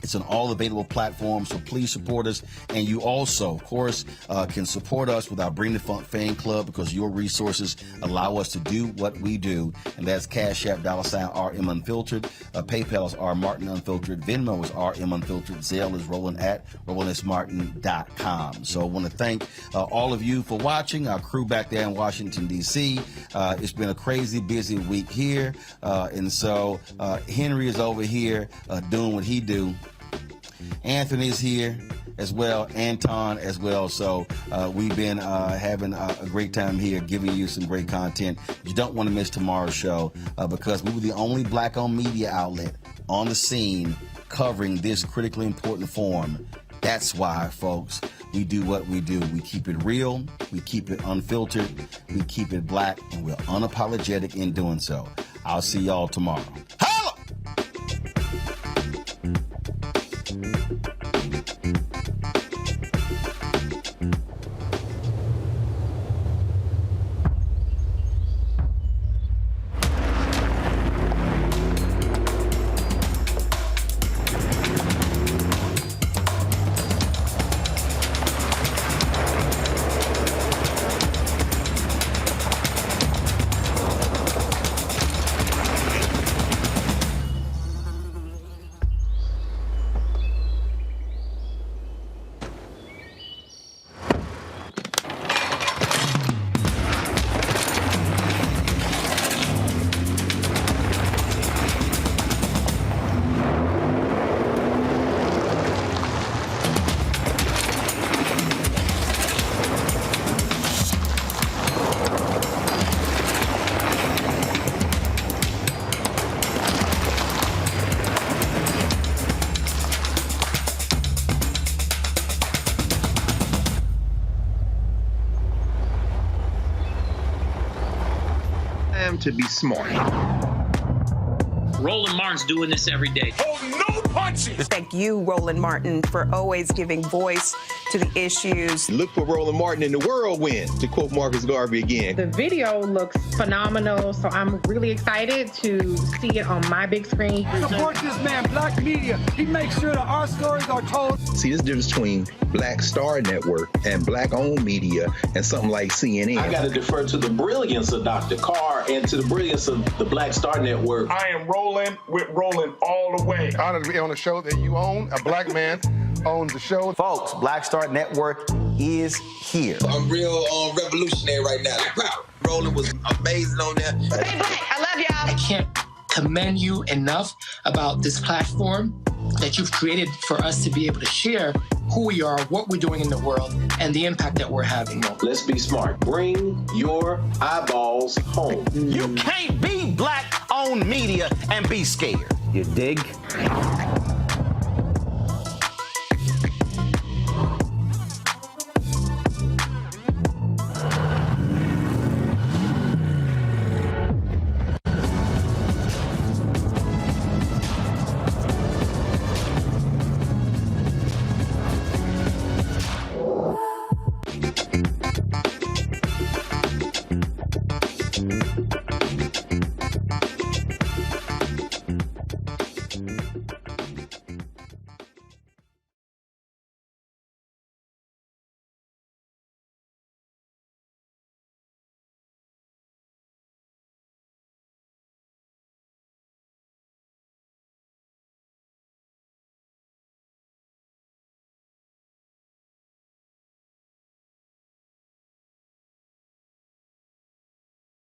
It's on all available platforms, so please support us. And you also, of course, can support us with our Bring the Funk fan club, because your resources allow us to do what we do. And that's Cash App, $RM Unfiltered. PayPal is R Martin Unfiltered. Venmo is RM Unfiltered. Zelle is Roland at RolandSMartin.com. So I want to thank all of you for watching, our crew back there in Washington, D.C. It's been a crazy, busy week here. And so Henry is over here doing what he do. Anthony's here as well, Anton as well. So we've been having a great time here, giving you some great content. You don't want to miss tomorrow's show, because we were the only black-owned media outlet on the scene covering this critically important forum. That's why, folks, we do what we do. We keep it real, we keep it unfiltered, we keep it black, and we're unapologetic in doing so. I'll see y'all tomorrow. Holla! to be smart. Roland Martin's doing this every day. Oh, no punches! Thank you, Roland Martin, for always giving voice to the issues. Look for Roland Martin in the whirlwind, to quote Marcus Garvey again. The video looks phenomenal, so I'm really excited to see it on my big screen. Support this man, Black Media. He makes sure that our stories are told. See, this difference between Black Star Network and Black-owned media and something like CNN. I got to defer to the brilliance of Dr. Carr and to the brilliance of the Black Star Network. I am rolling with Roland all the way. Honored to be on a show that you own. A black man owns the show. Folks, Black Star Network is here. I'm real revolutionary right now. Roland was amazing on there. Stay black. I love y'all. I can't commend you enough about this platform that you've created for us to be able to share who we are, what we're doing in the world, and the impact that we're having. Let's be smart. Bring your eyeballs home. You can't be Black-owned media and be scared. You dig?